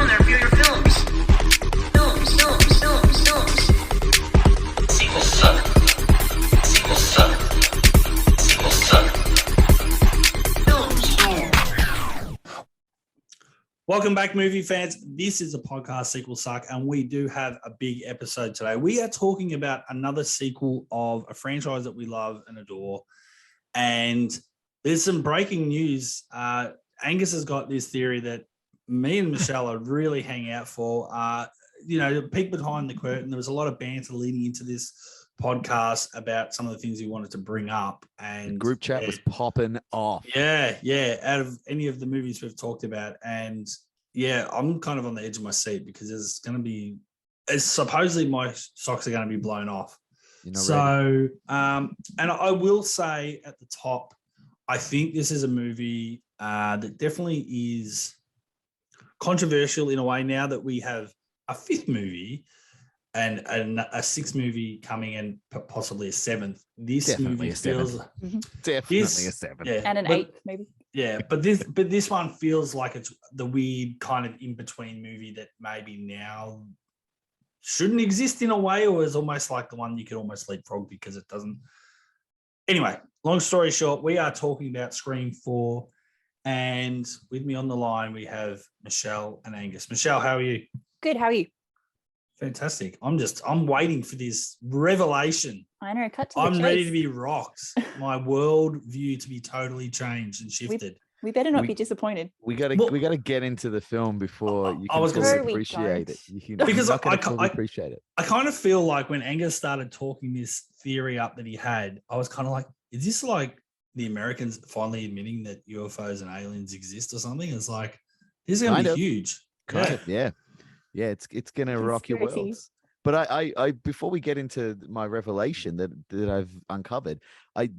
on there for your films. Films. Sequels suck. Sequels suck. Sequels suck. Welcome back, movie fans. This is a podcast, Sequel Suck, and we do have a big episode today. We are talking about another sequel of a franchise that we love and adore. And there's some breaking news. Angus has got this theory that me and Michelle are really hanging out for. Peek behind the curtain. There was a lot of banter leading into this podcast about some of the things we wanted to bring up. And the group chat was popping off. Yeah. Out of any of the movies we've talked about. And yeah, I'm kind of on the edge of my seat because there's going to be, supposedly my socks are going to be blown off. And I will say at the top, I think this is a movie that definitely is controversial in a way now that we have a fifth movie and a sixth movie coming and possibly a seventh. This definitely movie feels definitely a seventh. Yeah, and an eighth maybe. Yeah, but this one feels like it's the weird kind of in between movie that maybe now shouldn't exist in a way, or is almost like the one you could almost leapfrog because it doesn't. Anyway, long story short, we are talking about Scre4m, and with me on the line we have Michelle and Angus. Michelle, how are you? Good. How are you? Fantastic. I'm waiting for this revelation. I know. Cut to the I'm chase. ready to be rocked. My world view to be totally changed and shifted. We better not be disappointed. We gotta get into the film before you I was can gonna fully say- appreciate it. Because you're not gonna I- fully appreciate it. I kind of feel like when Angus started talking this theory up that he had, I was kind of like, is this like the Americans finally admitting that UFOs and aliens exist or something? It's like, this is going to be huge. Yeah. It's gonna rock your Conspiracy. worlds. But I before we get into my revelation that I've uncovered, I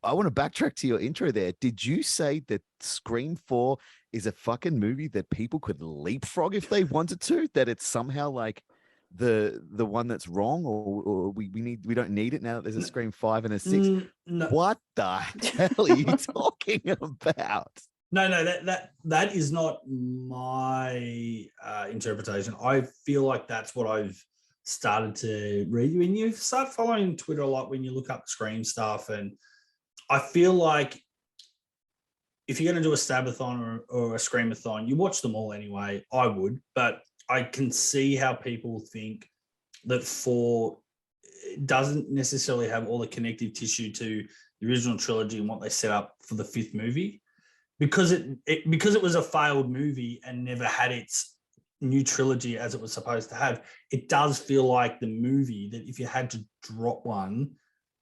want to backtrack to your intro there. Did you say that Scream 4 is a fucking movie that people could leapfrog if they wanted to? That it's somehow like the one that's wrong, or we don't need it now that there's a Scream 5 and a 6? No. What the hell are you talking about? No, that is not my interpretation. I feel like that's what I've started to read. When you start following Twitter a lot, when you look up Scream stuff, and I feel like if you're going to do a Stabathon or a Screamathon, you watch them all anyway. I would, but I can see how people think that 4 doesn't necessarily have all the connective tissue to the original trilogy and what they set up for the fifth movie. Because it was a failed movie and never had its new trilogy as it was supposed to have, it does feel like the movie that if you had to drop one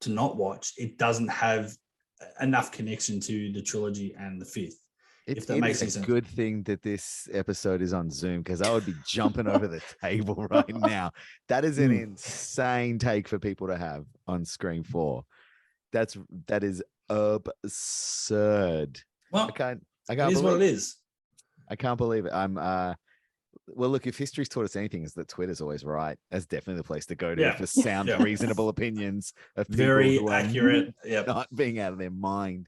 to not watch, it doesn't have enough connection to the trilogy and the fifth. If that makes sense. It's a good thing that this episode is on Zoom, because I would be jumping over the table right now. That is an insane take for people to have on Scream 4. That is absurd. Well, I can't it is believe what it is. I can't believe it. Well, look, if history's taught us anything, is that Twitter's always right. That's definitely the place to go to for sound, reasonable opinions of people Very who are accurate. Yeah, not being out of their mind.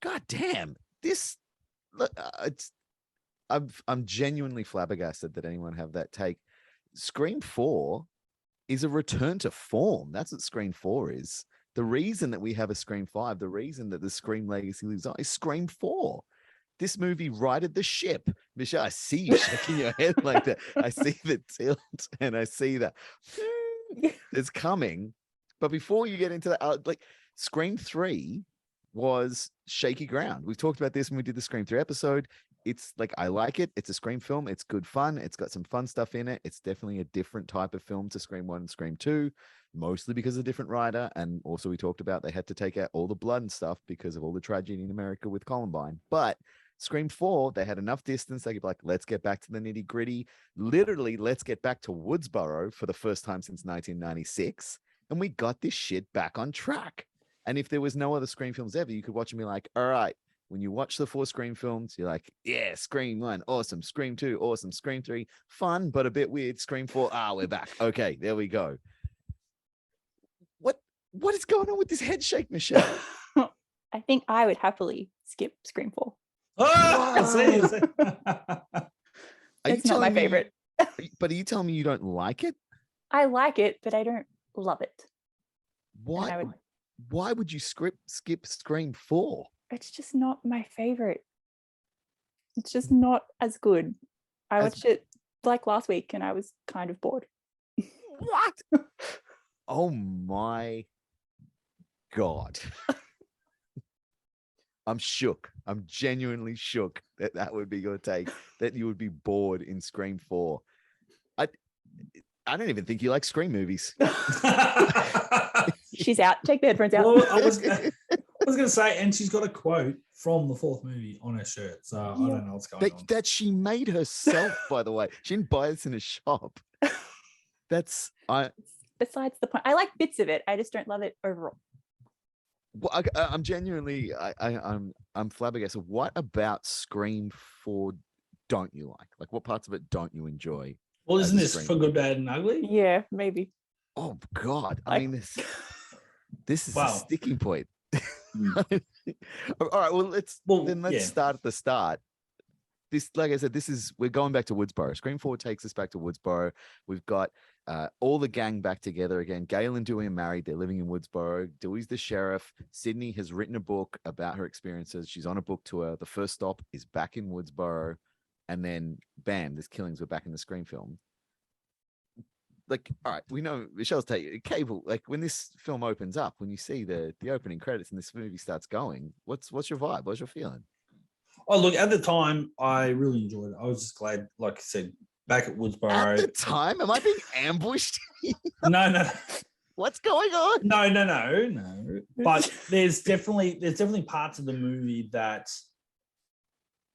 God damn, this. Look, I'm genuinely flabbergasted that anyone have that take. Scream 4 is a return to form. That's what Scream 4 is. The reason that we have a Scream 5, the reason that the Scream legacy lives on, is Scream 4. This movie righted the ship. Michelle, I see you shaking your head like that. I see the tilt and I see that it's coming. But before you get into that, like Scream 3 was shaky ground. We've talked about this when we did the Scream 3 episode. It's like, I like it. It's a Scream film. It's good fun. It's got some fun stuff in it. It's definitely a different type of film to Scream 1 and Scream 2. Mostly because of a different writer, and also we talked about they had to take out all the blood and stuff because of all the tragedy in America with Columbine. But Scream 4, they had enough distance. They could be like, let's get back to the nitty gritty. Literally, let's get back to Woodsboro for the first time since 1996. And we got this shit back on track. And if there was no other Scream films ever, you could watch and be like, all right, when you watch the 4 Scream films, you're like, yeah, Scream 1, awesome. Scream 2, awesome. Scream 3, fun, but a bit weird. Scream 4, we're back. Okay, there we go. What is going on with this head shake, Michelle? I think I would happily skip Scream 4. Oh, I see. Are you It's not my telling me- favorite. But are you telling me you don't like it? I like it, but I don't love it. Why? I would- Why would you skip Scream 4? It's just not my favorite. It's just not as good. I As- watched it like last week and I was kind of bored. What? Oh my God. I'm shook. I'm genuinely shook that that would be your take, that you would be bored in Scream 4. I don't even think you like Scream movies. She's out. Take the headphones out. Well, I was going to say, and she's got a quote from the fourth movie on her shirt. So I Yeah. don't know what's going on. That she made herself, by the way. She didn't buy this in a shop. That's Besides the point, I like bits of it. I just don't love it overall. well, I'm genuinely I'm flabbergasted. What about Scream 4 don't you like? Like, what parts of it don't you enjoy? Well, as isn't a this Scream for good, bad, and ugly? Yeah, maybe. Oh God! I I- mean, this is Wow. a sticking point. Mm. All right. Well, let's yeah. start at the start. This, like I said, we're going back to Woodsboro. Scream 4 takes us back to Woodsboro. We've got all the gang back together again. Gail and Dewey are married. They're living in Woodsboro. Dewey's the sheriff. Sydney has written a book about her experiences. She's on a book tour. The first stop is back in Woodsboro. And then, bam, there's killings. We're back in the Scream film. Like, all right, we know Michelle's take cable. Like, when this film opens up, when you see the opening credits and this movie starts going, what's your vibe? What's your feeling? Oh, look, at the time, I really enjoyed it. I was just glad, like I said, back at Woodsboro. At the time, am I being ambushed? No. What's going on? No. But there's definitely parts of the movie that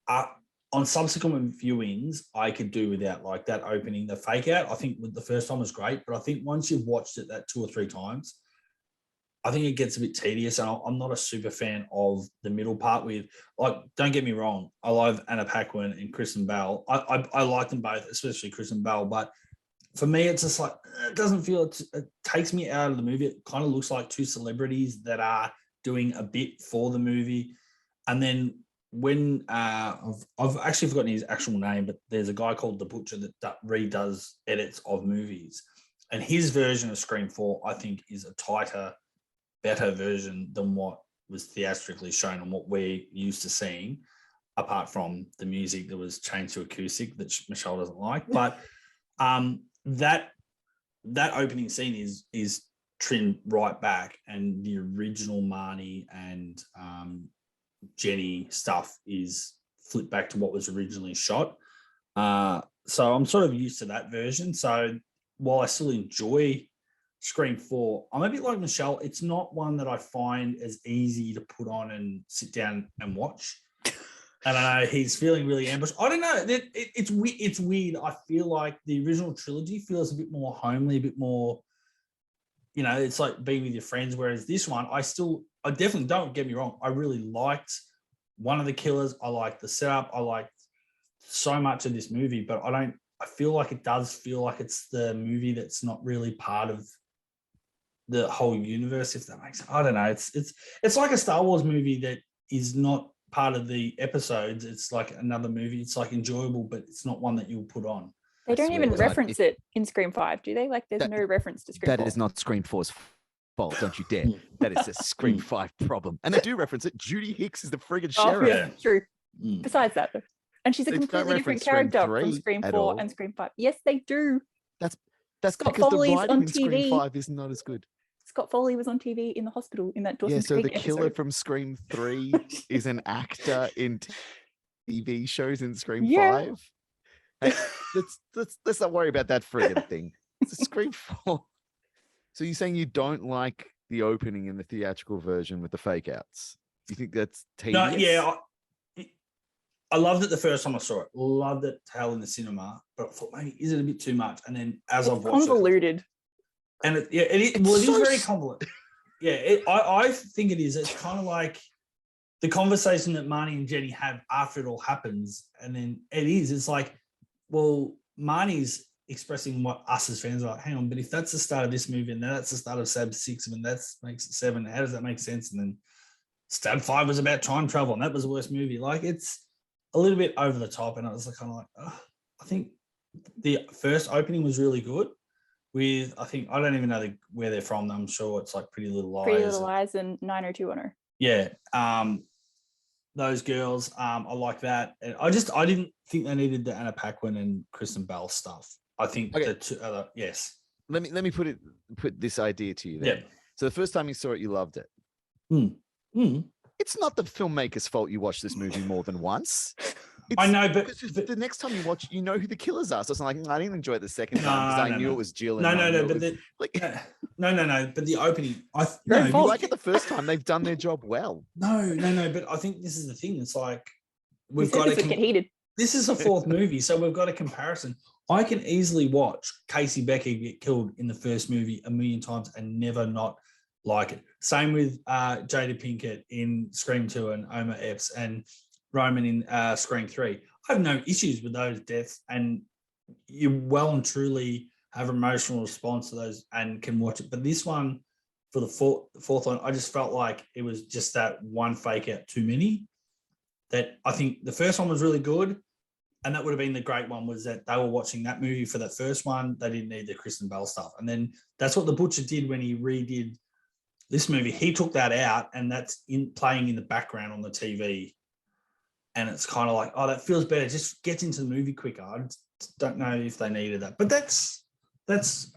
are on subsequent viewings I could do without, like that opening, the fake out. I think the first time was great, but I think once you've watched it that 2 or 3 times, I think it gets a bit tedious, and I'm not a super fan of the middle part with, like, don't get me wrong, I love Anna Paquin and Kristen Bell. I like them both, especially Kristen Bell, but for me, it's just like, it doesn't feel, it takes me out of the movie. It kind of looks like 2 celebrities that are doing a bit for the movie. And then when I've actually forgotten his actual name, but there's a guy called The Butcher that redoes edits of movies. And his version of Scream 4, I think, is a tighter, better version than what was theatrically shown and what we're used to seeing, apart from the music that was changed to acoustic that Michelle doesn't like. But that opening scene is trimmed right back, and the original Marnie and Jenny stuff is flipped back to what was originally shot. So I'm sort of used to that version. So while I still enjoy Scream 4, I'm a bit like Michelle. It's not one that I find as easy to put on and sit down and watch. And I know he's feeling really ambushed. I don't know. It's weird. I feel like the original trilogy feels a bit more homely, a bit more, it's like being with your friends. Whereas this one, I definitely, don't get me wrong, I really liked one of the killers. I liked the setup. I liked so much of this movie, but I feel like it does feel like it's the movie that's not really part of the whole universe, if that makes sense. I don't know. It's like a Star Wars movie that is not part of the episodes. It's like another movie. It's like enjoyable, but it's not one that you'll put on. They I don't swear even to God, reference it in Scream 5, do they? Like, there's That- no reference to Scream 4. That is not Scream 4's fault, don't you dare. That is a Scream 5 problem. And they do reference it. Judy Hicks is the friggin' Oh, sheriff. yeah, true. Mm. Besides that, though. And she's a They don't completely different reference Scream character from 3 Scream at 4 all. and Scream 5. Yes, they do. That's Scott because Foley's the writing on in Scream TV. 5 is not as good. Scott Foley was on TV in the hospital in that Dawson's Yeah, so the Creek killer episode. from Scream 3 is an actor in TV shows in Scream Yeah. 5. Hey, let's not worry about that friggin' thing. It's a Scream 4. So you're saying you don't like the opening in the theatrical version with the fake outs? You think that's tedious? No, yeah, I loved it the first time I saw it. Loved it to hell in the cinema, but I thought, maybe is it a bit too much? And then as It's I've watched convoluted. and it is so very convoluted. Yeah, I think it is. It's kind of like the conversation that Marnie and Jenny have after it all happens, and then it's like, well, Marnie's expressing what us as fans are like, hang on, but if that's the start of this movie and that's the start of Stab 6 and that makes it 7, how does that make sense? And then Stab 5 was about time travel and that was the worst movie. Like, it's a little bit over the top, and I was kind of like, oh, I think the first opening was really good. With I don't even know where they're from. I'm sure it's like Pretty Little Lies. Pretty Little Lies and 90210. Yeah. Those girls, I like that. And I didn't think they needed the Anna Paquin and Kristen Bell stuff. I think Okay. the two other, yes. Let me put this idea to you then. Yeah. So the first time you saw it, you loved it. It's not the filmmaker's fault you watched this movie more than once. I know, but the next time you watch, you know who the killers are. So it's not like I didn't enjoy it the second time because I knew it was Jill. And no. But the opening, you like it the first time. They've done their job well. No. But I think this is the thing. It's like We've got to get heated. This is a fourth movie, so we've got a comparison. I can easily watch Casey Becker get killed in the first movie a million times and never not like it. Same with Jada Pinkett in Scream 2 and Oma Epps and Roman in Scream 3. I have no issues with those deaths, and you well and truly have an emotional response to those and can watch it. But this one, for the fourth one, I just felt like it was just that one fake out too many. That I think the first one was really good, and that would have been the great one, was that they were watching that movie for that first one. They didn't need the Kristen Bell stuff. And then that's what the Butcher did when he redid this movie. He took that out, and that's playing in the background on the TV. And it's kind of like, oh, that feels better. Just gets into the movie quicker. I don't know if they needed that, but that's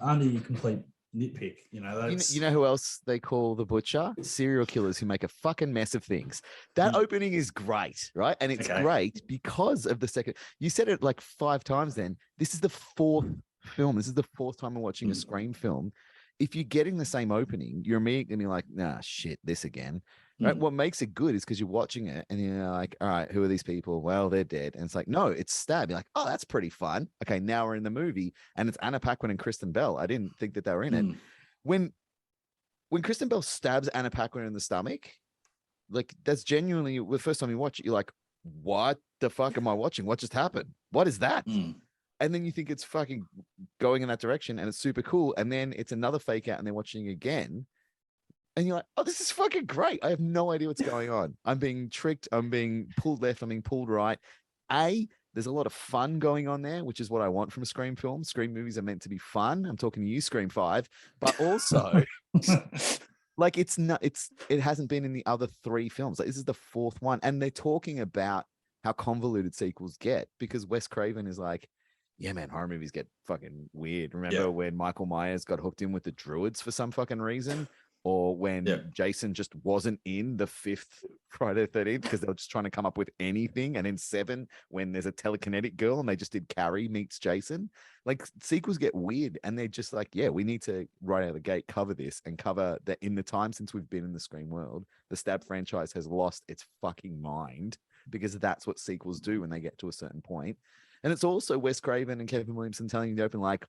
only a complete nitpick. You know who else they call the Butcher? Serial killers who make a fucking mess of things. That opening is great, right? And it's great because of the second. You said it like 5 times. Then this is the fourth film. This is the fourth time I'm watching a Scream film. If you're getting the same opening, you're immediately like, nah, shit, this again. Right? What makes it good is because you're watching it and you're like, all right, who are these people? Well, they're dead. And it's like, no, it's Stab. You're like, oh, that's pretty fun. Okay, now we're in the movie, and it's Anna Paquin and Kristen Bell. I didn't think that they were in it. When Kristen Bell stabs Anna Paquin in the stomach, like that's genuinely the first time you watch it, you're like, what the fuck am I watching? What just happened? What is that? And then you think it's fucking going in that direction, and it's super cool. And then it's another fake out, and they're watching again. And you're like, oh, this is fucking great. I have no idea what's going on. I'm being tricked. I'm being pulled left. I'm being pulled right. There's a lot of fun going on there, which is what I want from a Scream film. Scream movies are meant to be fun. I'm talking to you, Scream 5, but also like it hasn't been in the other 3 films. Like this is the 4th one. And they're talking about how convoluted sequels get, because Wes Craven is like, yeah, man, horror movies get fucking weird. Remember when Michael Myers got hooked in with the Druids for some fucking reason? Or when Jason just wasn't in the 5th Friday the 13th because they were just trying to come up with anything. And in 7, when there's a telekinetic girl and they just did Carrie meets Jason. Like sequels get weird, and they're just like, yeah, we need to right out of the gate cover this and cover that. In the time since we've been in the Scream world, the Stab franchise has lost its fucking mind, because that's what sequels do when they get to a certain point. And it's also Wes Craven and Kevin Williamson telling you the open, like,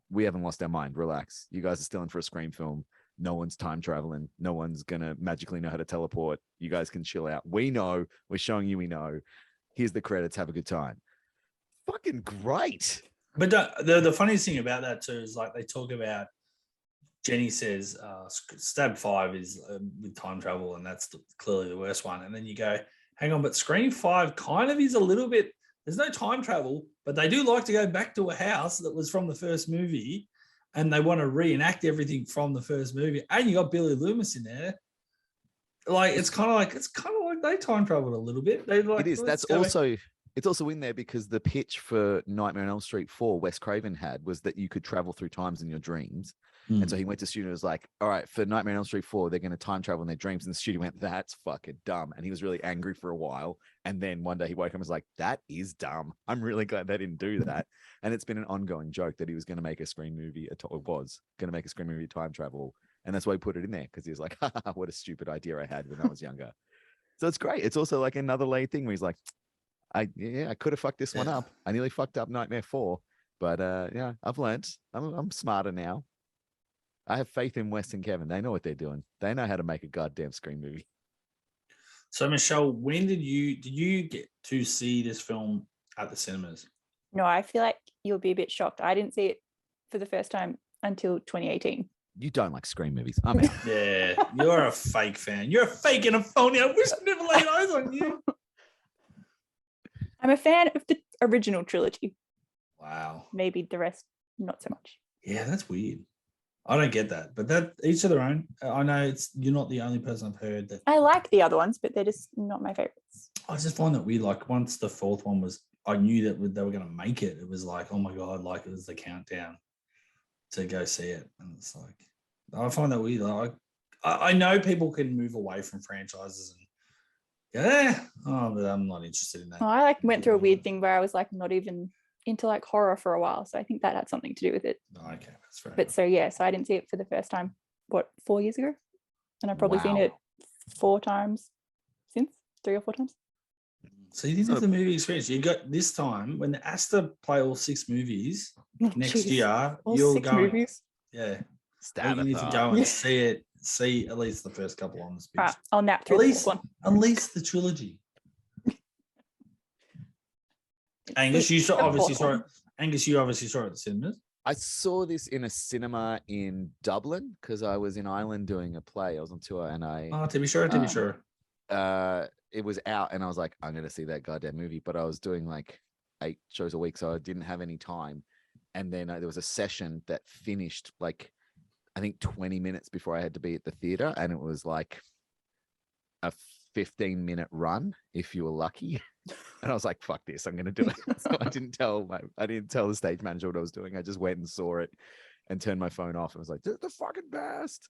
we haven't lost our mind. Relax. You guys are still in for a Scream film. No one's time traveling. No one's going to magically know how to teleport. You guys can chill out. We know. We're showing you we know. Here's the credits. Have a good time. Fucking great. But the funniest thing about that too is, like, they talk about, Jenny says Stab 5 is with time travel, and that's clearly the worst one. And then you go, hang on, but Scream 5 kind of is a little bit, there's no time travel, but they do like to go back to a house that was from the first movie, and they want to reenact everything from the first movie. And you got Billy Loomis in there. Like, it's kind of like they time traveled a little bit. They like, it is. That's also, it's also in there because the pitch for Nightmare on Elm Street 4, Wes Craven had, was that you could travel through times in your dreams. And so he went to studios like, all right, for Nightmare on Elm Street 4, they're going to time travel in their dreams. And the studio went, that's fucking dumb. And he was really angry for a while. And then one day he woke up and was like, that is dumb. I'm really glad they didn't do that. And it's been an ongoing joke that he was going to make a Scream movie, time travel. And that's why he put it in there, because he was like, what a stupid idea I had when I was younger. So it's great. It's also like another late thing where he's like, I could have fucked this one up. I nearly fucked up Nightmare 4. But I've learned. I'm smarter now. I have faith in Wes and Kevin. They know what they're doing. They know how to make a goddamn Scream movie. So, Michelle, when did you get to see this film at the cinemas? No, I feel like you'll be a bit shocked. I didn't see it for the first time until 2018. You don't like Scream movies. I'm out. Yeah, you're a fake fan. You're a fake and a phony. I wish I never laid eyes on you. I'm a fan of the original trilogy. Wow. Maybe the rest not so much. Yeah, that's weird. I don't get that, but that each to their own. I know you're not the only person I've heard that. I like the other ones, but they're just not my favorites. I just find that weird. Like once the fourth one was, I knew that they were going to make it. It was like, oh my god, like it was the countdown to go see it, and it's like I find that weird. Like, I know people can move away from franchises and but I'm not interested in that. Oh, I like went through a weird thing where I was like not even into like horror for a while, so I think that had something to do with it. Okay, that's fair. But so I didn't see it for the first time 4 years ago, and I've probably seen Wow. it 4 times since, 3 or 4 times. So you didn't have the movie experience. You got this time when the Asta play all 6 movies next Jeez. year. All You're 6 going, movies. yeah. You need to go and see at least the first couple on this. Right, I'll nap At through the least, fourth one. at least the trilogy. Angus, you The obviously fourth saw it. one. Angus, you obviously saw it at the cinemas. I saw this in a cinema in Dublin because I was in Ireland doing a play. I was on tour and To be sure, it was out and I was like, I'm going to see that goddamn movie. But I was doing like 8 shows a week, so I didn't have any time. And then there was a session that finished like, I think 20 minutes before I had to be at the theater. And it was like a 15-minute run if you were lucky. And I was like, fuck this, I'm going to do it. So I didn't tell the stage manager what I was doing. I just went and saw it and turned my phone off and was like, this is the fucking best.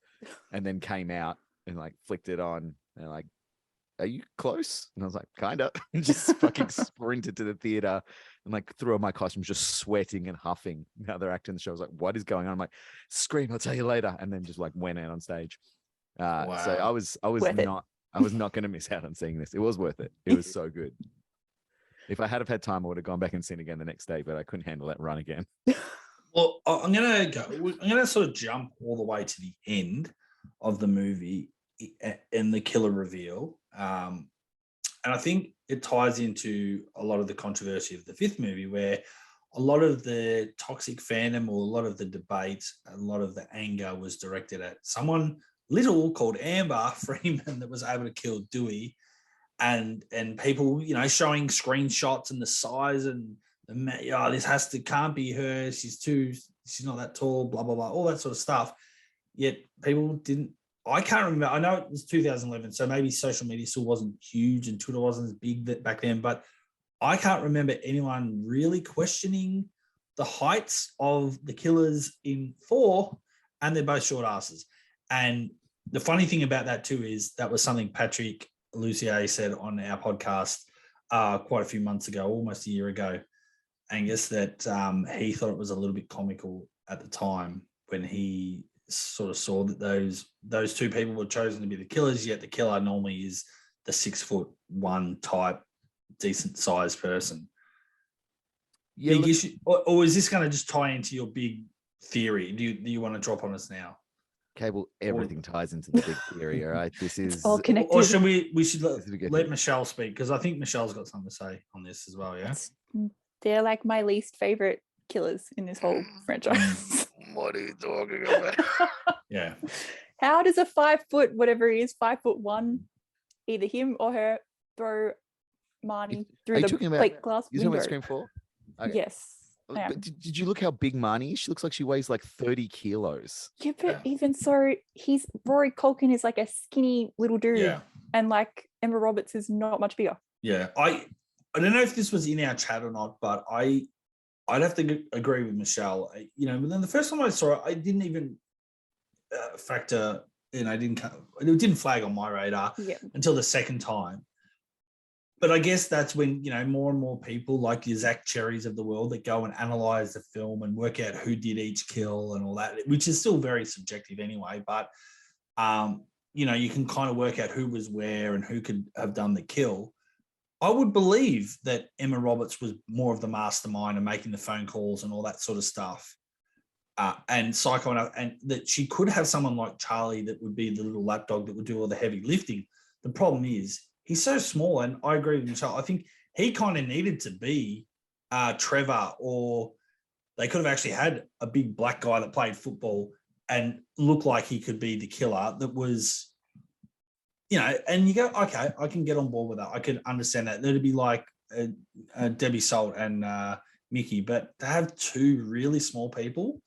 And then came out and like flicked it on and like, are you close? And I was like, kind of. And just fucking sprinted to the theater and like threw on my costume, just sweating and huffing. The other actor in the show was like, what is going on? I'm like, scream, I'll tell you later. And then just like went out on stage. So I was not going to miss out on seeing this. It was worth it. It was so good. If I had have had time, I would have gone back and seen it again the next day, but I couldn't handle that run again. Well, I'm gonna sort of jump all the way to the end of the movie and the killer reveal. And I think it ties into a lot of the controversy of the 5th movie, where a lot of the toxic fandom or a lot of the debate, a lot of the anger was directed at someone little called Amber Freeman that was able to kill Dewey, and people, showing screenshots and the size and this can't be her. She's not that tall, blah, blah, blah, all that sort of stuff. Yet people didn't. I can't remember. I know it was 2011, so maybe social media still wasn't huge and Twitter wasn't as big back then, but I can't remember anyone really questioning the heights of the killers in 4, and they're both short asses. And the funny thing about that too is that was something Patrick Lucier said on our podcast quite a few months ago, almost a year ago, Angus, that he thought it was a little bit comical at the time when he sort of saw that those 2 people were chosen to be the killers, yet the killer normally is the 6'1" type, decent sized person. Yeah, big issue, or is this going to just tie into your big theory? Do you want to drop on us now? Cable, everything ties into the big theory, all right? This is all connected. Or should we should let Michelle speak, because I think Michelle's got something to say on this as well. Yeah, They're like my least favorite killers in this whole franchise. What are you talking about? Yeah. How does a 5 foot, whatever he is, 5'1", either him or her, throw Marnie through the plate glass You window? talking about Scream 4? Okay. Yes. I am. But did you look how big Marnie is? She looks like she weighs like 30 kilos. Yeah, but even so, Rory Culkin is like a skinny little dude, Yeah. and like Emma Roberts is not much bigger. Yeah. I don't know if this was in our chat or not, but I'd have to agree with Michelle. But then the first time I saw it, I didn't even factor in. It didn't flag on my radar until the second time. But I guess that's when, more and more people like your Zach Cherries of the world that go and analyze the film and work out who did each kill and all that, which is still very subjective anyway. But, you can kind of work out who was where and who could have done the kill. I would believe that Emma Roberts was more of the mastermind and making the phone calls and all that sort of stuff. And Psycho, and that she could have someone like Charlie that would be the little lapdog that would do all the heavy lifting. The problem is, he's so small, and I agree with Michelle. I think he kind of needed to be Trevor, or they could have actually had a big black guy that played football and looked like he could be the killer that was, and you go, okay, I can get on board with that. I can understand that. That'd be like Debbie Salt and Mickey, but to have two really small people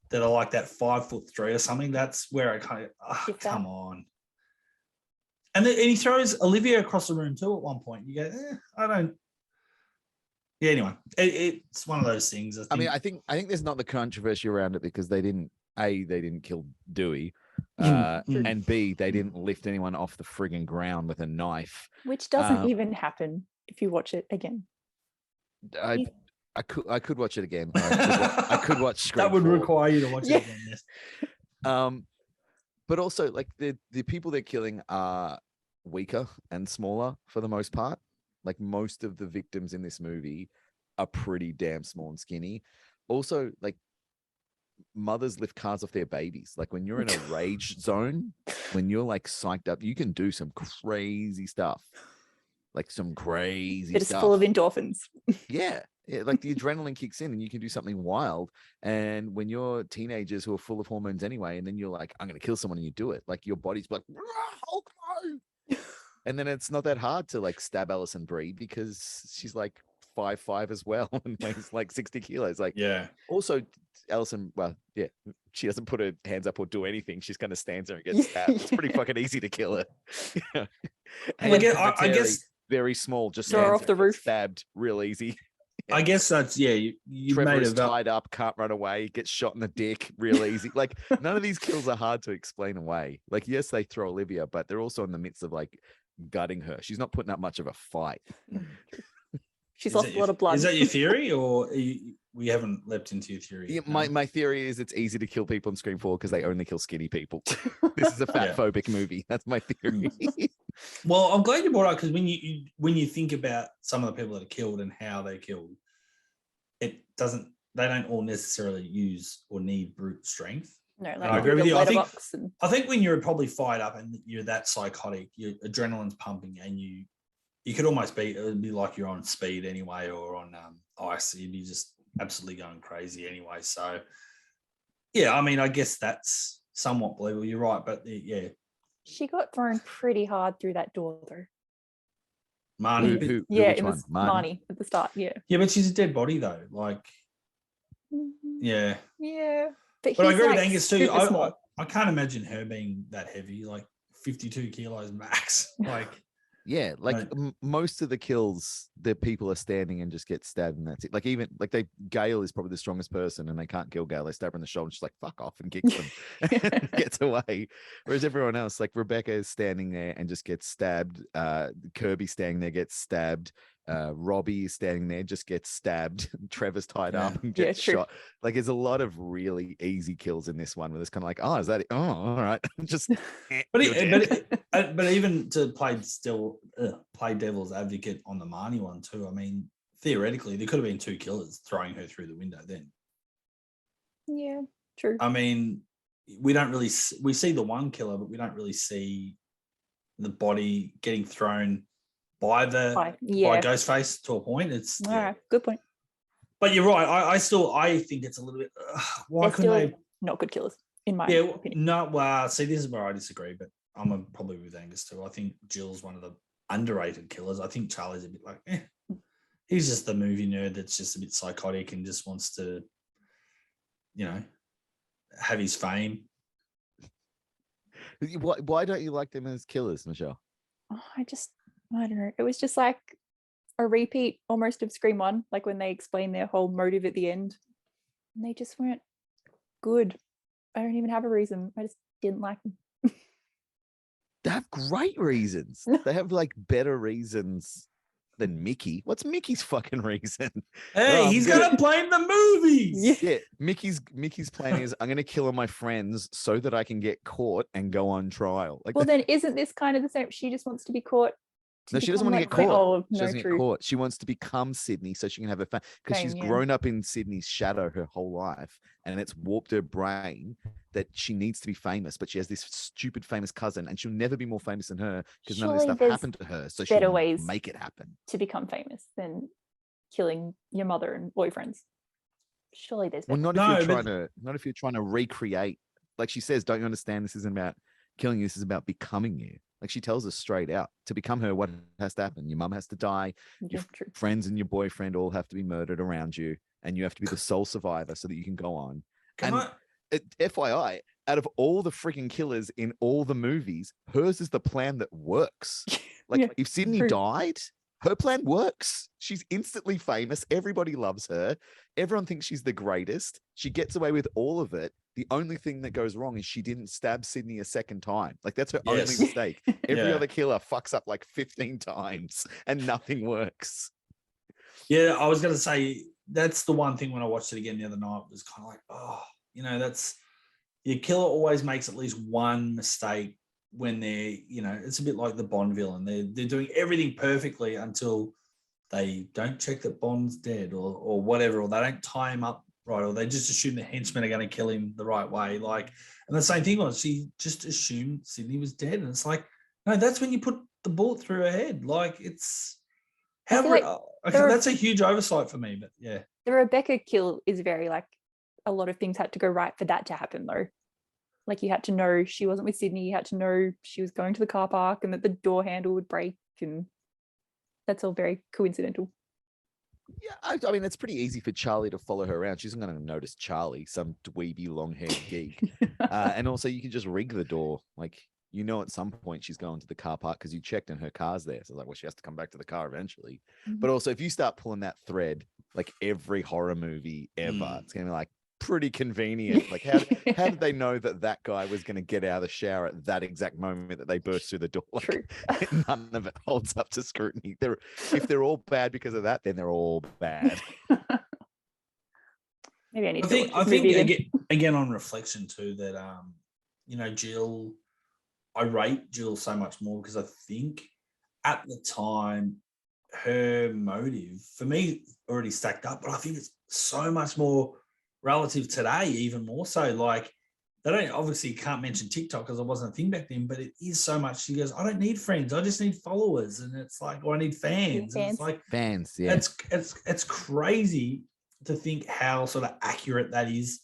that are like that 5'3" or something, that's where I kind of Shift that. come on. And he throws Olivia across the room too at one point. You go, I don't. Yeah, anyway, it's one of those things. I think there's not the controversy around it because they didn't kill Dewey, Mm. and B, they didn't lift anyone off the frigging ground with a knife. Which doesn't even happen if you watch it again. I could watch it again. Or I could watch Scream that would 4. require you to watch it again. Yes. But also like the people they're killing are weaker and smaller for the most part. Like most of the victims in this movie are pretty damn small and skinny. Also, like mothers lift cars off their babies. Like when you're in a rage zone, when you're like psyched up, you can do some crazy stuff. Like some crazy It's stuff. full of endorphins. Yeah, like the adrenaline kicks in and you can do something wild. And when you're teenagers who are full of hormones anyway, and then you're like, I'm going to kill someone and you do it, like your body's like, oh, no. And then it's not that hard to like stab Alison Brie because she's like 5'5" as well and weighs like 60 kilos. Like, Yeah. Also, Alison, well, yeah, she doesn't put her hands up or do anything. She's kind of stands there and gets stabbed. It's pretty fucking easy to kill her. Yeah. And I guess very small, just throw her stands off there, the roof. stabbed real easy. I guess that's you Trevor made is a tied up, can't run away, gets shot in the dick real easy. Like none of these kills are hard to explain away. Like yes, they throw Olivia, but they're also in the midst of like gutting her. She's not putting up much of a fight. She's lost a lot of blood. Is that your theory, or we haven't leapt into your theory? Yeah, my theory is it's easy to kill people in Scream 4 because they only kill skinny people. This is a fat phobic movie. That's my theory. Well, I'm glad you brought it up because when you think about some of the people that are killed and how they're killed, they don't all necessarily use or need brute strength. No, I agree with you. I think when you're probably fired up and you're that psychotic, your adrenaline's pumping, and you could almost be, it would be like you're on speed anyway, or on ice. You'd be just absolutely going crazy anyway. So, yeah, I mean, I guess that's somewhat believable. You're right, but yeah, she got thrown pretty hard through that door though. Marnie, Who, yeah, which it one? was Marnie at the start. Yeah. Yeah, but she's a dead body though. Like, yeah. Yeah. But I he's, agree with like, Angus too. super small. I can't imagine her being that heavy, like 52 kilos max. Like, yeah, like Right. most of the kills, the people are standing and just get stabbed, and that's it. Like even like Gail is probably the strongest person, and they can't kill Gail. They stab her in the shoulder, and she's like fuck off and kicks them, and gets away. Whereas everyone else, like Rebecca, is standing there and just gets stabbed. Kirby standing there gets stabbed. Robbie is standing there, just gets stabbed. Trevor's tied up and gets true. shot. Like there's a lot of really easy kills in this one where it's kind of like, oh, is that it? Oh, all right. Just but you're dead. but even to play devil's advocate on the Marnie one too. I mean, theoretically, there could have been two killers throwing her through the window. Then, Yeah, true. I mean, we don't really we see the one killer, but we don't really see the body getting thrown by Ghostface to a point. It's all right. Good point. But you're right. I think it's a little bit. Why couldn't they? Not good killers, in my Yeah, opinion. no. Well, see, this is where I disagree, but I'm probably with Angus too. I think Jill's one of the underrated killers. I think Charlie's a bit like, he's just the movie nerd that's just a bit psychotic and just wants to, have his fame. Why don't you like them as killers, Michelle? Oh, I don't know. It was just like a repeat almost of Scream 1, like when they explain their whole motive at the end. And they just weren't good. I don't even have a reason. I just didn't like them. They have great reasons. They have like better reasons than Mickey. What's Mickey's fucking reason? Hey, he's gonna blame the movies. Yeah, Mickey's plan is I'm gonna kill all my friends so that I can get caught and go on trial. Like, well, then isn't this kind of the same? She just wants to be caught. no, she doesn't want to get become, caught. Oh, She no, doesn't true. get caught. She wants to become Sydney so she can have a fun because she's Fame, yeah. grown up in Sydney's shadow her whole life, and it's warped her brain that she needs to be famous. But she has this stupid famous cousin, and she'll never be more famous than her because none of this Surely stuff there's happened to her. So better she'll ways make it happen. To become famous than killing your mother and boyfriends. Surely there's Well, better. not if you're trying to recreate. Like she says, don't you understand? This isn't about killing you. This is about becoming you. Like she tells us straight out, to become her, what has to happen? Your mum has to die. Your True. friends and your boyfriend all have to be murdered around you. and you have to be the sole survivor so that you can go on. Can And FYI, out of all the freaking killers in all the movies, hers is the plan that works. Like, Yeah, if Sydney true. died, her plan works. She's instantly famous. Everybody loves her. Everyone thinks she's the greatest. She gets away with all of it. The only thing that goes wrong is she didn't stab Sydney a second time. Like, that's her only Yes. mistake. Every Yeah. other killer fucks up like 15 times and nothing works. Yeah, I was going to say that's the one thing when I watched it again the other night was kind of like, oh, you know, that's your killer always makes at least one mistake when they're, you know, it's a bit like the Bond villain. They're doing everything perfectly until they don't check that Bond's dead or whatever, or they don't tie him up right, or they just assume the henchmen are going to kill him the right way. Like, and the same thing was she just assumed Sydney was dead, and it's like, no, that's when you put the bullet through her head. Like, it's I feel like okay, that's a huge oversight for me, but yeah. The Rebecca kill is very like a lot of things had to go right for that to happen though. Like you had to know she wasn't with Sydney, you had to know she was going to the car park and that the door handle would break, and that's all very coincidental. Yeah, I mean, it's pretty easy for Charlie to follow her around. She's not going to notice Charlie, some dweeby long-haired geek. And also, you can just rig the door. Like, you know, at some point she's going to the car park because you checked and her car's there. So, like, well, she has to come back to the car eventually. But also, if you start pulling that thread, like every horror movie ever, it's going to be like pretty convenient. Like, how did they know that that guy was going to get out of the shower at that exact moment that they burst through the door? Like, True. none of it holds up to scrutiny. If they're all bad because of that, then they're all bad. Maybe I need I to think watch this movie then. again on reflection too that you know, Jill, I rate Jill so much more because I think at the time her motive for me already stacked up, but I think it's so much more relative today, even more so. Like, they don't obviously can't mention TikTok because it wasn't a thing back then, but it is so much. She goes, I don't need friends, I just need followers, and it's like, or I need fans. And it's like Fans, yeah. it's crazy to think how sort of accurate that is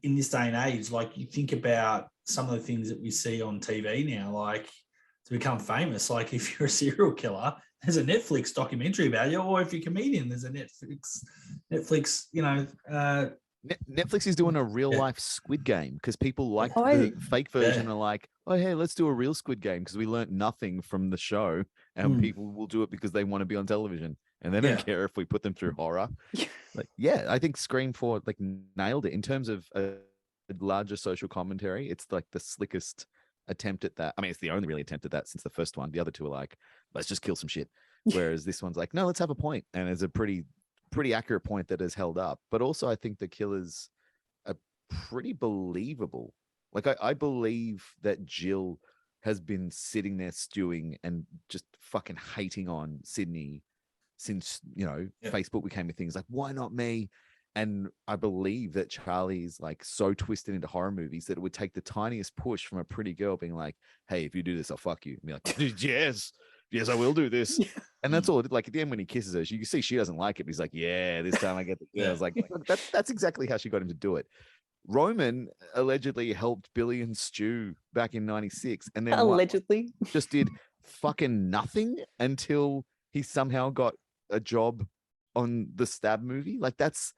in this day and age. Like, you think about some of the things that we see on TV now, like to become famous. Like, if you're a serial killer, there's a Netflix documentary about you, or if you're a comedian, there's a Netflix, you know. Netflix is doing a real life Squid Game because people like Oh, the fake version. yeah. Are like, oh, hey, let's do a real Squid Game because we learnt nothing from the show, and people will do it because they want to be on television, and they don't care if we put them through horror. Like, yeah, I think Scream4 like nailed it in terms of a larger social commentary. It's like the slickest attempt at that. I mean, it's the only really attempt at that since the first one. The other two are like, let's just kill some shit. Whereas this one's like, no, let's have a point, and it's a pretty accurate point that has held up. But also, I think the killers are pretty believable. Like, I believe that Jill has been sitting there stewing and just fucking hating on Sydney since, you know, Facebook became a thing. It's like, why not me? And I believe that Charlie's like so twisted into horror movies that it would take the tiniest push from a pretty girl being like, hey, if you do this, I'll fuck you. And be like, yes, I will do this. And that's all. Like, at the end when he kisses her, you can see she doesn't like it. But he's like, yeah, this time I get the girls. Like, that's exactly how she got him to do it. Roman allegedly helped Billy and Stu back in '96, and then Allegedly just did fucking nothing until he somehow got a job on the Stab movie. Like, that's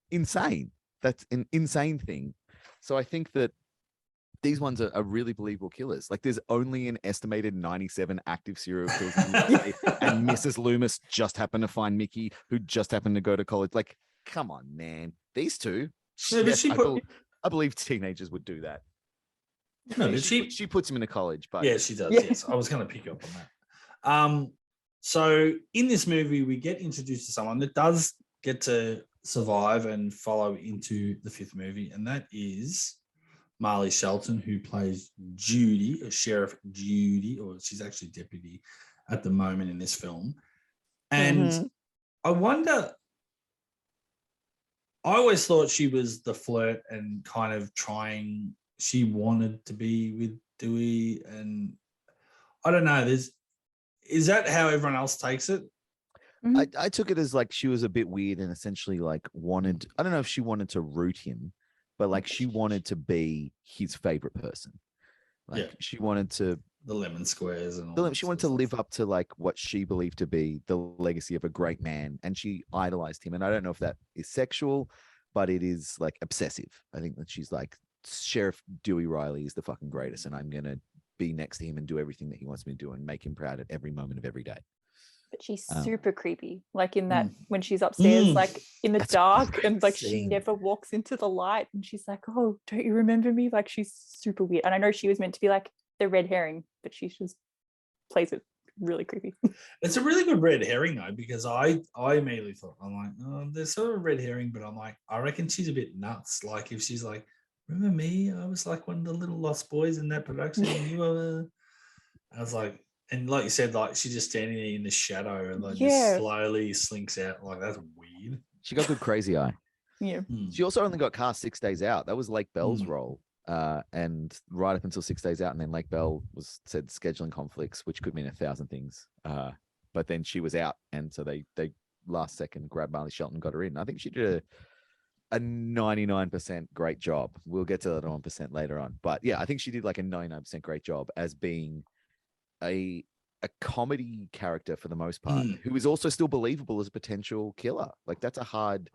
insane. That's an insane thing. So I think that these ones are really believable killers. Like, there's only an estimated 97 active serial killers in the UK, and Mrs. Loomis just happened to find Mickey, who just happened to go to college. Like, come on, man. These two, No, but I believe teenagers would do that. No, but she puts him into college, but yeah, she does. Yes, I was going to pick you up on that. So in this movie, we get introduced to someone that does get to survive and follow into the fifth movie, and that is Marley Shelton, who plays Judy, or Sheriff Judy, or she's actually deputy at the moment in this film. And I wonder, I always thought she was the flirt and kind of trying, she wanted to be with Dewey, and I don't know, is that how everyone else takes it? I took it as like she was a bit weird and essentially like wanted, I don't know if she wanted to root him, but like she wanted to be his favorite person. Like she wanted to the lemon squares and all. She that wanted to sort of live stuff. up to like what she believed to be the legacy of a great man, and she idolized him. And I don't know if that is sexual, but it is like obsessive. I think that she's like, Sheriff Dewey Riley is the fucking greatest, and I'm gonna be next to him and do everything that he wants me to do and make him proud at every moment of every day. But she's super creepy. Like in that Mm. when she's upstairs, Mm. like in the That's a dark, great and like she scene. never walks into the light, and she's like, "Oh, don't you remember me?" Like she's super weird. And I know she was meant to be like the red herring, but she just plays it really creepy. It's a really good red herring though, because I immediately thought, I'm like, oh, there's sort of a red herring, but I'm like, I reckon she's a bit nuts. Like if she's like, remember me? I was like one of the little lost boys in that production. And you were. I was like, and like you said, like she's just standing there in the shadow and like just Yeah. slowly slinks out. Like that's weird. She got good crazy eye. Yeah. She also only got cast 6 days out. That was Lake Bell's Mm. role. And right up until 6 days out, and then Lake Bell said scheduling conflicts, which could mean 1,000 things. But then she was out, and so they last second grabbed Marley Shelton, got her in. I think she did a 99% great job. We'll get to that 1% later on, but yeah, I think she did like a 99% great job as being a comedy character for the most part, who is also still believable as a potential killer. Like that's a hard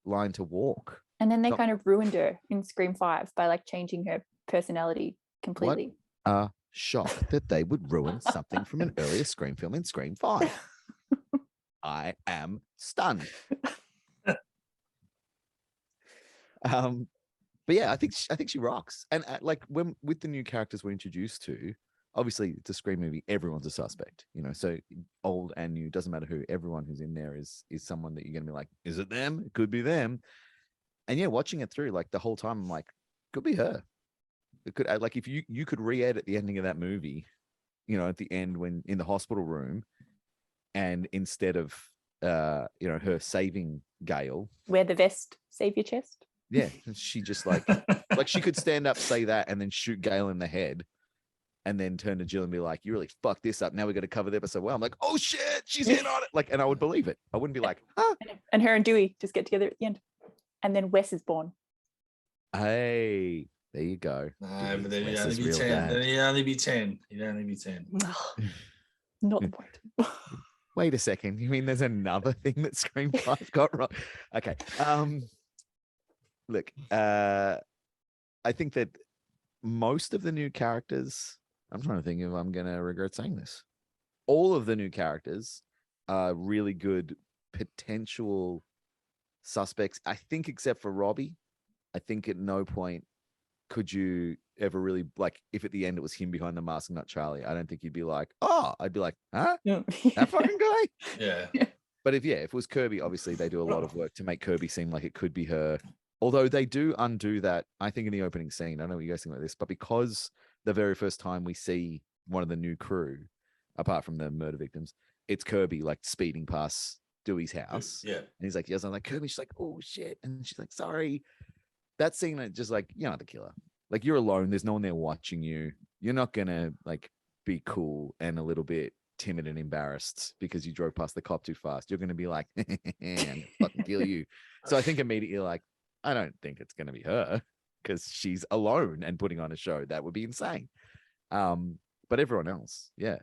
line to walk. And then they Not- kind of ruined her in Scream 5 by like changing her personality completely. Shocked that they would ruin something from an earlier Scream film in Scream 5. I am stunned. But yeah, I think she rocks. And like when with the new characters we're introduced to, obviously it's a Scream movie, everyone's a suspect, you know. So old and new, doesn't matter who. Everyone who's in there is someone that you're gonna be like, is it them? It could be them. And yeah, watching it through, like the whole time, I'm like, could be her. It could, like if you could re-edit the ending of that movie, you know, at the end when in the hospital room, and instead of you know, her saving Gail, Wear the vest, save your chest. yeah, she just like she could stand up, say that, and then shoot Gail in the head, and then turn to Jill and be like, "You really fucked this up. Now we got to cover the episode well." I'm like, "Oh shit, she's in on it!" Like, and I would believe it. I wouldn't be like, "Huh?" And her and Dewey just get together at the end, and then Wes is born. Hey, there you go. No, but then Wes he'd only is be real 10. dad. Then he'd only be 10. He'd only be 10. Not the point. Wait a second. You mean there's another thing that Scream 5 got wrong? Okay. Look, I think that most of the new characters, I'm trying to think if I'm going to regret saying this. All of the new characters are really good potential suspects. I think except for Robbie. I think at no point could you ever really, like, if at the end it was him behind the mask and not Charlie, I don't think you'd be like, oh, I'd be like, huh? No. That fucking guy? Yeah. But if it was Kirby, obviously they do a lot of work to make Kirby seem like it could be her. Although they do undo that, I think, in the opening scene. I don't know what you guys think about this, but because the very first time we see one of the new crew, apart from the murder victims, it's Kirby like speeding past Dewey's house. Yeah. And he's like, yes, I'm like, Kirby, she's like, oh shit. And she's like, sorry. That scene, just like, you're not the killer. Like, you're alone. There's no one there watching you. You're not gonna like be cool and a little bit timid and embarrassed because you drove past the cop too fast. You're gonna be like, I'm gonna fucking kill you. So I think immediately, like, I don't think it's gonna be her because she's alone and putting on a show. That would be insane. But everyone else, yeah,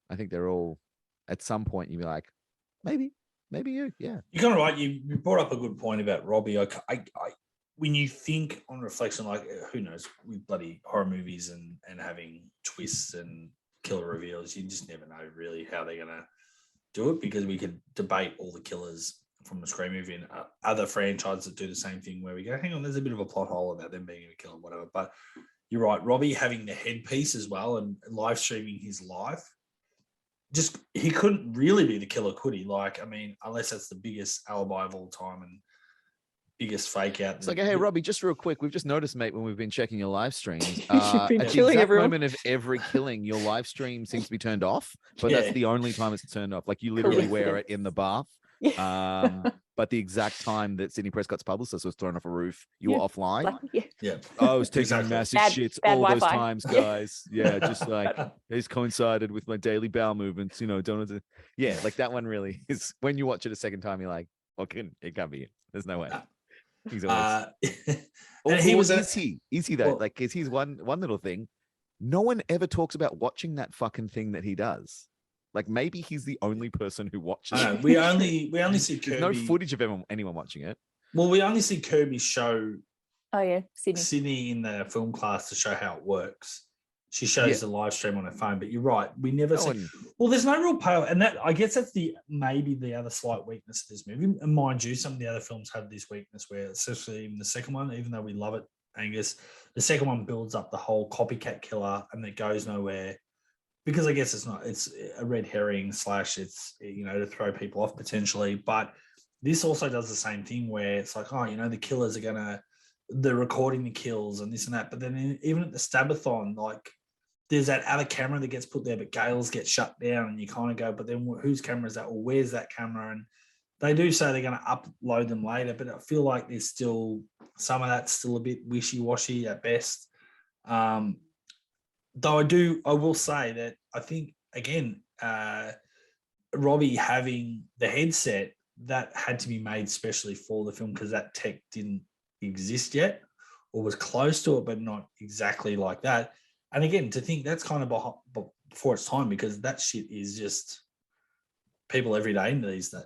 I think they're all at some point you'd be like, maybe you, yeah. You're kind of right. You brought up a good point about Robbie. I when you think on reflection, like who knows, with bloody horror movies and having twists and killer reveals, you just never know really how they're gonna do it, because we could debate all the killers from the Scream movie and other franchises that do the same thing, where we go, hang on, there's a bit of a plot hole about them being a killer, whatever. But you're right, Robbie having the headpiece as well and live streaming his life, just he couldn't really be the killer, could he? Like, I mean, unless that's the biggest alibi of all time and biggest fake out. It's like, hey, Robbie, just real quick, we've just noticed, mate, when we've been checking your live streams, been at the killing exact everyone. moment of every killing, your live stream seems to be turned off, but Yeah. that's the only time it's turned off. Like, you literally wear it in the bath. Yeah. But the exact time that Sidney Prescott's publicist was thrown off a roof, you were offline. Like, yeah. Yeah. I was taking Exactly. massive Bad- shits bad all those Wi-Fi. times, Yeah. guys. Yeah, just like it's coincided with my daily bowel movements, you know. Yeah, like that one really is. When you watch it a second time, you're like, it can't be him. There's no way. He's always. And he was is he though? well- Like, is his one little thing? No one ever talks about watching that fucking thing that he does. Like maybe he's the only person who watches I know, it. we only see There's Kirby. no footage of anyone watching it. Well, we only see Kirby show Oh yeah, Sydney. Sydney in the film class to show how it works. She shows the live stream on her phone, but you're right. We never see. Well, there's no real payoff, and that I guess that's maybe the other slight weakness of this movie. And mind you, some of the other films have this weakness where, especially in the second one, even though we love it, Angus, the second one builds up the whole copycat killer, and it goes nowhere because I guess it's a red herring / it's to throw people off potentially, but this also does the same thing where it's like, the killers are they're recording the kills and this and that, but then even at the Stabathon, like there's that other camera that gets put there, but Gale's get shut down, and you kind of go, but then whose camera is that, or where's that camera? And they do say they're going to upload them later, but I feel like there's still some of that's still a bit wishy-washy at best. Though I will say that I think again, Robbie having the headset that had to be made specially for the film because that tech didn't exist yet, or was close to it, but not exactly like that. And again, to think that's kind of before its time, because that shit is just people every day these that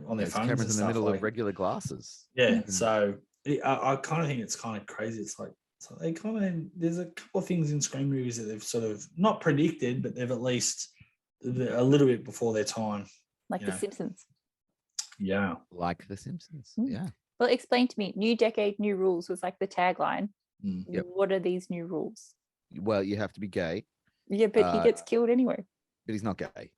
on their phones. Cameras and in the middle of regular glasses. Yeah, so I kind of think it's kind of crazy. It's like they kind of there's a couple of things in Scream movies that they've sort of not predicted, but they've at least a little bit before their time. Like The Simpsons. Yeah, like The Simpsons. Mm. Yeah. Well, explain to me. New decade, new rules was like the tagline. Yep. What are these new rules? Well, you have to be gay. Yeah, but he gets killed anyway. But he's not gay.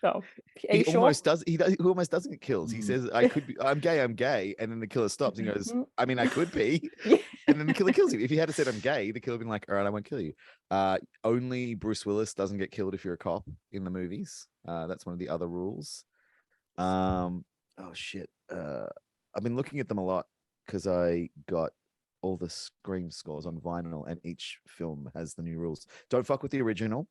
Oh, He almost does. He almost doesn't get killed. He says, "I could be. I'm gay," and then the killer stops and goes, "I mean, I could be." Yeah. And then the killer kills him. If he had said, "I'm gay," the killer would be like, "All right, I won't kill you." Only Bruce Willis doesn't get killed if you're a cop in the movies. That's one of the other rules. Oh shit. I've been looking at them a lot because I got all the Scream scores on vinyl, and each film has the new rules. Don't fuck with the original.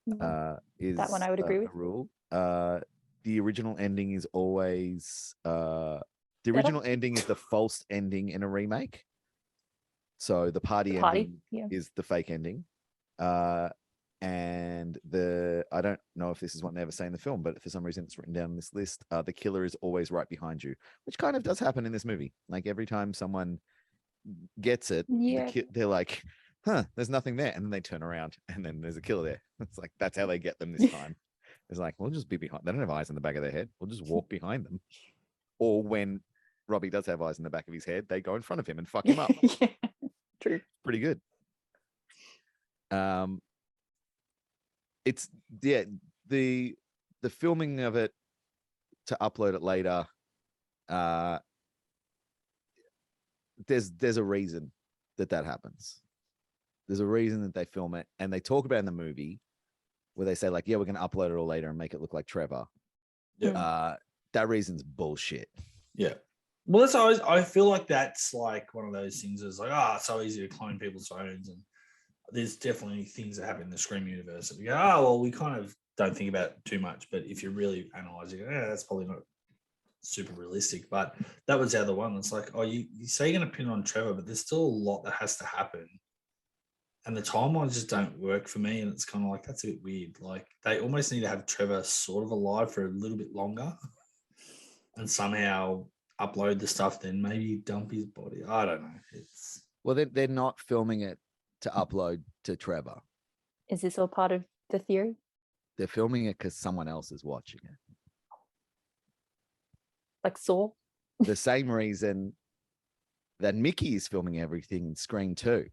Is that one I would agree with. Rule. The original ending is always the original ending is the false ending in a remake. So the party ending is the fake ending. And I don't know if this is what they ever say in the film, but for some reason it's written down on this list. The killer is always right behind you, which kind of does happen in this movie. Like every time someone gets it, they're like, "Huh, there's nothing there," and then they turn around and then there's a killer there. It's like that's how they get them this time. It's like, we'll just be behind. They don't have eyes in the back of their head. We'll just walk behind them. Or when Robbie does have eyes in the back of his head, they go in front of him and fuck him up. Yeah, true. Pretty good. It's the filming of it to upload it later. There's a reason that happens. There's a reason that they film it, and they talk about it in the movie where they say like, "Yeah, we're going to upload it all later and make it look like Trevor." Yeah. That reason's bullshit. Yeah. Well, that's always. I feel like that's like one of those things. Is like, it's so easy to clone people's phones, and there's definitely things that happen in the Scream universe that we go, well, we kind of don't think about it too much, but if you're really analyzing it, that's probably not super realistic. But that was the other one. It's like, you say you're going to pin on Trevor, but there's still a lot that has to happen. And the timelines just don't work for me. And it's kind of like, that's a bit weird. Like they almost need to have Trevor sort of alive for a little bit longer and somehow upload the stuff, then maybe dump his body. I don't know. Well, they're not filming it to upload to Trevor. Is this all part of the theory? They're filming it because someone else is watching it. Like Saw? The same reason that Mickey is filming everything in Scream 2.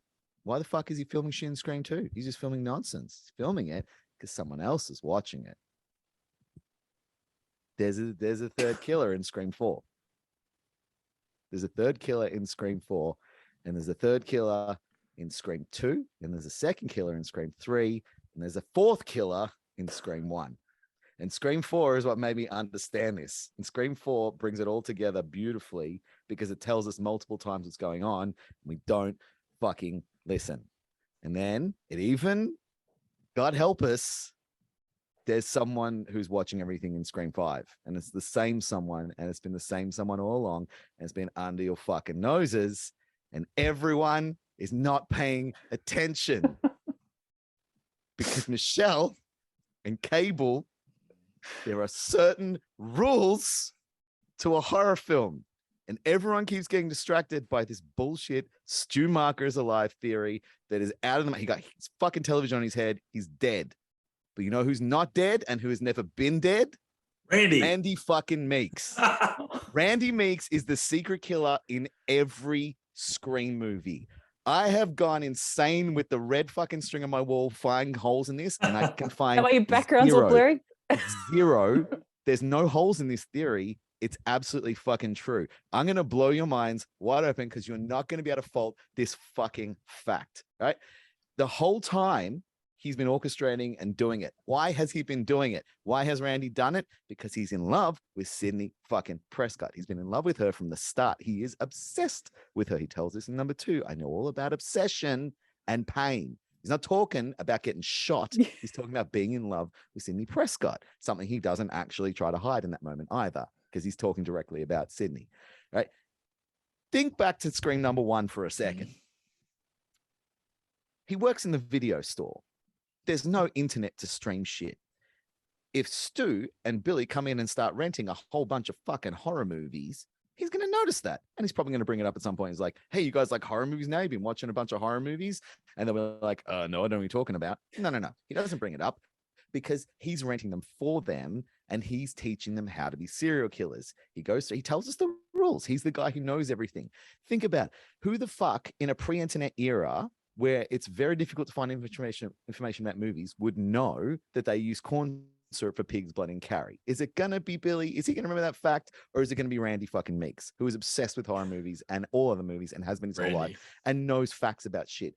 Why the fuck is he filming shit in Scream 2? He's just filming nonsense. He's filming it because someone else is watching it. There's a third killer in Scream 4. There's a third killer in Scream 4, and there's a third killer in Scream 2, and there's a second killer in Scream 3, and there's a fourth killer in Scream 1. And Scream 4 is what made me understand this. And Scream 4 brings it all together beautifully because it tells us multiple times what's going on, and we don't fucking listen. And then it even, God help us, there's someone who's watching everything in Scream 5, and it's the same someone, and it's been the same someone all along, and it's been under your fucking noses, and everyone is not paying attention. because Michelle and Cable, there are certain rules to a horror film. And everyone keeps getting distracted by this bullshit Stu Marker is alive theory that is out of the. He got his fucking television on his head. He's dead. But you know who's not dead and who has never been dead? Randy fucking Meeks. Randy Meeks is the secret killer in every Scream movie. I have gone insane with the red fucking string on my wall, finding holes in this, and I can find That way your background's all blurry. zero. There's no holes in this theory. It's absolutely fucking true. I'm going to blow your minds wide open because you're not going to be able to fault this fucking fact, right? The whole time he's been orchestrating and doing it. Why has he been doing it? Why has Randy done it? Because he's in love with Sydney fucking Prescott. He's been in love with her from the start. He is obsessed with her. He tells us in number 2, I know all about obsession and pain. He's not talking about getting shot. He's talking about being in love with Sydney Prescott, something he doesn't actually try to hide in that moment either, because he's talking directly about Sydney, right? Think back to Scream number 1 for a second. He works in the video store. There's no internet to stream shit. If Stu and Billy come in and start renting a whole bunch of fucking horror movies, he's going to notice that. And he's probably going to bring it up at some point. He's like, hey, you guys like horror movies now? You've been watching a bunch of horror movies? And they'll be like, no, I don't know what you're talking about. No. He doesn't bring it up because he's renting them for them and he's teaching them how to be serial killers. He tells us the rules. He's the guy who knows everything. Think about who the fuck in a pre-internet era where it's very difficult to find information about movies would know that they use corn syrup for pig's blood and carry. Is it going to be Billy? Is he going to remember that fact? Or is it going to be Randy fucking Meeks, who is obsessed with horror movies and all other movies and has been his whole life and knows facts about shit?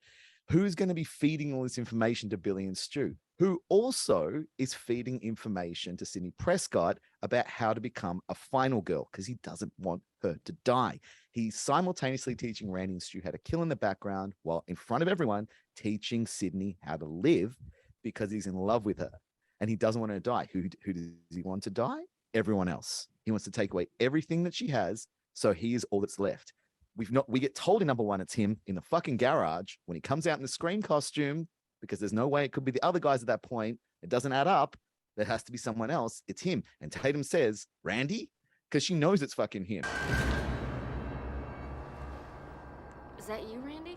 Who's going to be feeding all this information to Billy and Stu, who also is feeding information to Sydney Prescott about how to become a final girl because he doesn't want her to die. He's simultaneously teaching Randy and Stu how to kill in the background while in front of everyone teaching Sydney how to live because he's in love with her and he doesn't want her to die. Who does he want to die? Everyone else. He wants to take away everything that she has, so he is all that's left. We get told in number 1 it's him in the fucking garage when he comes out in the Scream costume because there's no way it could be the other guys at that point. It doesn't add up. There has to be someone else. It's him. And Tatum says, Randy? Because she knows it's fucking him. Is that you, Randy?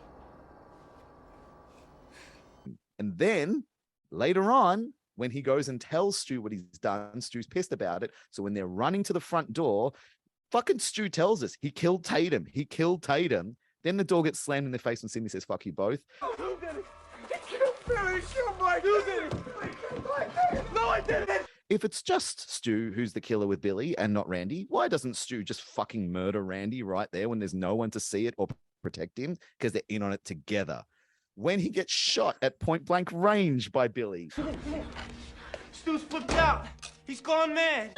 And then later on, when he goes and tells Stu what he's done, Stu's pissed about it. So when they're running to the front door, fucking Stu tells us he killed Tatum. He killed Tatum. Then the door gets slammed in their face and Sydney says, fuck you both. Who did it? He killed Billy. Killed Mike. Who did it? No, I didn't. If it's just Stu who's the killer with Billy and not Randy, why doesn't Stu just fucking murder Randy right there when there's no one to see it or protect him? Because they're in on it together. When he gets shot at point blank range by Billy. Stu's flipped out. He's gone mad.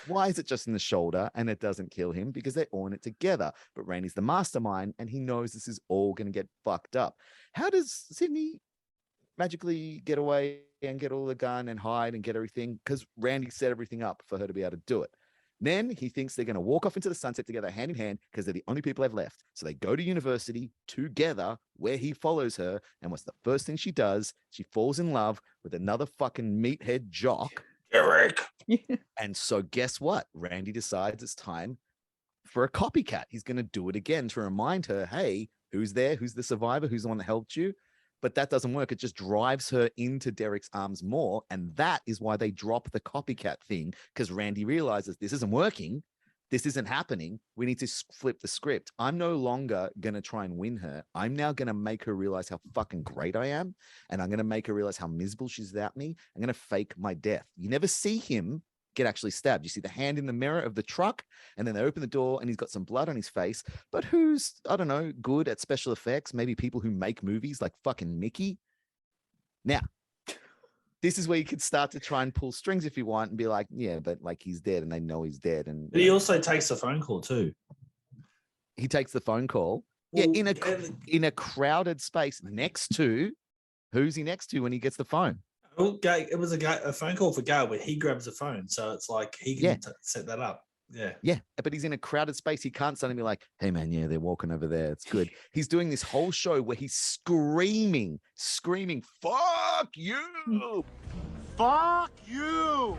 Why is it just in the shoulder and it doesn't kill him? Because they're all in it together. But Randy's the mastermind and he knows this is all going to get fucked up. How does Sydney magically get away and get all the gun and hide and get everything? Because Randy set everything up for her to be able to do it. Then he thinks they're going to walk off into the sunset together hand in hand because they're the only people they've left. So they go to university together where he follows her. And what's the first thing she does? She falls in love with another fucking meathead jock. Eric. And so guess what? Randy decides it's time for a copycat. He's going to do it again to remind her, hey, who's there? Who's the survivor? Who's the one that helped you? But that doesn't work. It just drives her into Derek's arms more. And that is why they drop the copycat thing, because Randy realizes this isn't working. This isn't happening. We need to flip the script. I'm no longer going to try and win her. I'm now going to make her realize how fucking great I am. And I'm going to make her realize how miserable she's without me. I'm going to fake my death. You never see him get actually stabbed. You see the hand in the mirror of the truck, and then they open the door and he's got some blood on his face. But who's, I don't know, good at special effects? Maybe people who make movies like fucking Mickey. Now, this is where you could start to try and pull strings if you want and be like, yeah, but like he's dead and they know he's dead. And But he also takes the phone call too. He takes the phone call. Well, yeah, in a crowded space next to, who's he next to when he gets the phone? Well, it was a phone call for Gail where he grabs the phone. So it's like he can set that up. Yeah. Yeah, but he's in a crowded space. He can't suddenly be like, hey, man, yeah, they're walking over there. It's good. He's doing this whole show where he's screaming, fuck you. Fuck you!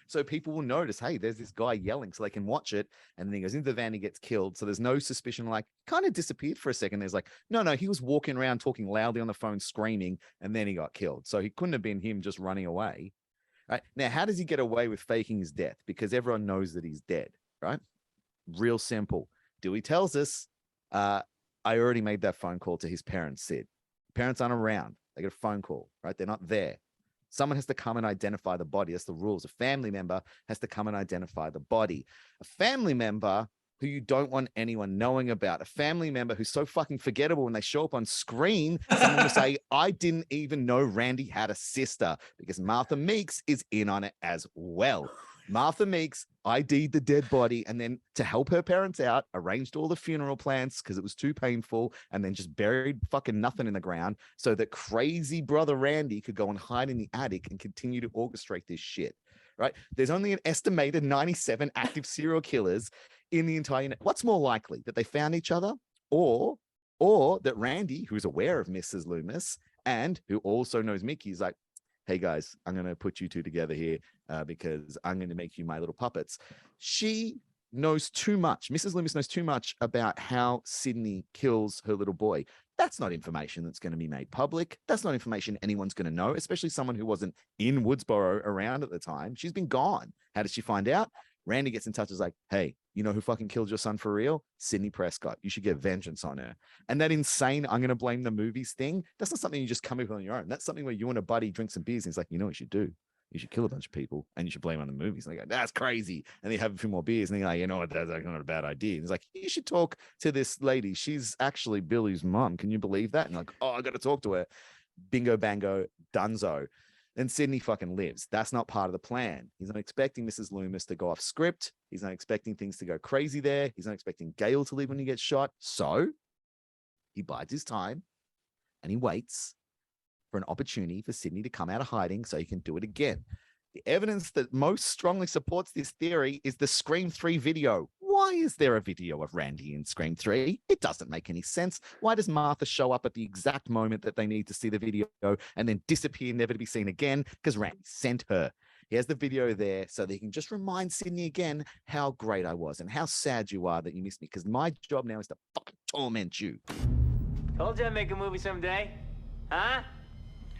So people will notice, hey, there's this guy yelling so they can watch it. And then he goes into the van, he gets killed. So there's no suspicion, like, kind of disappeared for a second. There's like, no, he was walking around talking loudly on the phone, screaming, and then he got killed. So he couldn't have been him just running away. Right. Now, how does he get away with faking his death? Because everyone knows that he's dead, right? Real simple. Dewey tells us, I already made that phone call to his parents, Sid. Parents aren't around. They get a phone call, right? They're not there. Someone has to come and identify the body. That's the rules. A family member has to come and identify the body. A family member who you don't want anyone knowing about. A family member who's so fucking forgettable when they show up on screen, someone will say, I didn't even know Randy had a sister, because Martha Meeks is in on it as well. Martha Meeks ID'd the dead body, and then to help her parents out, arranged all the funeral plans because it was too painful, and then just buried fucking nothing in the ground so that crazy brother Randy could go and hide in the attic and continue to orchestrate this shit. Right? There's only an estimated 97 active serial killers in the entire unit. What's more likely, that they found each other, or that Randy, who's aware of Mrs. Loomis and who also knows Mickey, is like, hey guys, I'm going to put you two together here because I'm going to make you my little puppets. She knows too much. Mrs. Loomis knows too much about how Sydney kills her little boy. That's not information that's going to be made public. That's not information anyone's going to know, especially someone who wasn't in Woodsboro around at the time. She's been gone. How did she find out? Randy gets in touch, is like, hey, you know who fucking killed your son for real? Sydney Prescott. You should get vengeance on her. And that insane, I'm going to blame the movies thing, that's not something you just come up with on your own. That's something where you and a buddy drink some beers and it's like, you know what you should do? You should kill a bunch of people and you should blame on the movies. And they go, that's crazy. And they have a few more beers and they're like, you know what, that's not a bad idea. And it's like, you should talk to this lady. She's actually Billy's mom. Can you believe that? And like, oh, I got to talk to her. Bingo, bango, dunzo. And Sydney fucking lives. That's not part of the plan. He's not expecting Mrs. Loomis to go off script. He's not expecting things to go crazy there. He's not expecting Gail to live when he gets shot. So he bides his time and he waits for an opportunity for Sydney to come out of hiding so he can do it again. The evidence that most strongly supports this theory is the Scream 3 video. Why is there a video of Randy in Scream 3? It doesn't make any sense. Why does Martha show up at the exact moment that they need to see the video and then disappear, never to be seen again? Because Randy sent her. He has the video there so that he can just remind Sydney again how great I was and how sad you are that you missed me, because my job now is to fucking torment you. Told you I'd make a movie someday. Huh?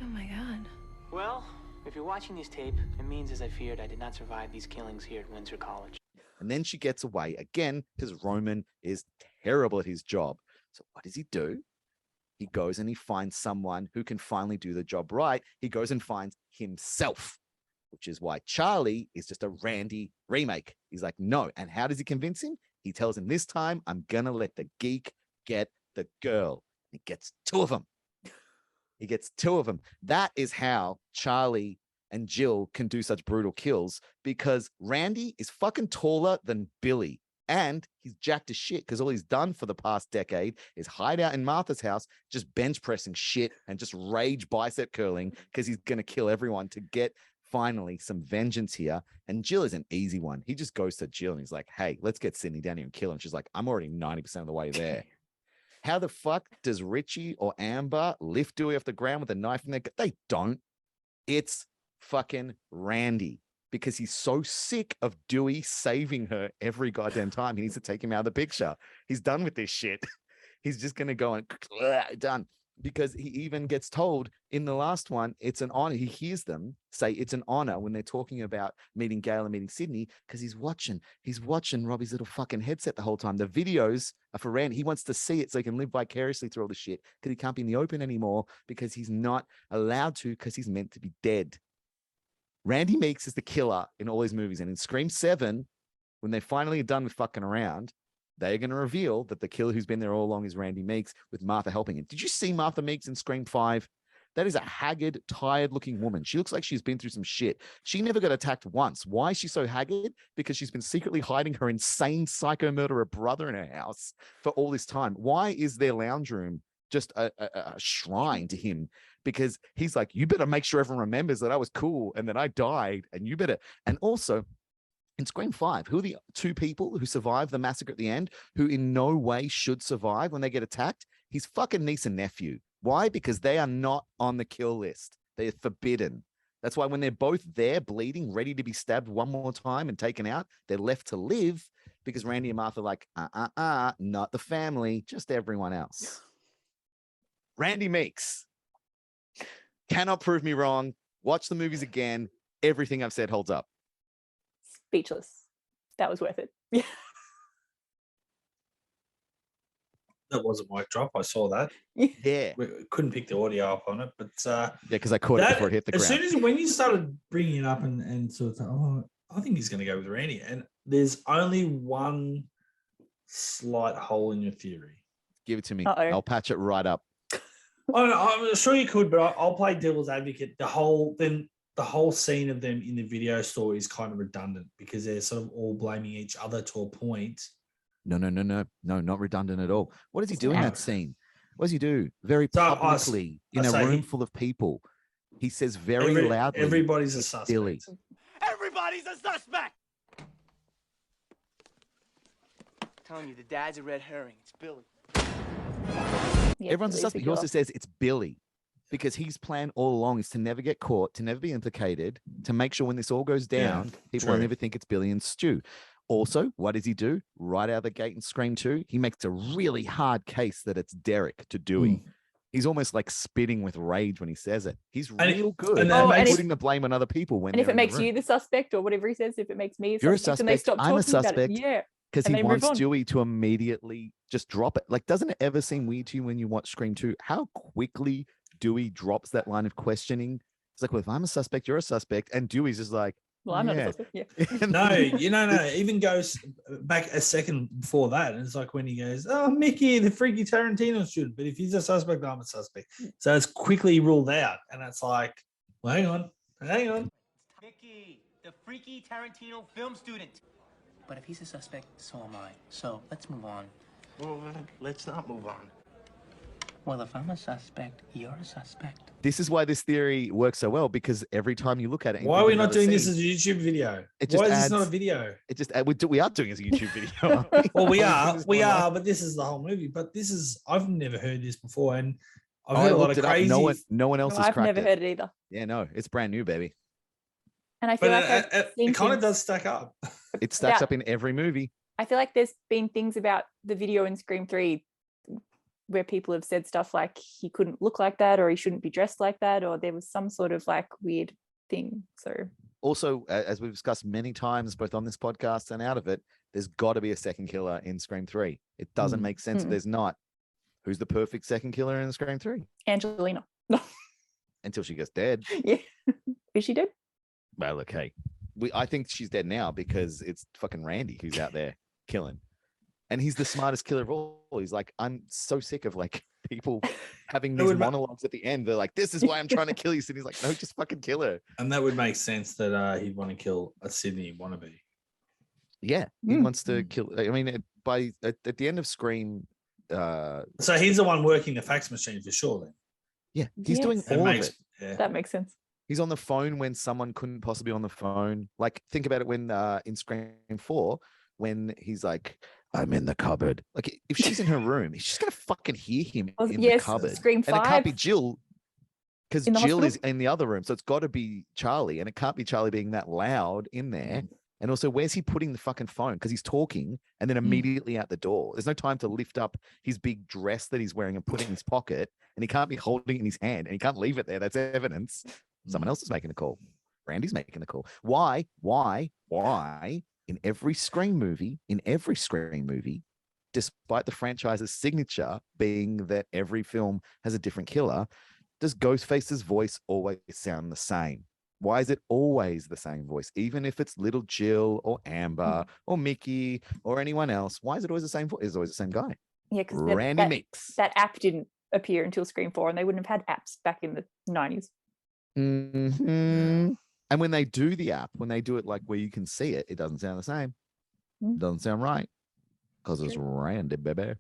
Oh my god. Well, if you're watching this tape, it means, as I feared, I did not survive these killings here at Windsor College. And then she gets away again because Roman is terrible at his job. So what does he do? He goes and he finds someone who can finally do the job right. He goes and finds himself, which is why Charlie is just a Randy remake. He's like, no. And how does he convince him? He tells him, this time I'm going to let the geek get the girl. He gets two of them. He gets two of them. That is how Charlie and Jill can do such brutal kills, because Randy is fucking taller than Billy. And he's jacked as shit because all he's done for the past decade is hide out in Martha's house, just bench pressing shit and just rage bicep curling because he's going to kill everyone to get finally some vengeance here. And Jill is an easy one. He just goes to Jill and he's like, hey, let's get Sydney down here and kill him. She's like, I'm already 90% of the way there. How the fuck does Richie or Amber lift Dewey off the ground with a knife in their gut? They don't. It's fucking Randy, because he's so sick of Dewey saving her every goddamn time. He needs to take him out of the picture. He's done with this shit. He's just going to go and done, because he even gets told in the last one, it's an honor. He hears them say it's an honor when they're talking about meeting Gail and meeting Sydney, because he's watching Robbie's little fucking headset the whole time. The videos are for Randy. He wants to see it so he can live vicariously through all the shit, because he can't be in the open anymore because he's not allowed to, because he's meant to be dead. Randy Meeks is the killer in all these movies. And in Scream 7, when they finally are done with fucking around, they're going to reveal that the killer who's been there all along is Randy Meeks, with Martha helping him. Did you see Martha Meeks in Scream 5? That is a haggard, tired-looking woman. She looks like she's been through some shit. She never got attacked once. Why is she so haggard? Because she's been secretly hiding her insane psycho murderer brother in her house for all this time. Why is their lounge room just a shrine to him? Because he's like, you better make sure everyone remembers that I was cool and that I died, and you better. And also, In Scream 5, who are the two people who survive the massacre at the end who in no way should survive when they get attacked? His fucking niece and nephew. Why? Because they are not on the kill list. They're forbidden. That's why when they're both there bleeding, ready to be stabbed one more time and taken out, they're left to live because Randy and Martha are like, not the family, just everyone else. Randy Meeks. Cannot prove me wrong. Watch the movies again. Everything I've said holds up. Speechless. That was worth it. Yeah. That was a mic drop. I saw that. Yeah. We couldn't pick the audio up on it, but Yeah, because I caught it before it hit the as ground. soon as when you started bringing it up and sort of thought, oh, I think he's going to go with Randy, and there's only one slight hole in your theory. Give it to me. Uh-oh. I'll patch it right up. I'm sure you could, but I'll play devil's advocate. The whole scene of them in the video store is kind of redundant because they're sort of all blaming each other to a point. No, not redundant at all. What does he do in No. that scene? What does he do? Very So publicly in I a say room he- full of people. He says very loudly. Everybody's a "It's suspect. Billy." Everybody's a suspect! I'm telling you, the dad's a red herring. It's Billy. Yeah, Everyone's a Billy's the suspect. He also killer. says it's Billy because his plan all along is to never get caught, to never be implicated, to make sure when this all goes down, people will true. never think it's Billy and Stu. Also, what does he do? Right out of the gate in Scream 2, he makes a really hard case that it's Derek to Dewey. He's almost like spitting with rage when he says it. He's And- real good and at that makes- putting the blame on other people when And if they're it in the makes room. you the suspect or whatever he says, if it makes me a You're a suspect, and they suspect, stop I'm a talking about suspect. it. Yeah. Because and he they move wants on. Dewey to immediately just drop it. Like, doesn't it ever seem weird to you when you watch Scream 2 how quickly Dewey drops that line of questioning? It's like, well, if I'm a suspect, you're a suspect. And Dewey's just like, Well, I'm not yeah. a suspect. Yeah. No, even goes back a second before that. And it's like when he goes, oh, Mickey, the freaky Tarantino student. But if he's a suspect, I'm a suspect. So it's quickly ruled out. And it's like, well, hang on. Mickey, the freaky Tarantino film student. But if he's a suspect, so am I. So let's move on. Well, let's not move on. Well, if I'm a suspect, you're a suspect. This is why this theory works so well, because every time you look at it, and Why are think we of not another doing this scene, as a YouTube video? It just Why is this not a adds- video? it just we are doing it as a YouTube video. aren't we? Well, we are, This is online. but this is the whole movie. But this is, I've never heard this before. And I've I heard a lot looked of it up. crazy. No one else No, has I've cracked never it. heard it either. Yeah, no, it's brand new, baby. And I feel But like I've seen it kind of things does stack up. It stacks about- up in every movie. I feel like there's been things about the video in Scream 3 where people have said stuff like he couldn't look like that or he shouldn't be dressed like that or there was some sort of like weird thing. So Also, as we've discussed many times, both on this podcast and out of it, there's got to be a second killer in Scream 3. It doesn't make sense if there's not. Who's the perfect second killer in Scream 3? Angelina. Until she gets dead. Yeah. Is she dead? Well, okay. I think she's dead now because it's fucking Randy who's out there killing. And he's the smartest killer of all. He's like, I'm so sick of like people having It these would ma- monologues at the end. They're like, this is why I'm trying to kill you. And he's like, no, just fucking kill her. And that would make sense that he'd want to kill a Sydney wannabe. Yeah. He Mm. wants to kill. I mean, at the end of Scream, So he's the one working the fax machine for sure then. yeah, he's doing Yes. That all of makes, it. yeah. That makes sense. He's on the phone when someone couldn't possibly be on the phone. Like, think about it when in Scream 4, when he's like, I'm in the cupboard. Like, if she's in her room, she's gonna fucking hear him in the Yes, cupboard. Scream And it can't be 5. Jill, because In the Jill is hospital? in the other room. So it's got to be Charlie, and it can't be Charlie being that loud in there. And also, where's he putting the fucking phone? Because he's talking and then immediately out the door. There's no time to lift up his big dress that he's wearing and put it in his pocket. And he can't be holding it in his hand, and he can't leave it there. That's evidence. Someone else is making a call. Randy's making the call. Why? In every Scream movie, despite the franchise's signature being that every film has a different killer, does Ghostface's voice always sound the same? Why is it always the same voice? Even if it's little Jill or Amber or Mickey or anyone else, why is it always the same voice? It's always the same guy. Yeah, because Randy Meeks. that app didn't appear until Scream 4 and they wouldn't have had apps back in the 90s. Mhm. And when they do the app, when they do it like where you can see it, it doesn't sound the same. Mm. It doesn't sound right because it's Randy, baby.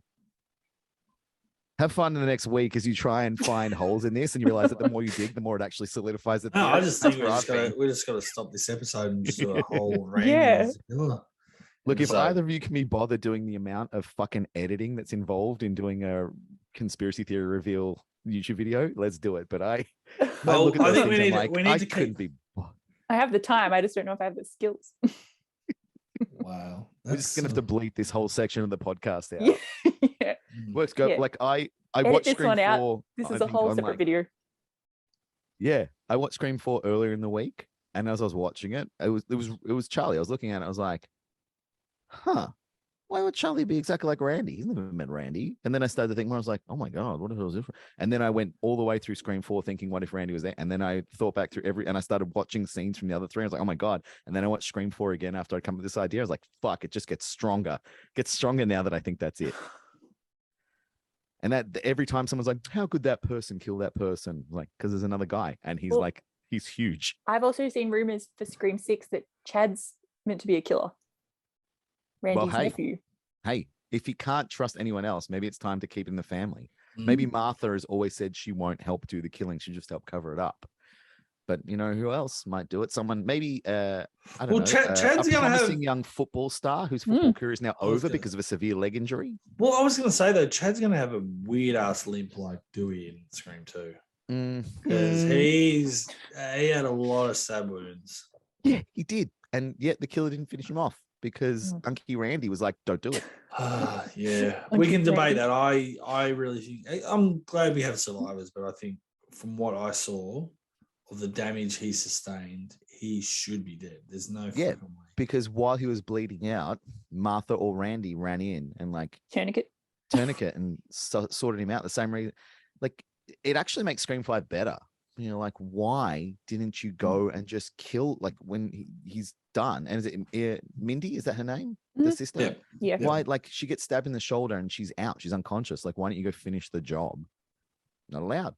Have fun in the next week as you try and find holes in this, and you realize that the more you dig, the more it actually solidifies the No, theory. I just think That's where I've been. we just got to stop this episode and just do a whole Yeah. Randy's killer. Look, if So- either of you can be bothered doing the amount of fucking editing that's involved in doing a conspiracy theory reveal YouTube video, let's do it. But I Well, look at I those think we things, I'm need to- like, we need I to keep- couldn't be. I have the time. I just don't know if I have the skills. Wow, We're just gonna have to bleep this whole section of the podcast out. Yeah. Let's go. Yeah. Like I Edit watched this Scream one out. 4. This I is a think, whole on, separate like- video. Yeah, I watched Scream 4 earlier in the week, and as I was watching it, it was Charlie. I was looking at it, I was like, huh, why would Charlie be exactly like Randy? He's never met Randy. And then I started to think more, I was like, oh my God, what if it was different? And then I went all the way through Scream 4 thinking, what if Randy was there? And then I thought back through and I started watching scenes from the other three. I was like, oh my God. And then I watched Scream 4 again after I'd come up with this idea. I was like, fuck, it just gets stronger. Gets stronger now that I think that's it. And that every time someone's like, how could that person kill that person? Like, because there's another guy and he's Well- like, he's huge. I've also seen rumors for Scream 6 that Chad's meant to be a killer. Randy's hey. nephew. Hey, if you can't trust anyone else, maybe it's time to keep it in the family. Maybe Martha has always said she won't help do the killing. She just help cover it up. But you know who else might do it? Someone maybe I don't know. Chad's a gonna have- promising young football star whose football career is now I was over gonna- because of a severe leg injury. Well, I was going to say though, Chad's going to have a weird ass limp like Dewey in Scream 2 because he had a lot of stab wounds. Yeah, he did, and yet the killer didn't finish him off because Unky Randy was like, "Don't do it." Yeah, we can debate that. I really think I'm glad we have survivors, but I think from what I saw of the damage he sustained, he should be dead. There's no Yeah. fucking way. Because while he was bleeding out, Martha or Randy ran in and like Tourniquet. tourniquet and sorted him out the same reason. Like it actually makes Scream 5 better. You know, like why didn't you go and just kill like when he's done? And is it Mindy? Is that her name? The sister? Yeah. Yeah. Yeah. Why like she gets stabbed in the shoulder and she's out, she's unconscious. Like, why don't you go finish the job? Not allowed.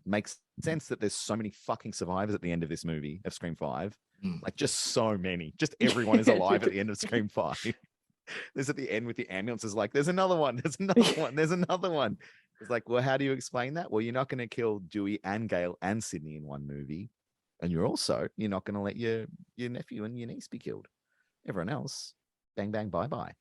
Makes sense that there's so many fucking survivors at the end of this movie of Scream 5. Like just so many. Just everyone is alive at the end of Scream 5. There's at the end with the ambulances like, there's another one, there's another one, there's another one. It's like, well, how do you explain that? Well, you're not going to kill Dewey and Gail and Sydney in one movie. And you're not going to let your nephew and your niece be killed. Everyone else, bang, bang, bye-bye.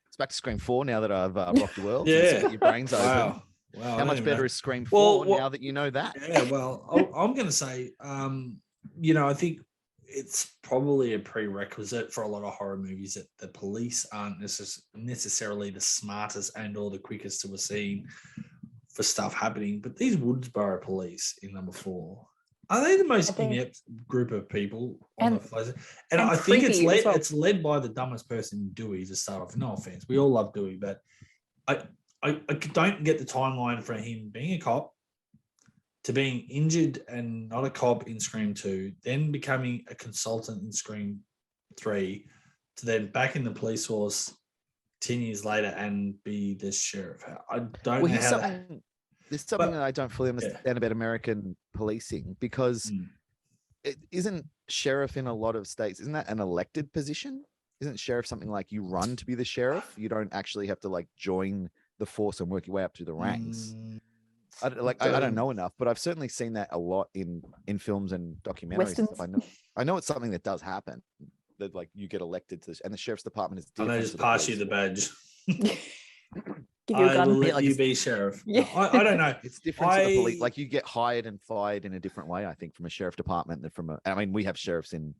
It's back to Scream 4 now that I've rocked the world. Yeah. And set your brains open. Wow. I How don't much even better know. is Scream 4 Well, now that you know that? Yeah, well, I'm going to say, I think it's probably a prerequisite for a lot of horror movies that the police aren't necessarily the smartest and or the quickest to a scene for stuff happening. But these Woodsboro police in number 4, are they the most Are they- inept group of people on And- the place? And and I think creepy as well. it's led by the dumbest person, Dewey, to start off. No offense, we all love Dewey, but I don't get the timeline for him being a cop to being injured and not a cop in Scream 2, then becoming a consultant in Scream 3, to then back in the police force 10 years later and be the sheriff. I don't know here's how that... something, there's something but- that I don't fully understand about American policing because it isn't sheriff in a lot of states. Isn't that an elected position? Isn't sheriff something like you run to be the sheriff? You don't actually have to like join the force and work your way up through the ranks. I don't know enough, but I've certainly seen that a lot in films and documentaries. and stuff. I know it's something that does happen. That like you get elected to, and the sheriff's department is. And they different just to the pass you police the force. badge. Give you a I gun. will let like you it's- be sheriff. Yeah. I don't know. It's different to the police. I- Like you get hired and fired in a different way, I think, from a sheriff department than from a. I mean, we have sheriffs in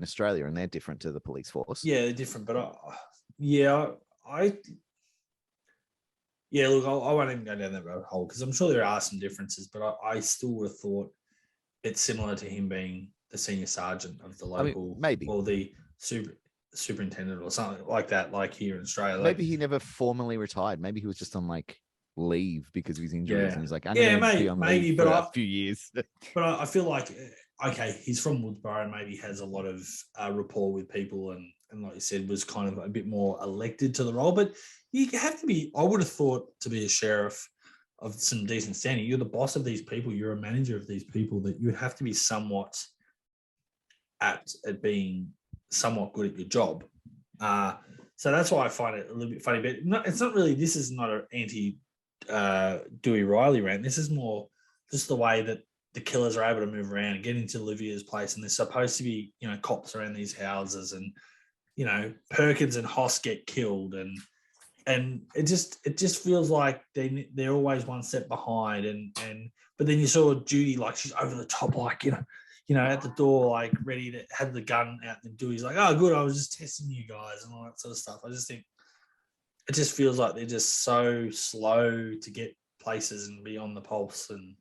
Australia, and they're different to the police force. Yeah, they're different, but look, I won't even go down that road hole because I'm sure there are some differences, but I still would have thought it's similar to him being the senior sergeant of the I mean, local, maybe. or the superintendent or something like that, like here in Australia. Like, Maybe he never formally retired. Maybe he was just on like leave because of his injuries, Yeah. and he's like, I'm Yeah, gonna be maybe- on maybe, leave but for I- a few years. But I feel like, okay, he's from Woodsboro and maybe has a lot of rapport with people and like you said, was kind of a bit more elected to the role. But you have to be, I would have thought, to be a sheriff of some decent standing, you're the boss of these people, you're a manager of these people, that you would have to be somewhat apt at being somewhat good at your job. So that's why I find it a little bit funny. But it's not really, this is not an Dewey Riley ran. This is more just the way that the killers are able to move around and get into Olivia's place, and there's supposed to be, you know, cops around these houses, and you know, Perkins and Hoss get killed, and it just feels like they're always one step behind, and but then you saw Judy, like she's over the top, like you know, at the door, like ready to have the gun out, and Dewey's like, oh good, I was just testing you guys and all that sort of stuff. I just think it just feels like they're just so slow to get places and be on the pulse, and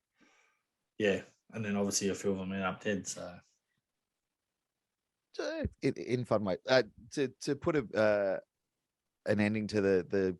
yeah, and then obviously a few of them end up dead. So in fun way, to put an ending to the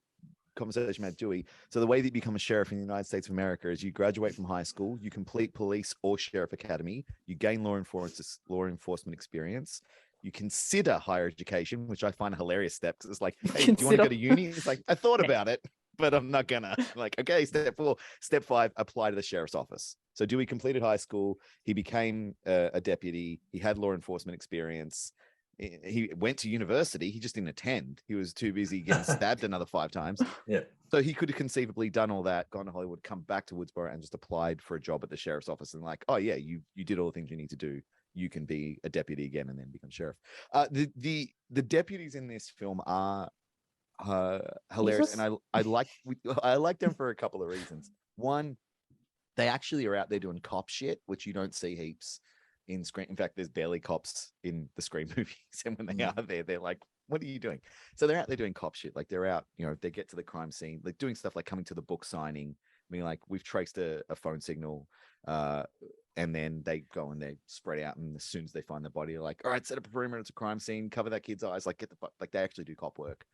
conversation about Dewey. So the way that you become a sheriff in the United States of America is you graduate from high school, you complete police or sheriff academy, you gain law enforcement experience, you consider higher education, which I find a hilarious step because it's like, hey, do you want to go to uni? It's like, I thought about it, but I'm not gonna. Like, okay, step 4, step 5, apply to the sheriff's office. So Dewey completed high school, he became a deputy, he had law enforcement experience. He went to university. He just didn't attend. He was too busy getting stabbed another 5 times. yeah, So he could have conceivably done all that, gone to Hollywood, come back to Woodsboro, and just applied for a job at the sheriff's office. And like, oh yeah, you did all the things you need to do. You can be a deputy again and then become sheriff. The deputies in this film are hilarious, and I like them for a couple of reasons. One, they actually are out there doing cop shit, which you don't see heaps in Scream. In fact, there's barely cops in the Scream movies, and when they are there, they're like, what are you doing? So they're out there doing cop shit. Like they're out, you know, they get to the crime scene, like doing stuff like coming to the book signing. I mean, like we've traced a phone signal, and then they go and they spread out, and as soon as they find the body, they're like, all right, set up a perimeter, it's a crime scene, cover that kid's eyes, like get the fuck, like they actually do cop work.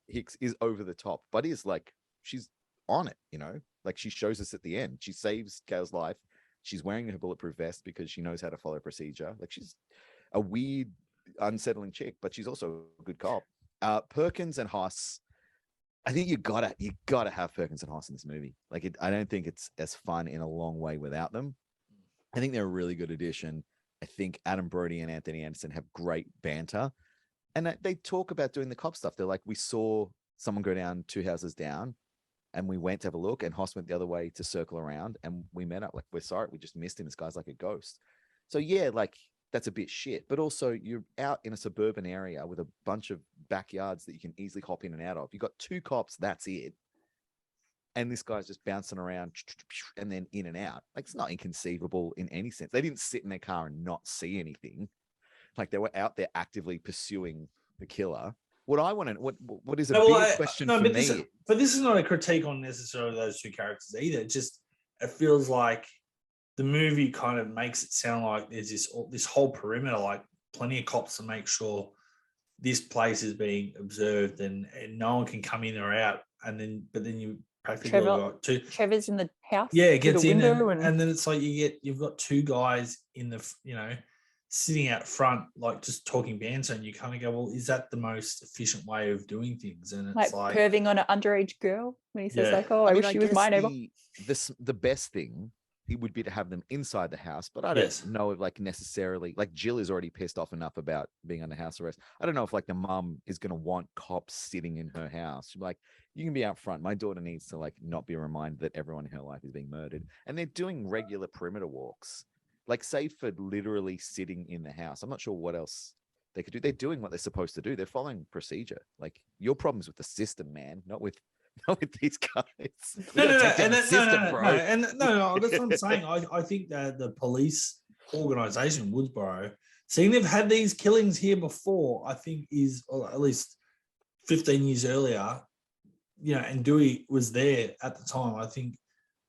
Hicks is over the top, but is like, she's on it, you know, like she shows us at the end, she saves Gail's life. She's wearing her bulletproof vest because she knows how to follow procedure. Like she's a weird, unsettling chick, but she's also a good cop. Perkins and Hoss, I think you gotta have Perkins and Hoss in this movie. Like I don't think it's as fun in a long way without them. I think they're a really good addition. I think Adam Brody and Anthony Anderson have great banter, and they talk about doing the cop stuff. They're like, we saw someone go down 2 houses down, and we went to have a look, and Hoss went the other way to circle around, and we met up. Like, we're sorry, we just missed him. This guy's like a ghost. So yeah, like that's a bit shit. But also, you're out in a suburban area with a bunch of backyards that you can easily hop in and out of. You got 2 cops, that's it. And this guy's just bouncing around and then in and out. Like, it's not inconceivable in any sense. They didn't sit in their car and not see anything. Like, they were out there actively pursuing the killer. What I want to, what is a bigger question for me? This is not a critique on necessarily those 2 characters either. It just, it feels like the movie kind of makes it sound like there's this whole perimeter, like plenty of cops to make sure this place is being observed, and no one can come in or out. And then, but then you practically got 2. Trevor's in the house. Yeah, it gets the in, and then it's like you've got 2 guys in the, you know, sitting out front, like just talking banter, and you kind of go, well, is that the most efficient way of doing things? And it's like perving on an underage girl when he says like, oh, I mean, wish she was my neighbor. The best thing it would be to have them inside the house, but I don't know if like necessarily, like Jill is already pissed off enough about being under house arrest. I don't know if like the mum is going to want cops sitting in her house. She'll be like, you can be out front. My daughter needs to like not be reminded that everyone in her life is being murdered. And they're doing regular perimeter walks, like save for literally sitting in the house. I'm not sure what else they could do. They're doing what they're supposed to do. They're following procedure. Like, your problem's with the system, man, not with these guys. No, that's what I'm saying. I think that the police organization, Woodsboro, seeing they've had these killings here before, I think is, or at least 15 years earlier, you know, and Dewey was there at the time. I think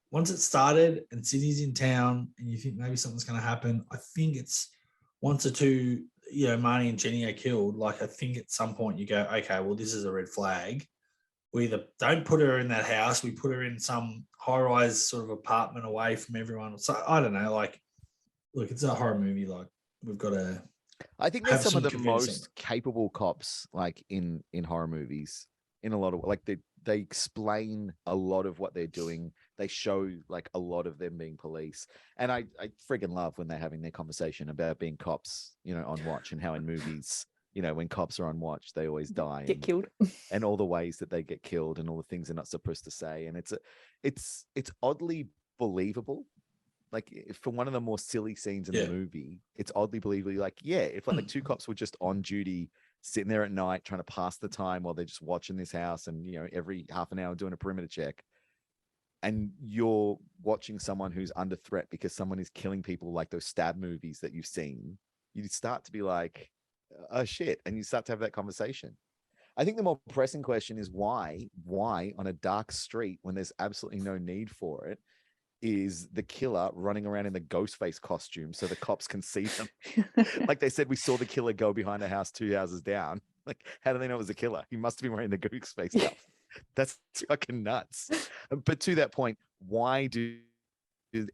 once it started and Sydney's in town and you think maybe something's going to happen, I think it's once or 2, you know, Marnie and Jenny are killed. Like, I think at some point you go, okay, well, this is a red flag. We either don't put her in that house, we put her in some high-rise sort of apartment away from everyone. So I don't know, like, look, it's a horror movie. Like, we've got to. I think they're some of the most capable cops, like in horror movies. In a lot of, like, they explain a lot of what they're doing. They show like a lot of them being police, and I friggin' love when they're having their conversation about being cops, you know, on watch, and how in movies you know, when cops are on watch, they always die. Get killed. And all the ways that they get killed and all the things they're not supposed to say. And it's oddly believable. Like for one of the more silly scenes in the movie, it's oddly believable. Like, yeah, if like two cops were just on duty, sitting there at night, trying to pass the time while they're just watching this house and, you know, every half an hour doing a perimeter check, and you're watching someone who's under threat because someone is killing people, like those stab movies that you've seen, you start to be like, oh shit. And you start to have that conversation. I think the more pressing question is why on a dark street when there's absolutely no need for it, is the killer running around in the Ghostface costume so the cops can see them? Like they said, we saw the killer go behind a house 2 houses down. Like, how do they know it was a killer? He must have been wearing the Ghostface stuff. That's fucking nuts. But to that point, why do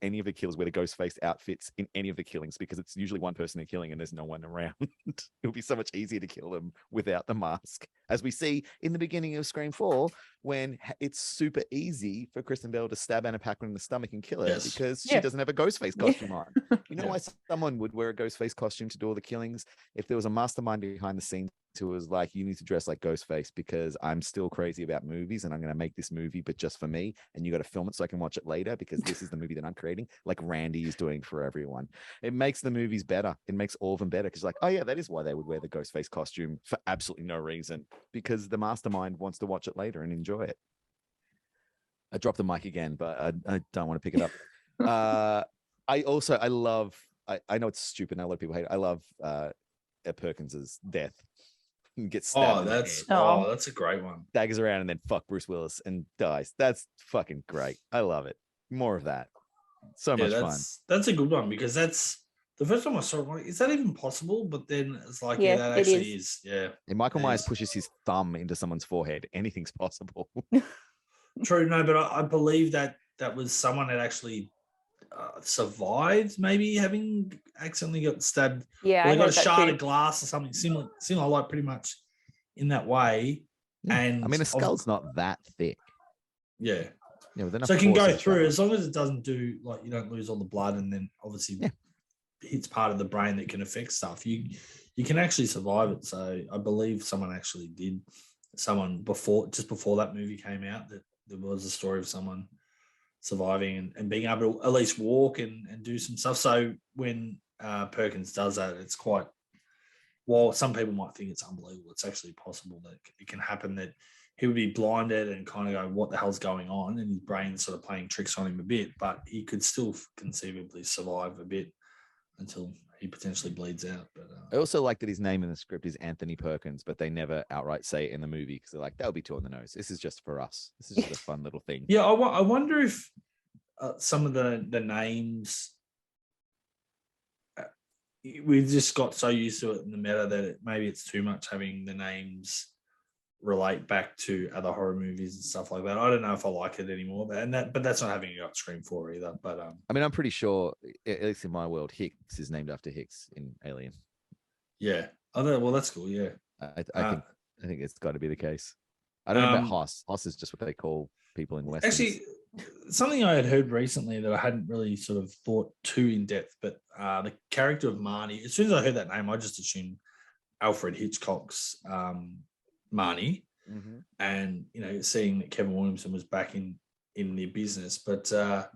any of the killers wear the Ghostface outfits in any of the killings? Because it's usually one person they're killing and there's no one around. It would be so much easier to kill them without the mask, as we see in the beginning of Scream 4, when it's super easy for Kristen Bell to stab Anna Paquin in the stomach and kill her because she doesn't have a Ghostface costume on. You know why someone would wear a Ghostface costume to do all the killings? If there was a mastermind behind the scenes who was like, you need to dress like Ghostface because I'm still crazy about movies and I'm going to make this movie, but just for me. And you got to film it so I can watch it later because this is the movie that I'm creating, like Randy is doing for everyone. It makes the movies better. It makes all of them better because like, oh yeah, that is why they would wear the Ghostface costume for absolutely no reason, because the mastermind wants to watch it later and enjoy it. I dropped the mic again, but I don't want to pick it up. I know it's stupid. And a lot of people hate it. I love Perkins's death. Gets stabbed. That's a great one. Daggers around and then fuck Bruce Willis and dies. That's fucking great. I love it. More of that. So much fun. That's a good one because that's the first time I saw it. Like, is that even possible? But then it's like, that it actually is. Yeah. And Michael Myers pushes his thumb into someone's forehead. Anything's possible. True. No, but I believe that was someone that actually survived, maybe having accidentally got stabbed. Yeah, they got a shard of glass or something similar, like pretty much in that way. And I mean, a skull's not that thick. Yeah. Yeah, so it can go through as long as it doesn't do like you don't lose all the blood and then obviously hits part of the brain that can affect stuff. You can actually survive it. So I believe someone actually did. Someone before that movie came out, that there was a story of someone surviving and being able to at least walk and do some stuff. So when Perkins does that, it's quite, while some people might think it's unbelievable, it's actually possible that it can happen, that he would be blinded and kind of go, what the hell's going on? And his brain's sort of playing tricks on him a bit, but he could still conceivably survive a bit until he potentially bleeds out. But I also like that his name in the script is Anthony Perkins, but they never outright say it in the movie because they're like, that would be too on the nose. This is just for us. This is just a fun little thing. Yeah, I wonder if some of the names, we just got so used to it in the meta that maybe it's too much having the names relate back to other horror movies and stuff like that. I don't know if I like it anymore, but that's not having got Scream 4 either. But I mean, I'm pretty sure, at least in my world, Hicks is named after Hicks in Alien. Yeah. Well, that's cool. Yeah. I think it's got to be the case. I don't know about Hoss. Hoss is just what they call people in Westerns. Actually, something I had heard recently that I hadn't really sort of thought too in depth, but the character of Marnie, as soon as I heard that name, I just assumed Alfred Hitchcock's Marnie, and seeing that Kevin Williamson was back in the business. But the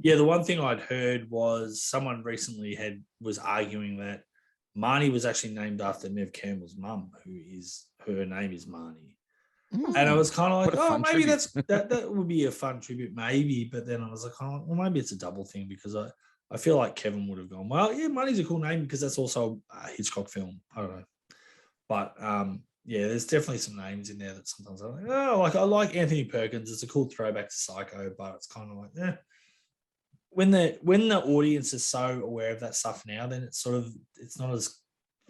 one thing I'd heard was someone recently was arguing that Marnie was actually named after Nev Campbell's mum, her name is Marnie. And I was kind of like, oh, maybe that would be a fun tribute, maybe. But then I was like, oh, well, maybe it's a double thing, because I feel like Kevin would have gone, well, yeah, Marnie's a cool name because that's also a Hitchcock film. I don't know. But yeah, there's definitely some names in there that sometimes I'm like, oh, like I like Anthony Perkins. It's a cool throwback to Psycho, but it's kind of like, when the audience is so aware of that stuff now, then it's not as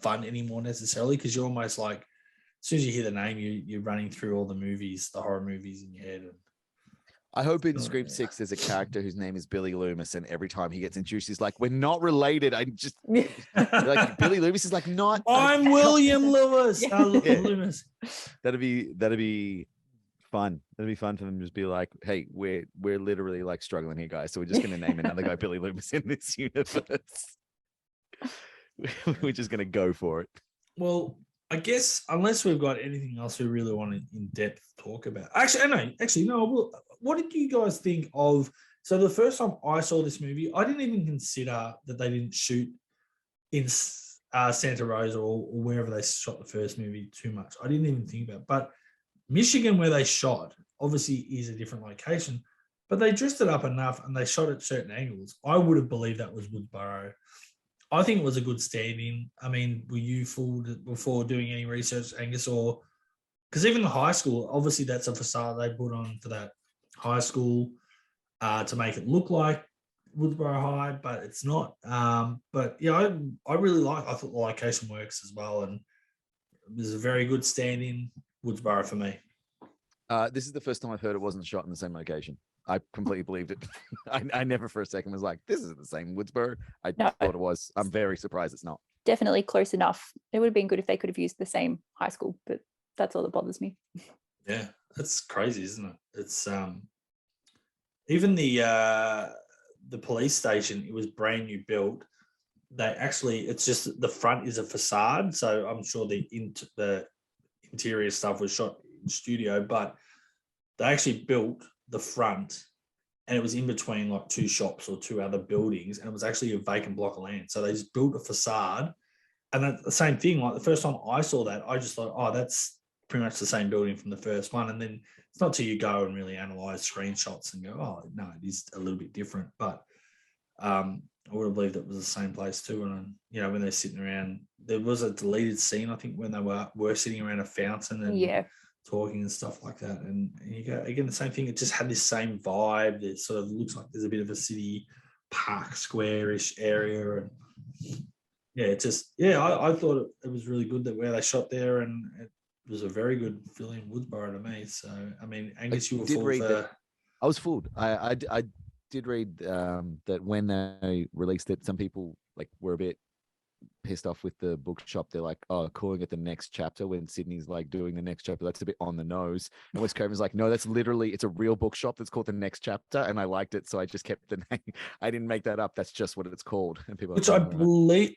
fun anymore necessarily, because you're almost like, as soon as you hear the name, you're running through all the movies, the horror movies in your head. And I hope in Scream 6 there's a character whose name is Billy Loomis, and every time he gets introduced, he's like, we're not related. I just like Billy Loomis is like, not. I'm William Lewis. Loomis. That'd be fun. That'd be fun for them to just be like, hey, we're literally like struggling here, guys. So we're just gonna name another guy Billy Loomis in this universe. We're just gonna go for it. Well, I guess unless we've got anything else we really want to in depth talk about. Actually, no. What did you guys think of? So the first time I saw this movie, I didn't even consider that they didn't shoot in Santa Rosa or wherever they shot the first movie too much. I didn't even think about it. But Michigan, where they shot, obviously is a different location, but they dressed it up enough and they shot at certain angles. I would have believed that was Woodsboro. I think it was a good stand-in. I mean, were you fooled before doing any research, Angus? Or because even the high school, obviously that's a facade they put on for that high school to make it look like Woodsboro High, but it's not. But yeah, I really like. I thought the location works as well, and it was a very good stand-in Woodsboro for me. This is the first time I've heard it wasn't shot in the same location. I completely believed it. I never for a second was like, this isn't the same Woodsboro. I thought it was. I'm very surprised it's not. Definitely close enough. It would have been good if they could have used the same high school, but that's all that bothers me. Yeah, that's crazy, isn't it? It's even the police station. It was brand new built. It's just the front is a facade, so I'm sure the interior stuff was shot in studio, but they actually built the front, and it was in between like two shops or two other buildings, and it was actually a vacant block of land. So they just built a facade, and the same thing. Like the first time I saw that, I just thought, oh, that's pretty much the same building from the first one. And then it's not till you go and really analyze screenshots and go, oh no, it is a little bit different. But I would have believed it was the same place too. And when they're sitting around, there was a deleted scene, I think, when they were sitting around a fountain and talking and stuff like that. And you go again, the same thing. It just had this same vibe. It sort of looks like there's a bit of a city park square-ish area. And I thought it was really good that where they shot there, and it was a very good fill-in Woodsboro to me. So I mean, Angus, you were fooled for... I was fooled. I did read that when they released it, some people were a bit pissed off with the bookshop. They're like, oh, calling it the next chapter when Sydney's doing the next chapter, that's a bit on the nose. And wescraven's like, no, that's literally, it's a real bookshop that's called the next chapter, and I liked it, so I just kept the name. I didn't make that up. That's just what it's called. And people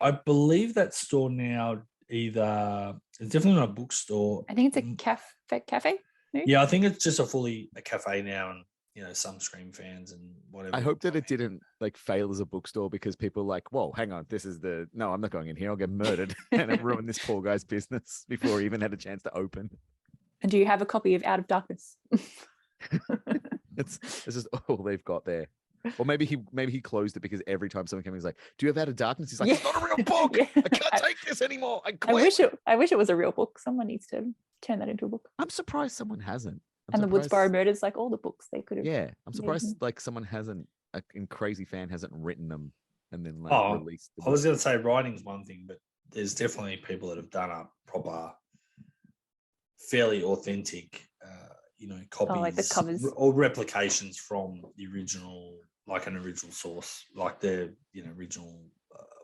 I believe that store now it's definitely not a bookstore. I think it's a cafe. Maybe? Yeah, I think it's just a cafe now, and some Scream fans and whatever. I hope that it didn't fail as a bookstore, because people are like, whoa, hang on, no, I'm not going in here, I'll get murdered. And it ruined this poor guy's business before he even had a chance to open. And do you have a copy of Out of Darkness? It's just all they've got there. Or maybe he closed it because every time someone came in, he's like, do you have Out of Darkness? He's like, it's not a real book. I can't take this anymore. I wish it was a real book. Someone needs to turn that into a book. I'm surprised someone hasn't. The Woodsboro Murders, all the books they could have. Yeah, I'm surprised someone hasn't, a crazy fan hasn't written them and then released them. I was going to say writing's one thing, but there's definitely people that have done a proper, fairly authentic, copies, the covers or replications from the original, an original source, the original.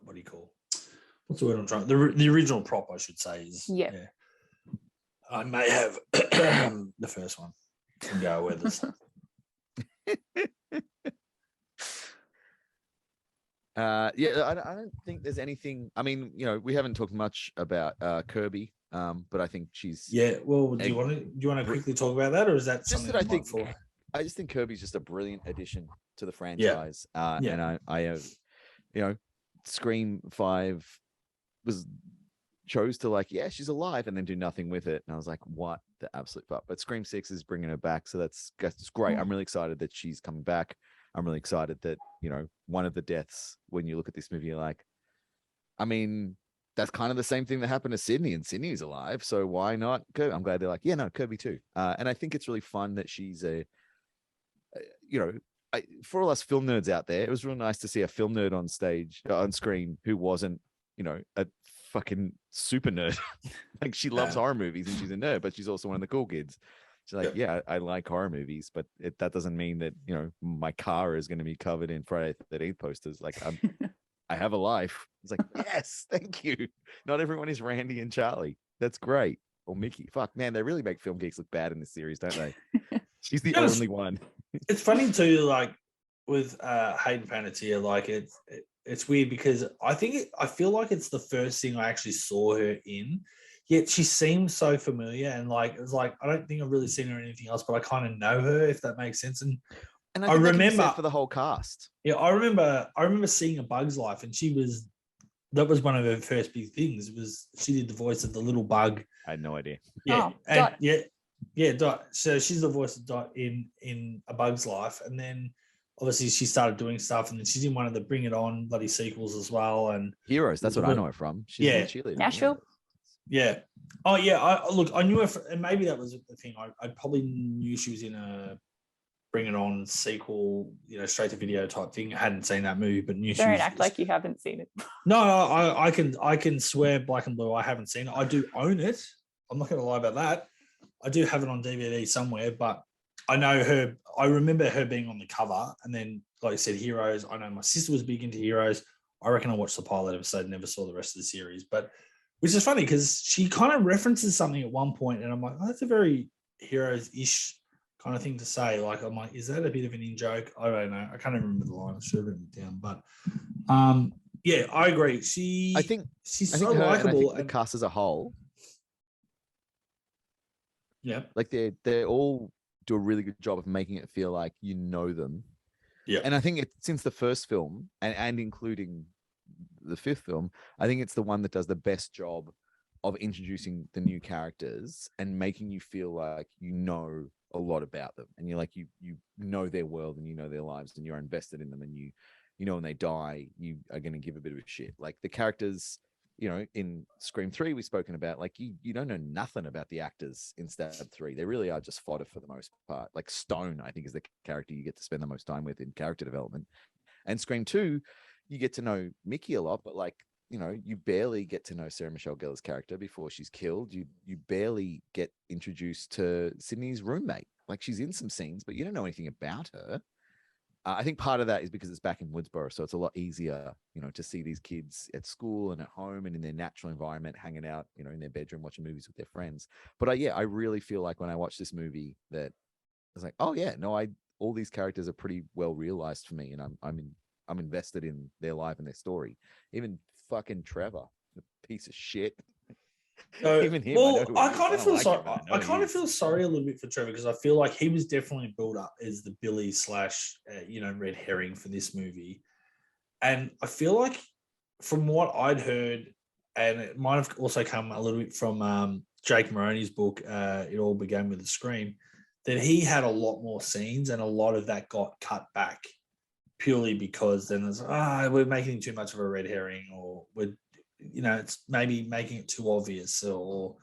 What do you call? What's the word I'm trying? The original prop, I should say, is yeah. I may have the first one from Go Weathers. I don't think there's anything. I mean, we haven't talked much about Kirby, but I think she's. Yeah. Well, do you want to quickly talk about that, or is that just something that I think? I just think Kirby's just a brilliant addition to the franchise. And I have, Scream 5 chose to she's alive, and then do nothing with it. And I was like, what the absolute fuck? But Scream 6 is bringing her back, so that's great. I'm really excited that she's coming back. I'm really excited that one of the deaths, when you look at this movie, you're like, I mean, that's kind of the same thing that happened to Sydney, and Sydney's alive, so why not Kirby? I'm glad they're like, yeah, no, Kirby too. And I think it's really fun that she's for all us film nerds out there, it was real nice to see a film nerd on screen who wasn't a fucking super nerd. She loves horror movies and she's a nerd, but she's also one of the cool kids. She's like, yeah, I like horror movies, but that doesn't mean that my car is going to be covered in Friday the 13th posters. I have a life. It's like, yes, thank you. Not everyone is Randy and Charlie. That's great. Or Mickey. Fuck, man, they really make film geeks look bad in this series, don't they? She's the only one. It's funny too, with Hayden Panettiere, like it's weird because I feel like it's the first thing I actually saw her in. Yet she seems so familiar, and like it's like I don't think I've really seen her in anything else, but I kind of know her, if that makes sense. And And I I think that can be remember said for the whole cast. yeah, I remember seeing A Bug's Life, and that was one of her first big things. Was she did the voice of the little bug? I had no idea. Yeah, Oh, and Dot. yeah, Dot. So she's the voice of Dot in A Bug's Life, and then obviously she started doing stuff, and then she's in one of the Bring It On bloody sequels as well. And Heroes, that's what I know her from. She's Yeah. a cheerleader. Nashville. yeah, oh yeah. I knew her, and maybe that was the thing. I probably knew she was in a Bring It On sequel, straight to video type thing. I hadn't seen that movie, but knew she Don't was. act like you haven't seen it. No, I can swear black and blue. I haven't seen it. I do own it. I'm not going to lie about that. I do have it on DVD somewhere, but I know her. I remember her being on the cover, and then, like I said, Heroes. I know my sister was big into Heroes. I reckon I watched the pilot episode, never saw the rest of the series, but which is funny because she kind of references something at one point, and I'm like, oh, that's a very Heroes-ish kind of thing to say. Like, I'm like, is that a bit of an in joke? I don't know. I can't even remember the line. I should have written it down, but yeah, I agree. I think she's her, so and I likable. think the cast as a whole, Yeah, like they all do a really good job of making it feel like you know them. yeah, And I think since the first film and including the fifth film, I think it's the one that does the best job of introducing the new characters and making you feel like you know a lot about them, and you're like you know their world and you know their lives and you're invested in them, and you know when they die you are going to give a bit of a shit. Like the characters, in Scream 3 we've spoken about, like you don't know nothing about the actors in Stab 3. They really are just fodder for the most part. Like Stone, I think, is the character you get to spend the most time with in character development. And Scream 2, you get to know Mickey a lot, but like, you barely get to know Sarah Michelle Gellar's character before she's killed. You barely get introduced to Sydney's roommate. Like she's in some scenes, but you don't know anything about her. I think part of that is because it's back in Woodsboro, so it's a lot easier, to see these kids at school and at home and in their natural environment, hanging out, in their bedroom, watching movies with their friends. But I really feel like when I watch this movie that I was like, oh yeah, no, all these characters are pretty well realized for me, and I'm invested in their life and their story. Even fucking Trevor, the piece of shit. Even him. I kind of feel sorry. I kind of feel sorry a little bit for Trevor because I feel like he was definitely built up as the Billy / red herring for this movie, and I feel like from what I'd heard, and it might have also come a little bit from Jake Moroney's book, It All Began with a Scream, that he had a lot more scenes and a lot of that got cut back purely because then there's we're making too much of a red herring, or it's maybe making it too obvious, or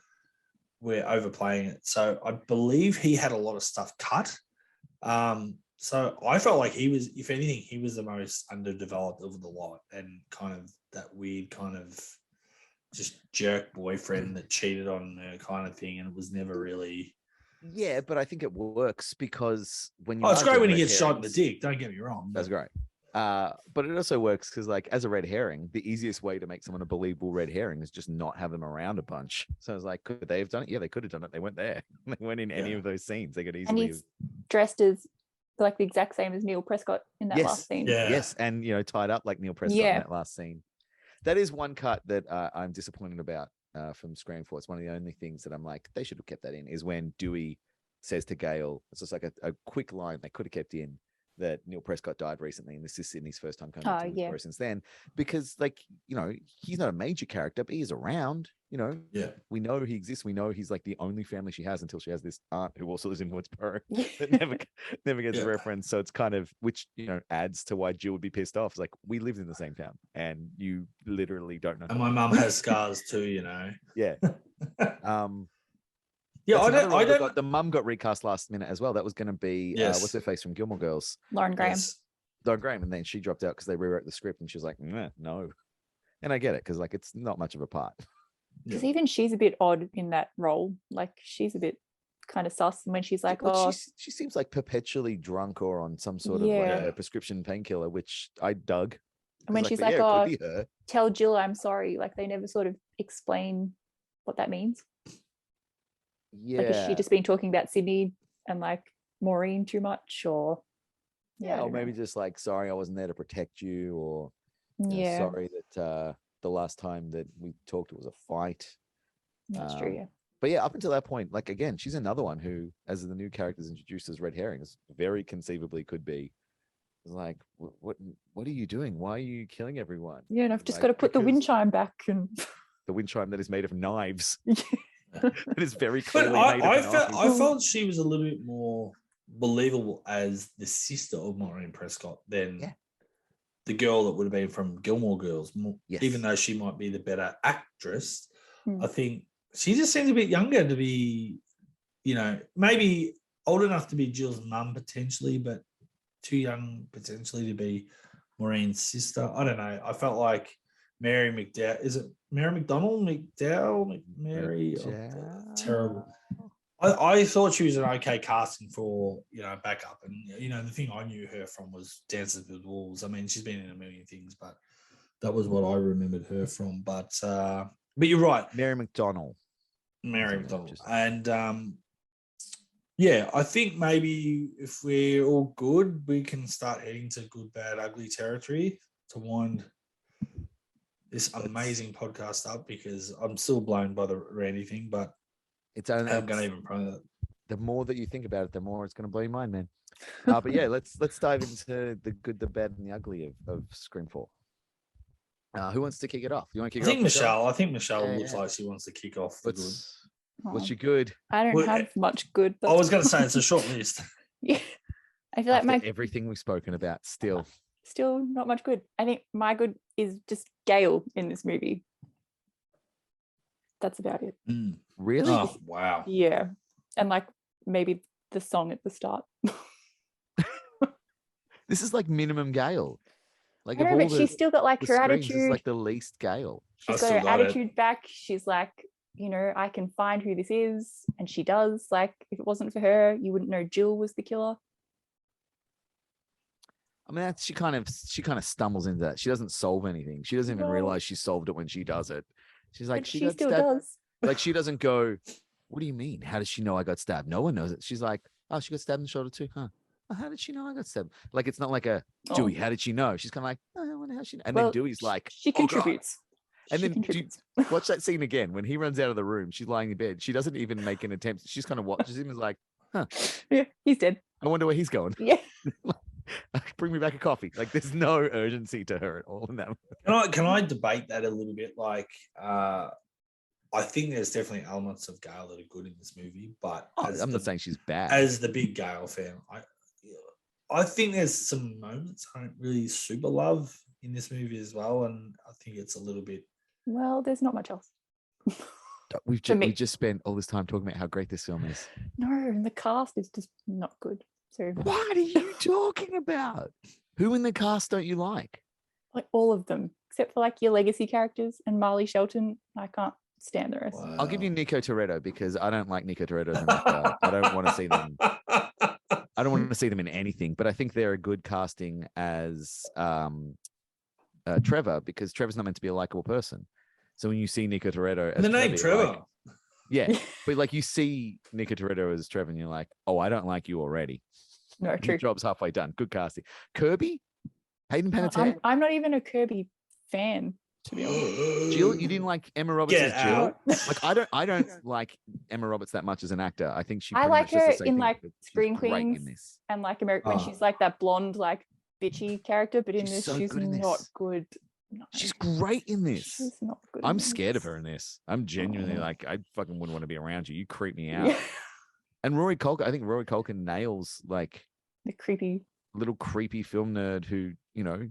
we're overplaying it. So I believe he had a lot of stuff cut. So I felt like he was, if anything, he was the most underdeveloped of the lot, and kind of that weird kind of just jerk boyfriend that cheated on her kind of thing, and it was never really. Yeah, but I think it works because when you. Oh, it's great when he gets shot in the dick. Don't get me wrong. That's great. But it also works because, like, as a red herring, the easiest way to make someone a believable red herring is just not have them around a bunch. So it's like, could they have done it? Yeah, they could have done it. They weren't there. They weren't in any of those scenes. They could easily. And he's dressed as like the exact same as Neil Prescott in that last scene. Yeah. Yes, and tied up like Neil Prescott in that last scene. That is one cut that I'm disappointed about from Scre4m. It's one of the only things that I'm like, they should have kept that in, is when Dewey says to Gail, it's just like a quick line they could have kept in, that Neil Prescott died recently, and this is Sydney's first time coming to Woodsboro since then. Because, like, he's not a major character, but he's around. We know he exists. We know he's like the only family she has until she has this aunt who also lives in Woodsboro that never gets referenced. So it's kind of, which adds to why Jill would be pissed off. It's like, we lived in the same town, and you literally don't know. And my mum has scars too, Yeah. Yeah, I don't. The mum got recast last minute as well. That was going to be what's her face from Gilmore Girls, Lauren Graham. Lauren Graham, and then she dropped out because they rewrote the script, and she was like, no. And I get it because, like, it's not much of a part. Because even she's a bit odd in that role. Like, she's a bit kind of sus. And when she's like, she seems like perpetually drunk or on some sort of like a prescription painkiller, which I dug. And when she's like, tell Jill I'm sorry. Like, they never sort of explain what that means. Yeah. Like, has she just been talking about Sydney and like Maureen too much, or? Yeah, I or don't know. maybe just like, sorry, I wasn't there to protect you, or you know, Yeah, sorry that the last time that we talked, it was a fight. that's true. Yeah. But yeah, up until that point, like again, she's another one who, as the new characters introduced as red herrings, very conceivably could be like, what are you doing? Why are you killing everyone? Yeah, and I've just Like, got to put the wind because- chime back and the wind chime that is made of knives. yeah. That is very But clearly made of knives. I felt she was a little bit more believable as the sister of Maureen Prescott than Yeah. the girl that would have been from Gilmore Girls. Yes. Even though she might be the better actress, Hmm. I think she just seems a bit younger to be, you know, maybe old enough to be Jill's mum potentially, but too young potentially to be Maureen's sister. I don't know. I felt like Mary McDowell. Is it Mary McDonald? McDowell? Mary? Terrible. I thought she was an okay casting for, you know, backup. And, you know, the thing I knew her from was Dances with Wolves. I mean, she's been in a million things, but that was what I remembered her from. But you're right. Mary McDonnell. Mary Something McDonald. just- And yeah, I think maybe if we're all good, we can start heading to good, bad, ugly territory to wind this amazing podcast up, because I'm still blown by the Randy thing, but It's only I'm going to even pro that. the more that you think about it, the more it's going to blow your mind, man. But yeah, let's dive into the good, the bad, and the ugly of Scre4m. Who wants to kick it off? You want to kick it off? Michelle? I think Michelle Yeah, looks yeah. like she wants to kick off the good. What's Oh, your good? I don't Well, have much good. I was going to say it's a short list. Yeah, I feel like After my everything we've spoken about, still. still not much good. I think my good is just Gail in this movie. That's about it. Mm. Really? Oh, wow. Yeah, and like maybe the song at the start. This is like minimum Gale. Like I of know, all but the, she's still got like the her screams, this is attitude. like the least Gale. I She's got still her got it. attitude back. She's like, you know, I can find who this is, and she does. Like, if it wasn't for her, you wouldn't know Jill was the killer. I mean, she kind of stumbles into that. She doesn't solve anything. She doesn't even No. realize she solved it when she does it. She's like, But she she got still stabbed. does. Like she doesn't go, what do you mean? How does she know I got stabbed? No one knows it. She's like, oh, she got stabbed in the shoulder too, huh? Oh, how did she know I got stabbed? Like it's not like a Dewey. How did she know? She's kind of like, oh, I wonder how she. And Well, then Dewey's like, she "Oh, God." contributes. And She then do you contributes. watch that scene again when he runs out of the room. She's lying in bed. She doesn't even make an attempt. She's kind of watches him and is like, huh? Yeah, he's dead. I wonder where he's going. Yeah. Bring me back a coffee. Like there's no urgency to her at all in that. Can I debate that a little bit? Like, I think there's definitely elements of Gale that are good in this movie, but I'm not saying she's bad. as the big Gale fan, I think there's some moments I don't really super love in this movie as well, and I think it's a little bit. Well, there's not much else. We've For me. we just spent all this time talking about how great this film is. No, and the cast is just not good. So What are you talking about? Who in the cast don't you like? like all of them, except for like your legacy characters and Marley Shelton. I can't stand the rest. I'll give you Nico Toretto because I don't like Nico Toretto as an actor. I don't want to see them. I don't want to see them in anything, but I think they're a good casting as Trevor because Trevor's not meant to be a likable person. So when you see Nico Toretto as The name Trevor, you're Trevor. like- yeah, but like you see Nico Toretto as Trevor, and you're like, oh, I don't like you already. No, Your true. job's halfway done. Good casting. Kirby, Hayden Panettiere, I'm not even a Kirby fan, to be honest. Jill. You didn't like Emma Roberts Get as Jill. out. Like I don't like Emma Roberts that much as an actor. I think she. I pretty like much does her the same in, thing, like, but she's Scream great Queens. in this. And like America when Oh. she's like that blonde, like bitchy character, but in She's this so she's good in not this. good. No, She's great in this. she's not good. I'm in scared of this. her in this. I'm genuinely Oh. like, I fucking wouldn't want to be around you. You creep me out. Yeah. And Rory Culkin, I think Rory Culkin nails like The creepy. little creepy film nerd who, you know,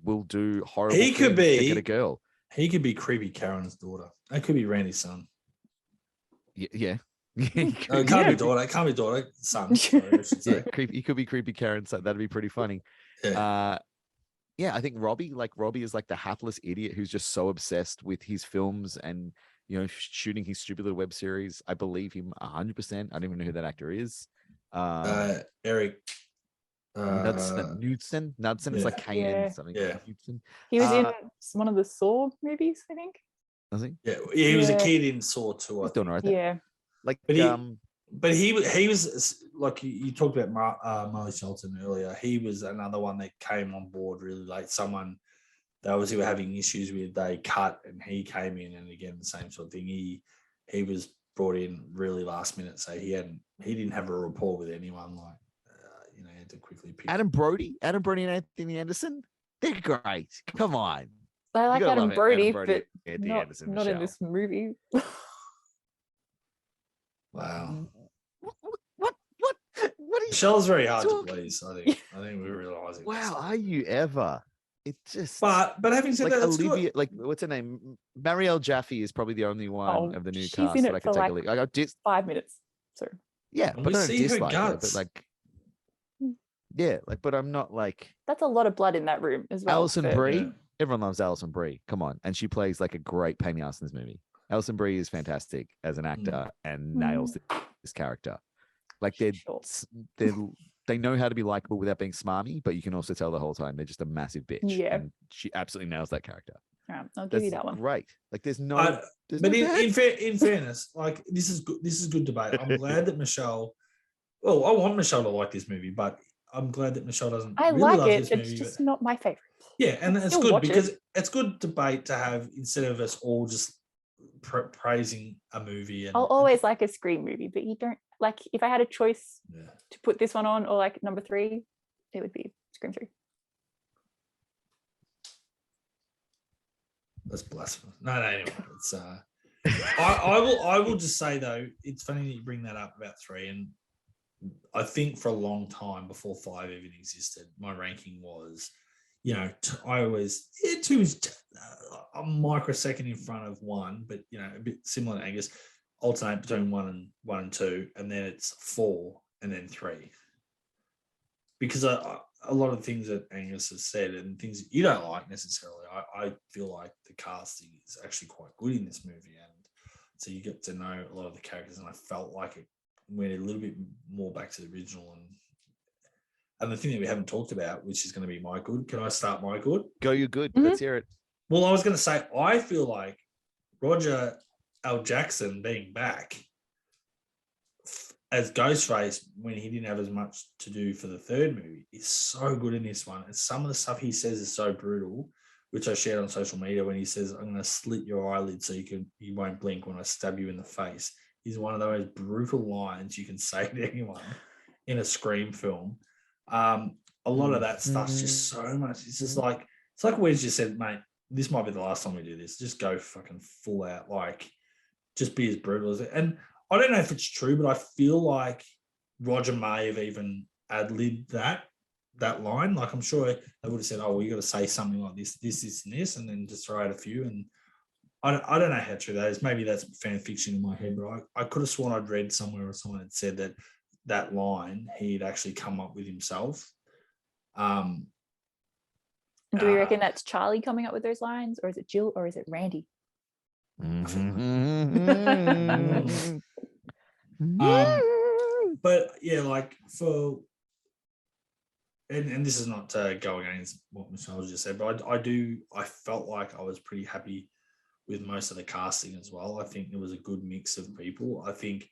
will do horrible He could things to be- get a girl. He could be creepy Karen's daughter. That could be Randy's son. Yeah. Yeah. He No, could- it can't be daughter. It can't be daughter. Son. Sorry, I should yeah, say. creepy. He could be creepy Karen, so that'd be pretty funny. Yeah. Yeah, I think Robbie is like the hapless idiot who's just so obsessed with his films and, you know, shooting his stupid little web series. I believe him 100%. I don't even know who that actor is. Eric. Knudsen. Knudsen is yeah. like KN Yeah. something. Yeah. Knudsen. He was in Uh, one of the Saw movies, I think. I think Yeah, he was a Yeah. kid in Saw 2. I he's doing think. all right. there. Yeah. Like But he was like you talked about Marley Shelton earlier. He was another one that came on board really late. Someone they obviously were having issues with. They cut, and he came in, and again the same sort of thing. He was brought in really last minute, so he didn't have a rapport with anyone. Like he had to quickly pick. Adam Brody and Anthony Anderson, they're great. Come on. I like gotta Adam love Brody, Adam but Anthony not, Anderson, not in Michelle. this movie. Wow. What is Michelle's very hard to talking- please. I think we're realizing. Wow, are you ever? It just But having said like that, that's Olivia, good. like what's her name? Marielle Jaffe is probably the only one of the new she's cast in that it I could for, take a like, look. I got 5 minutes. So yeah, And but we I don't see her dislike her, guts. but like Mm. yeah, like but I'm not like that's a lot of blood in that room as well. Alison but- Brie. Yeah. Everyone loves Alison Brie. Come on, and she plays like a great pain in the ass in this movie. Alison Brie is fantastic as an actor and nails this character. Like Sure. they know how to be likable without being smarmy, but you can also tell the whole time they're just a massive bitch. Yeah. And she absolutely nails that character. Alright, I'll give That's you that one. great. Like there's no But bad- in fairness, like this is good debate. I'm glad that Michelle. Well, I want Michelle to like this movie, but I'm glad that Michelle doesn't. I really like love it. this It's movie, just but- not my favorite. yeah, and I'd it's still good watch it. because it's good debate to have instead of us all just praising a movie. And I'll always like a Scream movie, but you don't like. If I had a choice yeah. to put this one on or like number 3, it would be Scream 3. That's blasphemous. No, anyway, it's I will just say though, it's funny that you bring that up about 3, and I think for a long time before 5 even existed, my ranking was, I always 2 is a microsecond in front of 1, but a bit similar to Angus, alternate between 1 and 2, and then it's 4 and then 3. Because a lot of things that Angus has said and things that you don't like necessarily, I feel like the casting is actually quite good in this movie. And so you get to know a lot of the characters, and I felt like it went a little bit more back to the original. And the thing that we haven't talked about, which is going to be my good. Can I start my good? Go, you're good. Mhm. Let's hear it. Well, I was going to say, I feel like Roger L. Jackson being back as Ghostface when he didn't have as much to do for the 3rd movie is so good in this one. And some of the stuff he says is so brutal, which I shared on social media when he says, I'm going to slit your eyelid so you won't blink when I stab you in the face. Is one of the most brutal lines you can say to anyone in a Scream film. A lot of that stuff's just so much. It's just like, it's like Wes just said, mate, this might be the last time we do this. Just go fucking full out, like just be as brutal as it. And I don't know if it's true, but I feel like Roger may have even ad-libbed that line. Like I'm sure they would have said, oh, well, you got to say something like this, and this, and then just throw out a few. And I don't know how true that is. Maybe that's fan fiction in my head, but I could have sworn I'd read somewhere or someone had said that line he'd actually come up with himself. Do we reckon that's Charlie coming up with those lines, or is it Jill, or is it Randy? But yeah, like and this is not to go against what Michelle just said, but I felt like I was pretty happy with most of the casting as well. I think there was a good mix of people. I think,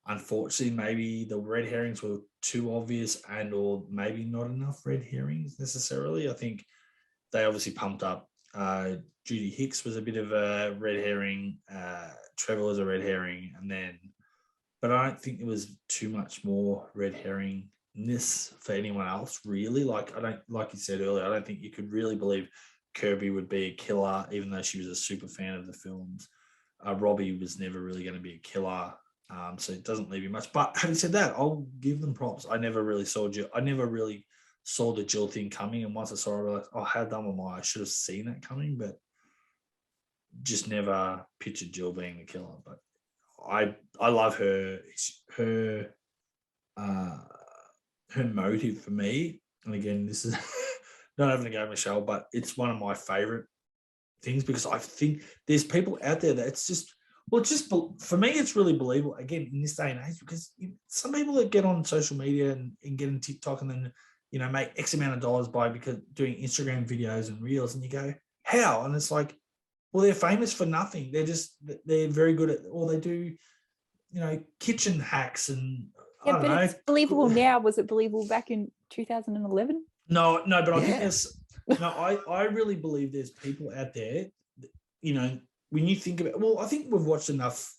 unfortunately, maybe the red herrings were too obvious or maybe not enough red herrings necessarily. I think they obviously pumped up. Judy Hicks was a bit of a red herring. Trevor was a red herring. But I don't think there was too much more red herringness for anyone else, really. Like you said earlier, I don't think you could really believe Kirby would be a killer, even though she was a super fan of the films. Robbie was never really going to be a killer. So it doesn't leave you much. But having said that, I'll give them props. I never really saw the Jill thing coming. And once I saw it, I realized, oh, how dumb am I? I should have seen that coming, but just never pictured Jill being the killer. But I love her motive for me. And again, this is not having to go, Michelle, but it's one of my favorite things because I think there's people out there that it's just for me, it's really believable, again, in this day and age, because some people that get on social media and get on TikTok and then, make X amount of dollars because doing Instagram videos and reels, and you go, how? And it's like, well, they're famous for nothing. They're very good at, or they do, kitchen hacks and I don't but know. it's believable now. Was it believable back in 2011? No, but I think Yeah. there's no. I really believe there's people out there. You know, when you think about, well, I think we've watched enough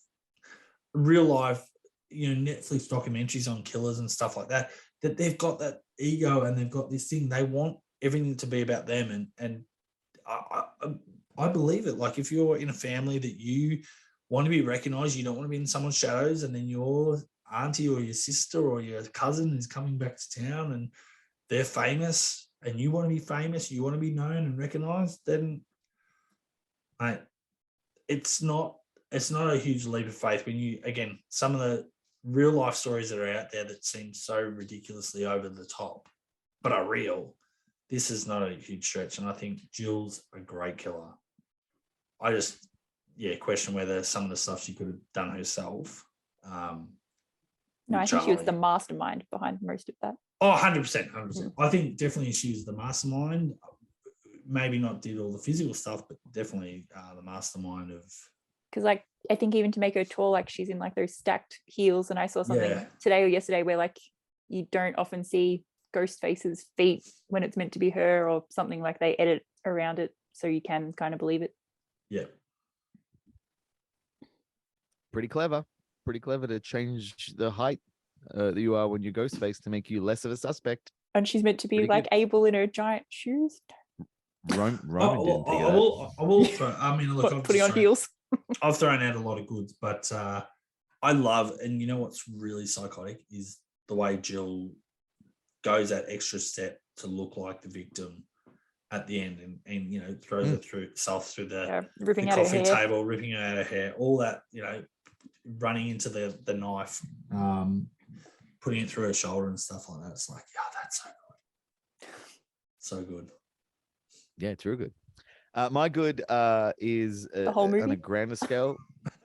real life, Netflix documentaries on killers and stuff like that. That they've got that ego and they've got this thing. They want everything to be about them, and I believe it. Like if you're in a family that you want to be recognized, you don't want to be in someone's shadows, and then your auntie or your sister or your cousin is coming back to town and they're famous and you want to be famous, you want to be known and recognized, then mate, it's not a huge leap of faith when you, again, some of the real life stories that are out there that seem so ridiculously over the top but are real. This is not a huge stretch, and I think Jill's a great killer. I just question whether some of the stuff she could have done herself. No, I think she was the Charlie. mastermind behind most of that. Oh, 100%. I think definitely she was the mastermind. Maybe not did all the physical stuff, but definitely the mastermind of. Because like I think even to make her tall, like she's in like those stacked heels, and I saw something Yeah. today or yesterday where like you don't often see Ghostface's feet when it's meant to be her or something, like they edit around it so you can kind of believe it. Yeah. Pretty clever to change the height that you are when you're Ghostface to make you less of a suspect. And she's meant to be Pretty like good. able in her giant shoes. Roman didn't think I of that. will throw. I mean, look, What, putting on heels. I've thrown out a lot of goods, but I love, and you know what's really psychotic is the way Jill goes that extra step to look like the victim at the end, and throws herself through the Ripping out her coffee hair. table, ripping her out of hair, all that, running into the knife, putting it through her shoulder and stuff like that. It's like, that's so good. So good. Yeah, it's real good. My good is The whole movie? on a grander scale.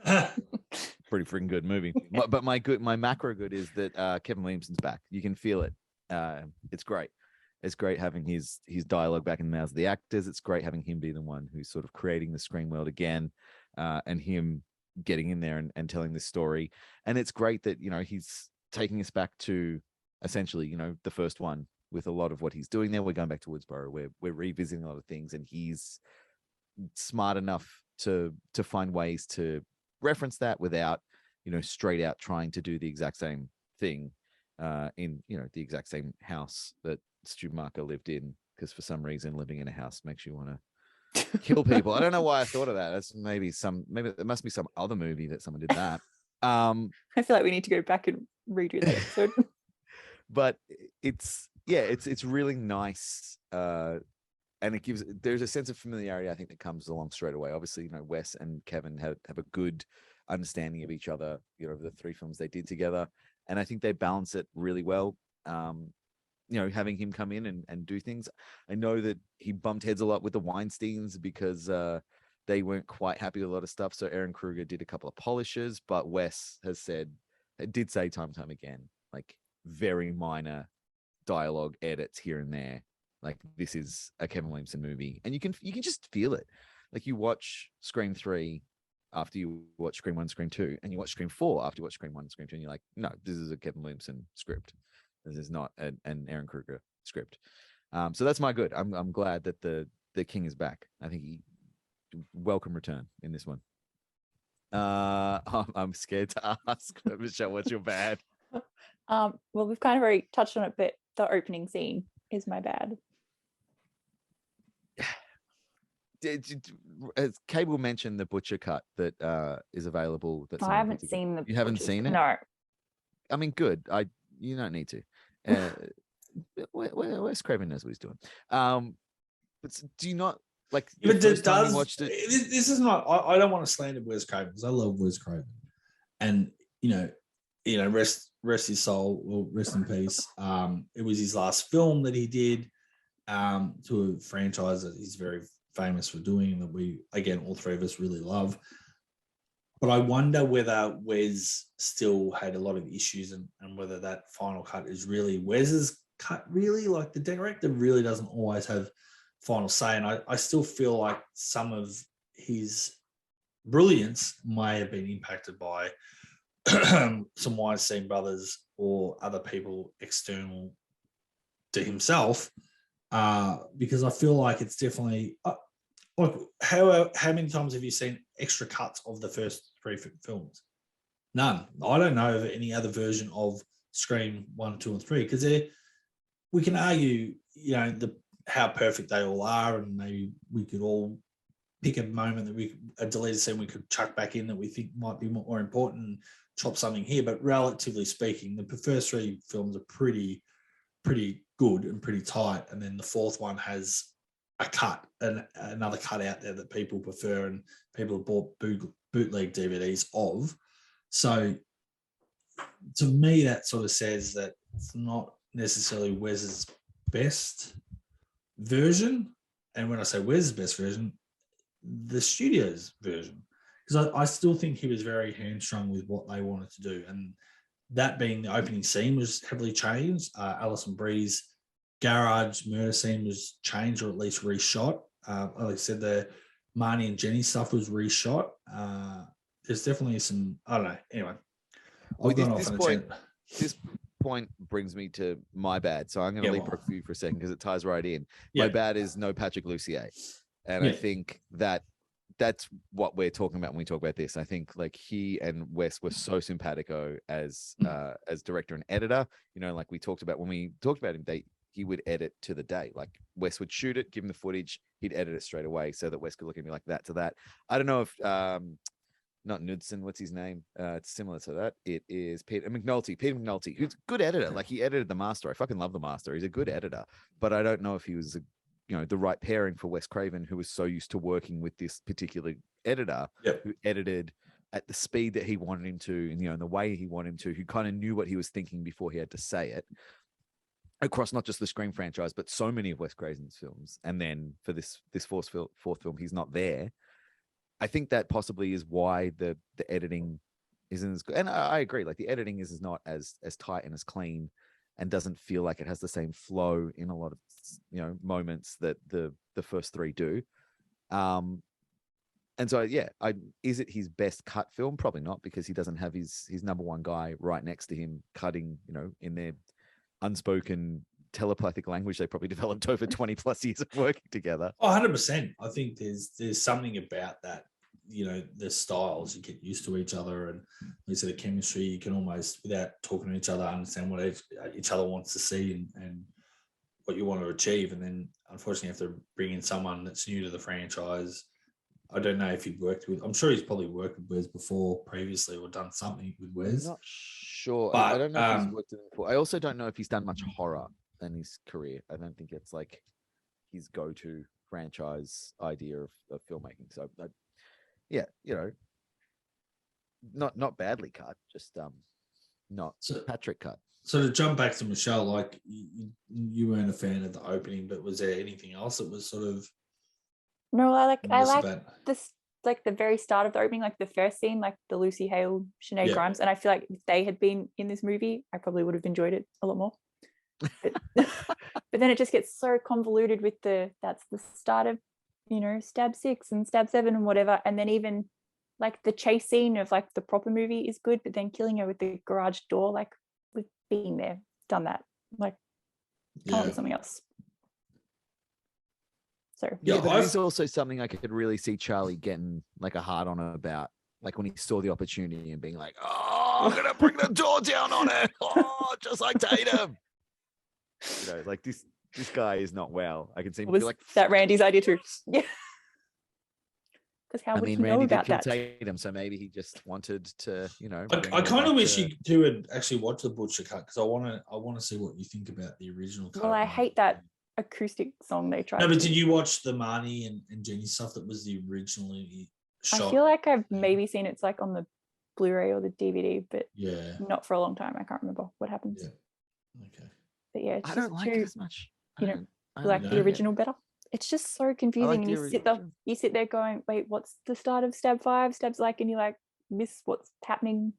Pretty freaking good movie. But my macro good is that Kevin Williamson's back. You can feel it. It's great. It's great having his dialogue back in the mouths of the actors. It's great having him be the one who's sort of creating the screen world again, and him getting in there and telling this story. And it's great that he's taking us back to essentially the first one with a lot of what he's doing there. We're going back to Woodsboro. We're revisiting a lot of things, and he's smart enough to find ways to reference that without straight out trying to do the exact same thing in the exact same house that Stu Marker lived in, because for some reason living in a house makes you want to kill people. I don't know why I thought of that. That's maybe there must be some other movie that someone did that. I feel like we need to go back and redo that episode. But it's really nice, and there's a sense of familiarity I think that comes along straight away. Obviously, Wes and Kevin have a good understanding of each other, over the 3 films they did together, and I think they balance it really well. Having him come in and do things. I know that he bumped heads a lot with the Weinsteins because they weren't quite happy with a lot of stuff. So Aaron Kruger did a couple of polishes, but Wes did say time and time again, like very minor dialogue edits here and there. Like this is a Kevin Williamson movie, and you can just feel it. Like you watch Scream 3 after you watch Scream 1, Scream 2, and you watch Scream 4 after you watch Scream 1, Scream 2, and you're like, no, this is a Kevin Williamson script. This is not an Aaron Kruger script. So that's my good. I'm glad that the King is back. I think he welcome return in this one. I'm scared to ask, Michelle, what's your bad? Well, we've kind of already touched on it, but the opening scene is my bad. Has Cable mentioned the butcher cut that is available? That I haven't seen the. You haven't butcher's seen it? No. I mean, good. You don't need to. Wes Craven knows what he's doing. But do you not like? But first time you watched it? This is not. I don't want to slander Wes Craven because I love Wes Craven, and rest his soul, or rest in peace. It was his last film that he did to a franchise that he's very famous for doing, that we, again, all 3 of us really love. But I wonder whether Wes still had a lot of issues, and whether that final cut is really Wes's cut. Really, like the director really doesn't always have final say, and I still feel like some of his brilliance may have been impacted by some Weinstein brothers or other people external to himself, because I feel like it's definitely like how many times have you seen extra cuts of the first 3 films? None. I don't know of any other version of Scream 1, 2, and 3 because we can argue, how perfect they all are, and maybe we could all pick a moment that a deleted scene we could chuck back in that we think might be more important and chop something here. But relatively speaking, the first 3 films are pretty good and pretty tight, and then the 4th one has a cut and another cut out there that people prefer and people have bought bootleg DVDs of. So to me, that sort of says that it's not necessarily Wes's best version. And when I say Wes's best version, the studio's version, because I still think he was very hamstrung with what they wanted to do. And that being the opening scene was heavily changed. Alison Brie's garage murder scene was changed or at least reshot. Like I said, the Marnie and Jenny stuff was reshot. There's definitely some, I don't know. Anyway, this point brings me to my bad. So I'm going to leave it for you for a second because it ties right in. Yeah. My bad is no Patrick Lussier. And I think that's what we're talking about when we talk about this. I think like he and Wes were so simpatico as director and editor. Like we talked about when we talked about him, he would edit to the day. Like Wes would shoot it, give him the footage, he'd edit it straight away so that Wes could look at me like that to that. I don't know if not Knudsen, what's his name? It's similar to that. It is Peter McNulty, who's a good editor. Like he edited The Master. I fucking love The Master. He's a good editor, but I don't know if he was the right pairing for Wes Craven, who was so used to working with this particular editor who edited at the speed that he wanted him to, and the way he wanted him to, who kind of knew what he was thinking before he had to say it across not just the Scream franchise, but so many of Wes Craven's films. And then for this fourth film, he's not there. I think that possibly is why the editing isn't as good. And I agree, like the editing is not as tight and as clean and doesn't feel like it has the same flow in a lot of moments that the first 3 do. And so is it his best cut film? Probably not, because he doesn't have his number one guy right next to him cutting, in their unspoken telepathic language they probably developed over 20 plus years of working together. 100%. I think there's something about that, the styles, you get used to each other, and like the chemistry, you can almost, without talking to each other, understand what each other wants to see and what you want to achieve. And then unfortunately you have to bring in someone that's new to the franchise. I don't know if I'm sure he's probably worked with Wes before previously or done something with Wes. I'm not sure. But, I don't know if he's worked with him before. I also don't know if he's done much horror in his career. I don't think it's like his go-to franchise idea of filmmaking. So not badly cut, just not Patrick cut. So to jump back to Michelle, like you weren't a fan of the opening, but was there anything else that was sort of? No, I like this, like the very start of the opening, like the first scene, like the Lucy Hale, Sinead Grimes, and I feel like if they had been in this movie, I probably would have enjoyed it a lot more. But then it just gets so convoluted with that's the start of stab 6 and stab 7 and whatever, and then even like the chase scene of like the proper movie is good, but then killing her with the garage door, like we've been there, done that, like come up with something else. So but it's also something I could really see Charlie getting like a hard on about, like when he saw the opportunity and being like, "Oh, I'm gonna bring the door down on it, just like Tatum." Like this guy is not well. I can see him be like, that Randy's idea too. Yeah. Because how would he know Randy about did that? kill Tatum, so maybe he just wanted to, I kind of wish you two would actually watch the Butcher cut, because I want to see what you think about the original cut. Well, I hate that acoustic song they tried. No, but did you watch the Marnie and Jenny stuff that was the originally shot? I feel like I've maybe seen it's like on the Blu-ray or the DVD, but not for a long time. I can't remember what happens. Yeah. Okay. But yeah, it's I don't like it as much. I like the original better. It's just so confusing, and you sit there going, "Wait, what's the start of Stab 5? Stab's like," and you like miss what's happening.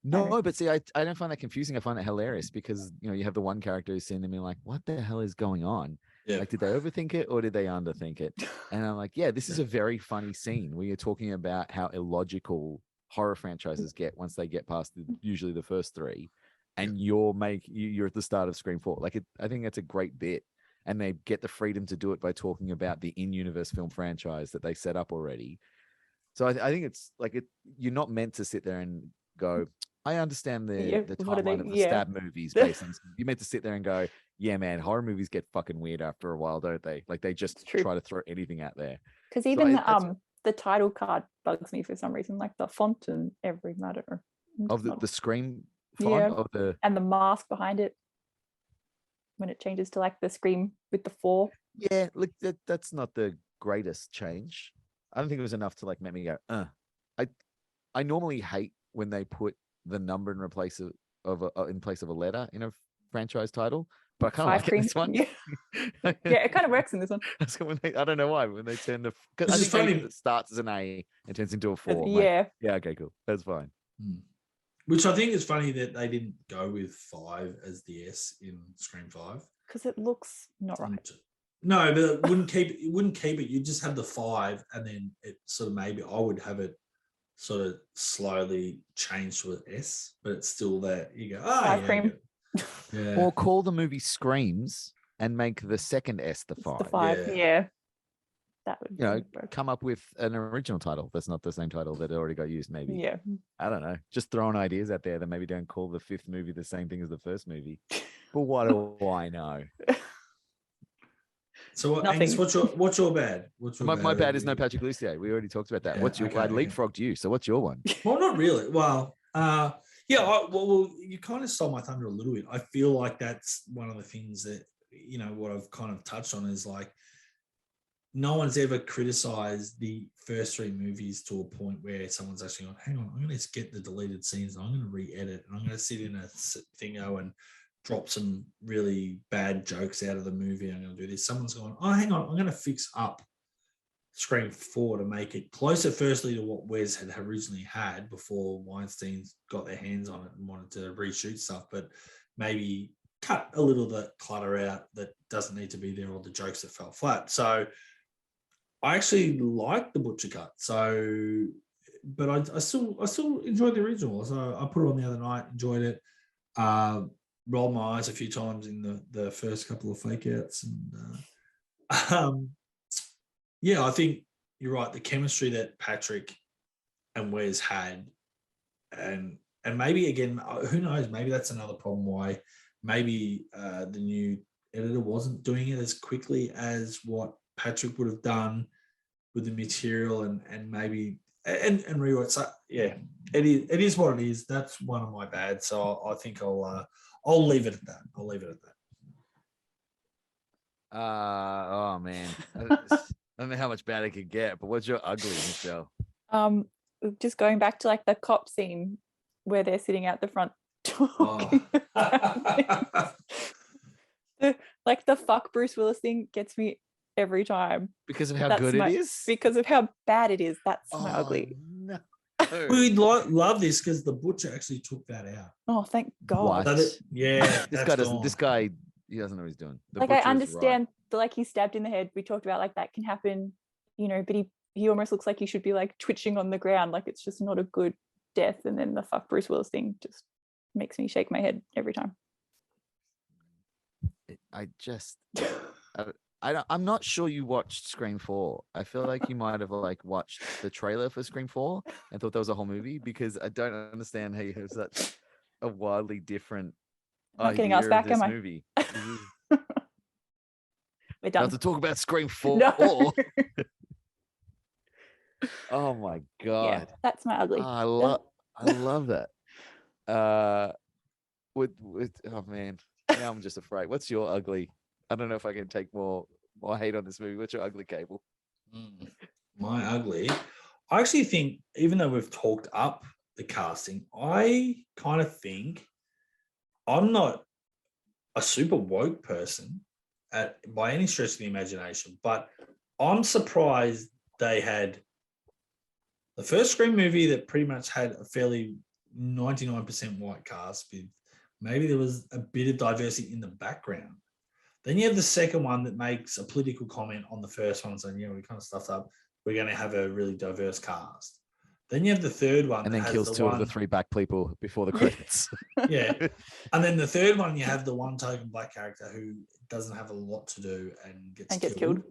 No, but see, I don't find that confusing. I find it hilarious because you have the one character who's sitting there being like, "What the hell is going on? Yeah. Like, did they overthink it or did they underthink it?" And I'm like, "Yeah, this is a very funny scene where you're talking about how illogical horror franchises get once they get past usually the first three, and you're at the start of Scream 4. Like I think that's a great bit, and they get the freedom to do it by talking about the in-universe film franchise that they set up already. So I think it's like you're not meant to sit there and go, I understand the timeline of the stab movies based on this. You're meant to sit there and go, yeah, man, horror movies get fucking weird after a while, don't they? Like they just try to throw anything out there. Because even the title card bugs me for some reason, like the font and everything. I don't know. Of the Scream font of the and the mask behind it when it changes to like the Scream with the 4. Yeah, look, that's not the greatest change. I don't think it was enough to like make me go, I normally hate when they put the number in place of a letter in a franchise title, but I kind of like it in this one. Yeah, it kind of works in this one. I don't know why when they turn the. I think maybe it starts as an A and turns into a 4. Yeah. Yeah. Okay. Cool. That's fine. Which I think is funny that they didn't go with 5 as the S in Scream 5 because it looks not right. No, but it wouldn't keep it. You just have the 5, and then it sort of maybe I would have it sort of slowly change to an S, but it's still there. You go, Scream. Yeah. Or call the movie Screams and make the second S the 5. The 5, yeah. That would come up with an original title that's not the same title that already got used. Maybe. Yeah. I don't know. Just throwing ideas out there that maybe don't call the 5th movie the same thing as the first movie. But what do I know? So Angus, what's your bad? My bad is no Patrick Lussier. We already talked about that. Yeah, what's your? I leapfrogged you. So what's your one? Well, not really. Well, well, you kind of stole my thunder a little bit. I feel like that's one of the things that what I've kind of touched on is like no one's ever criticized the first 3 movies to a point where someone's actually gone, hang on, I'm going to get the deleted scenes. And I'm going to re-edit, and I'm going to sit in a thingo and drop some really bad jokes out of the movie. I'm going to do this. Someone's going, oh, hang on, I'm going to fix up Scream 4 to make it closer, firstly, to what Wes had originally had before Weinstein got their hands on it and wanted to reshoot stuff, but maybe cut a little of the clutter out that doesn't need to be there or the jokes that fell flat. So I actually like the butcher cut. So, but I still enjoyed the original. So I put it on the other night, enjoyed it. Rolled my eyes a few times in the first couple of fake outs, and I think you're right. The chemistry that Patrick and Wes had, and maybe again, who knows? Maybe that's another problem. Why maybe the new editor wasn't doing it as quickly as what Patrick would have done with the material, and maybe and rewrite. So yeah, it is what it is. That's one of my bads. So I think I'll leave it at that. Oh man, I don't know how much bad it could get. But what's your ugly, Michelle? Just going back to like the cop scene where they're sitting out the front talking. Like the fuck Bruce Willis thing gets me every time because of how good it is. Because of how bad it is. That's my ugly. No. We love this because the butcher actually took that out. Oh, thank God. This guy, he doesn't know what he's doing. Like I understand, like he's stabbed in the head. We talked about like that can happen, but he almost looks like he should be like twitching on the ground. Like it's just not a good death. And then the fuck Bruce Willis thing just makes me shake my head every time. I'm not sure you watched Scream 4. I feel like you might have like watched the trailer for Scream 4 and thought that was a whole movie, because I don't understand how you have such a wildly different not getting us back, am I? Movie. We're done. Not to talk about Scream 4. No. Oh my God. Yeah, that's my ugly. I love that. Oh man. Now I'm just afraid. What's your ugly? I don't know if I can take more hate on this movie. What's your ugly, Cable? My ugly. I actually think, even though we've talked up the casting, I kind of think I'm not a super woke person by any stretch of the imagination, but I'm surprised they had the first Scream movie that pretty much had a fairly 99% white cast with maybe there was a bit of diversity in the background. Then you have the second one that makes a political comment on the first one saying, we kind of stuffed up. We're going to have a really diverse cast. Then you have the third one, And that then has kills the two one, of the three black people before the credits. yeah, and then the third one you have the one token black character who doesn't have a lot to do and gets killed.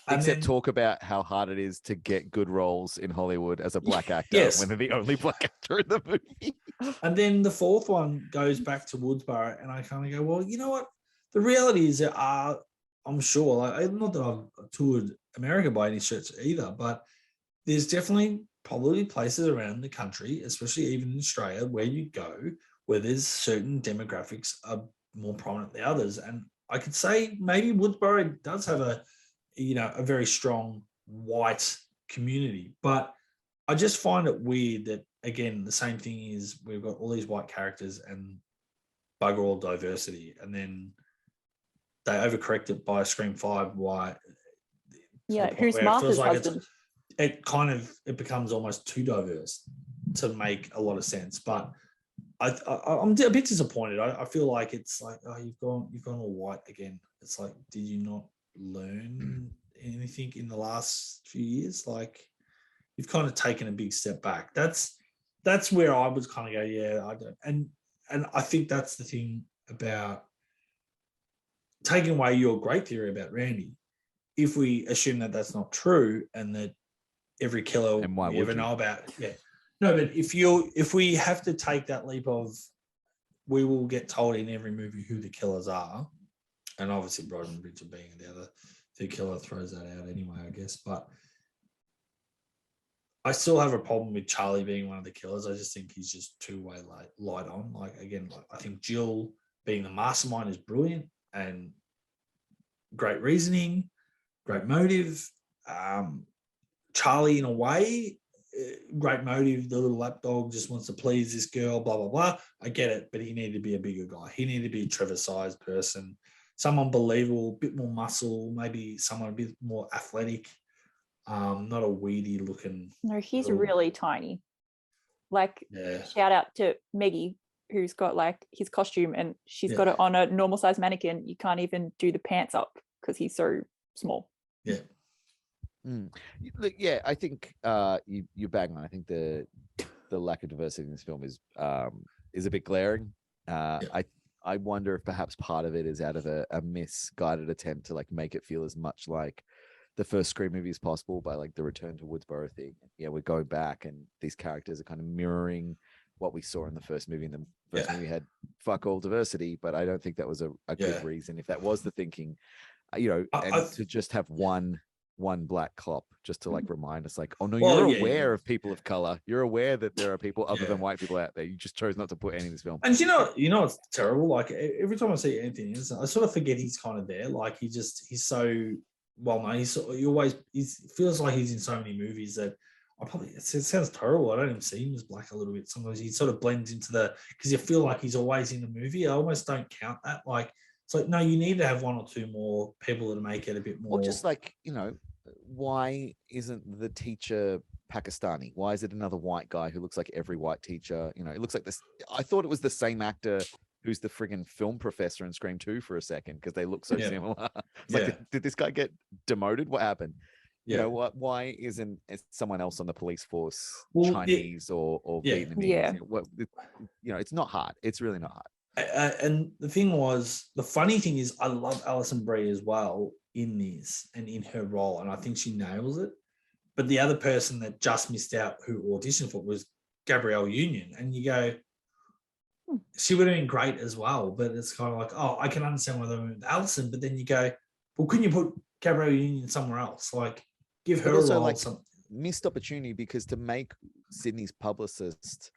And Except then, talk about how hard it is to get good roles in Hollywood as a black actor yes. when they're the only black actor in the movie. And then the fourth one goes back to Woodsboro, and I kind of go, well, you know what? The reality is there are, I'm sure, like, not that I've toured America by any stretch either, but there's definitely probably places around the country, especially even in Australia, where you go where there's certain demographics are more prominent than others. And I could say maybe Woodsboro does have a very strong white community, but I just find it weird that, again, the same thing is we've got all these white characters and bugger all diversity, and then they overcorrect it by Scream 5. Why? Yeah, who's Martha's husband? It becomes almost too diverse to make a lot of sense. But I'm a bit disappointed. I feel like it's like, oh, you've gone all white again. It's like, did you not learn anything in the last few years? Like, you've kind of taken a big step back. That's where I was kind of go, yeah, I don't. And I think that's the thing about taking away your great theory about Randy. If we assume that that's not true and that every killer we ever know about, yeah. No, but if we have to take that leap of, we will get told in every movie who the killers are, and obviously Broderick and Richard being the other, the killer throws that out anyway, I guess. But I still have a problem with Charlie being one of the killers. I just think he's just two-way light on. Like, again, I think Jill being the mastermind is brilliant and great reasoning, great motive. Charlie, in a way, great motive. The little lapdog just wants to please this girl, blah, blah, blah. I get it, but he needed to be a bigger guy. He needed to be a Trevor-sized person, someone believable, a bit more muscle, maybe someone a bit more athletic, not a weedy looking. No, he's really tiny. Like, shout out to Meggie, who's got like his costume and she's got it on a normal size mannequin. You can't even do the pants up because he's so small. Yeah. Yeah, I think you're bang on. I think the lack of diversity in this film is a bit glaring. I wonder if perhaps part of it is out of a misguided attempt to like make it feel as much like the first Scream movie as possible by like the return to Woodsboro thing. Yeah, we're going back and these characters are kind of mirroring what we saw in the first movie. In the first movie had fuck all diversity, but I don't think that was a good reason. If that was the thinking, to just have one black cop just to like remind us like, oh no, you're aware of people of color. You're aware that there are people other than white people out there. You just chose not to put any in this film. And you know it's terrible. Like, every time I see Anthony Anderson, I sort of forget he's kind of there. Like, he's so well known. He feels like he's in so many movies that it sounds terrible. I don't even see him as black a little bit. Sometimes he sort of blends into because you feel like he's always in the movie. I almost don't count that. Like, it's like, no, you need to have one or two more people to make it a bit more. Or just like, why isn't the teacher Pakistani? Why is it another white guy who looks like every white teacher? It looks like this. I thought it was the same actor who's the friggin' film professor in Scream 2 for a second because they look so similar. It's like, did this guy get demoted? What happened? Why isn't someone else on the police force Chinese or Vietnamese? It's not hard. It's really not hard. And the funny thing is, I love Alison Brie as well in this and in her role, and I think she nails it. But the other person that just missed out who auditioned for it was Gabrielle Union, and you go, she would have been great as well. But it's kind of like, oh, I can understand why they went with Alison, but then you go, well, couldn't you put Gabrielle Union somewhere else? Like, give her also, a role. like, missed opportunity, because to make Sydney's publicist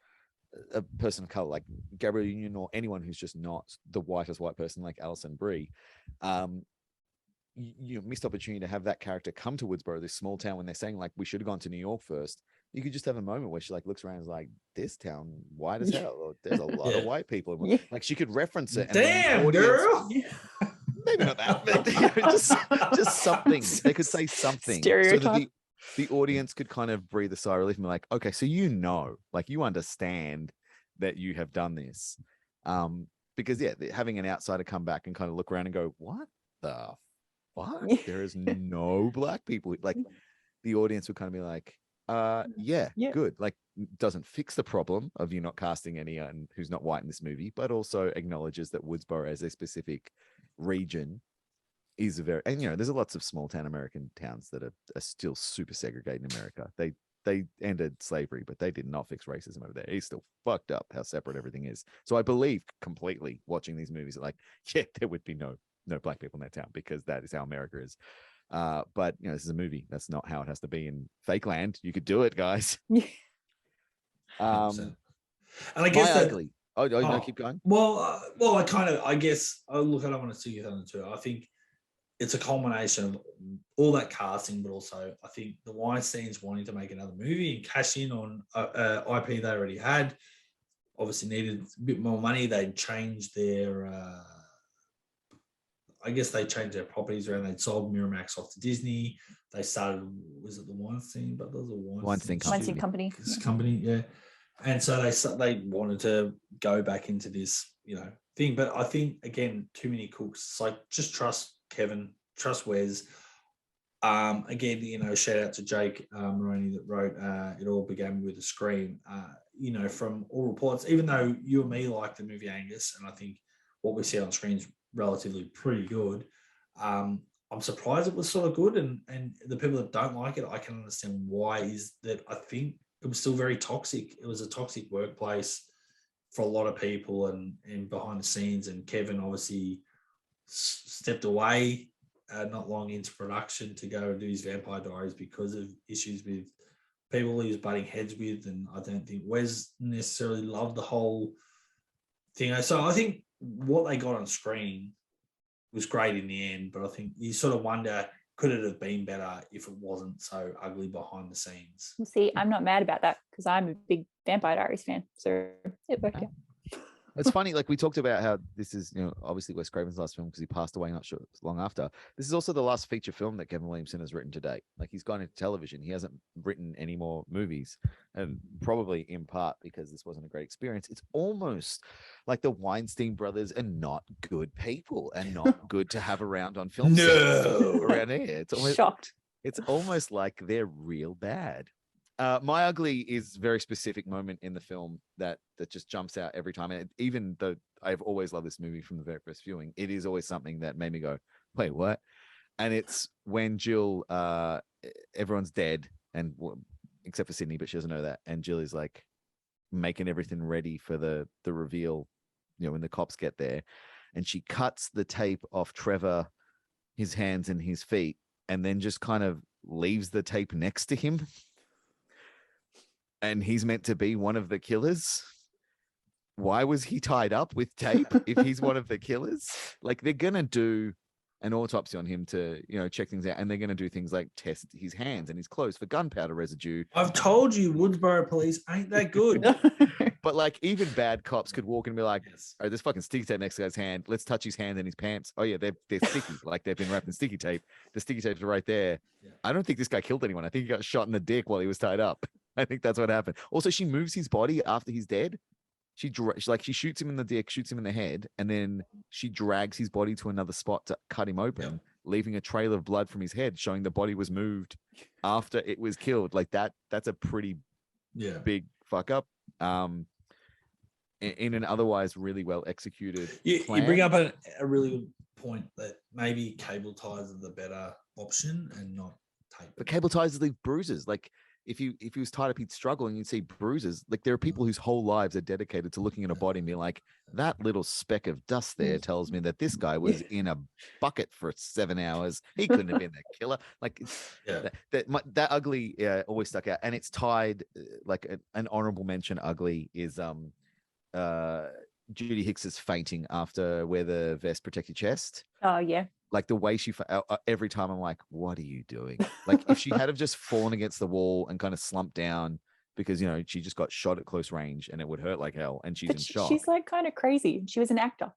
a person of color like Gabrielle Union or anyone who's just not the whitest white person like Alison Brie, missed opportunity to have that character come to Woodsboro, this small town, when they're saying like we should have gone to New York first. You could just have a moment where she like looks around and is like, this town white as hell, or there's a lot of white people. Like, she could reference it. And damn, girl. Maybe not that, but just something. They could say something Stereotype. so that the audience could kind of breathe a sigh of relief and be like, okay, so like you understand that you have done this. Because having an outsider come back and kind of look around and go, what the fuck? There is no black people. Like, the audience would kind of be like, Yeah, Yeah. good. Like, doesn't fix the problem of you not casting anyone who's not white in this movie, but also acknowledges that Woodsboro as a specific region is a very, and there's lots of small town American towns that are still super segregated in America. They ended slavery, but they did not fix racism over there. It's still fucked up how separate everything is. So I believe completely watching these movies, like, yeah, there would be no black people in that town because that is how America is. But this is a movie. That's not how it has to be in fake land. You could do it, guys. 100%. And I My guess that ugly. Oh, no, keep going. Well, I guess, look, I don't want to see you on too. I think it's a culmination of all that casting, but also I think the Weinsteins wanting to make another movie and cash in on IP they already had. Obviously needed a bit more money. They changed their, they changed their properties around. They'd sold Miramax off to Disney. They started, was it the Weinstein Brothers or Weinstein Company. Company, yeah. And so they wanted to go back into this, thing. But I think, again, too many cooks. It's like, just trust Kevin, trust Wes. Again, shout out to Jake Maroney that wrote It All Began With a Scream. From all reports, even though you and me like the movie Angus, and I think what we see on screen is relatively pretty good, I'm surprised it was sort of good. And the people that don't like it, I can understand why. Is that I think it was still very toxic. It was a toxic workplace for a lot of people and behind the scenes. And Kevin obviously stepped away not long into production to go and do his Vampire Diaries because of issues with people he was butting heads with. And I don't think Wes necessarily loved the whole thing. So I think what they got on screen was great in the end, but I think you sort of wonder, could it have been better if it wasn't so ugly behind the scenes? Well, see, I'm not mad about that because I'm a big Vampire Diaries fan, so it worked out. It's funny, like we talked about how this is, obviously Wes Craven's last film because he passed away not long after. This is also the last feature film that Kevin Williamson has written to date. Like, he's gone into television. He hasn't written any more movies, and probably in part because this wasn't a great experience. It's almost like the Weinstein brothers are not good people and not good to have around on film sets around here. It's almost Shocked. It's almost like they're real bad. My ugly is a very specific moment in the film that just jumps out every time. And even though I've always loved this movie from the very first viewing, it is always something that made me go, wait, what? And it's when Jill, everyone's dead, and except for Sydney, but she doesn't know that. And Jill is like making everything ready for the reveal, when the cops get there. And she cuts the tape off Trevor, his hands and his feet, and then just kind of leaves the tape next to him. And he's meant to be one of the killers. Why was he tied up with tape if he's one of the killers? Like, they're going to do an autopsy on him to, check things out. And they're going to do things like test his hands and his clothes for gunpowder residue. I've told you, Woodsboro police ain't that good. But like, even bad cops could walk in and be like, oh, there's fucking sticky tape next to his hand. Let's touch his hand and his pants. Oh yeah, they're sticky. Like, they've been wrapped in sticky tape. The sticky tapes are right there. Yeah. I don't think this guy killed anyone. I think he got shot in the dick while he was tied up. I think that's what happened. Also, she moves his body after he's dead. She shoots him in the dick, shoots him in the head, and then she drags his body to another spot to cut him open, leaving a trail of blood from his head, showing the body was moved after it was killed. Like, that's a pretty big fuck up. In an otherwise really well executed plan. You bring up a really good point that maybe cable ties are the better option and not tape. But cable ties leave bruises. Like, if he was tied up, he'd struggle, and you'd see bruises. Like, there are people whose whole lives are dedicated to looking at a body and being like, that little speck of dust there tells me that this guy was in a bucket for 7 hours. He couldn't have been the killer. Like, that ugly always stuck out. And it's tied, like, an honorable mention ugly is Judy Hicks's fainting after wear the vest, protect your chest. Oh yeah. Like, the way she every time I'm like, what are you doing? Like, if she had have just fallen against the wall and kind of slumped down because she just got shot at close range and it would hurt like hell, and she's in shock. She's like kind of crazy. She was an actor.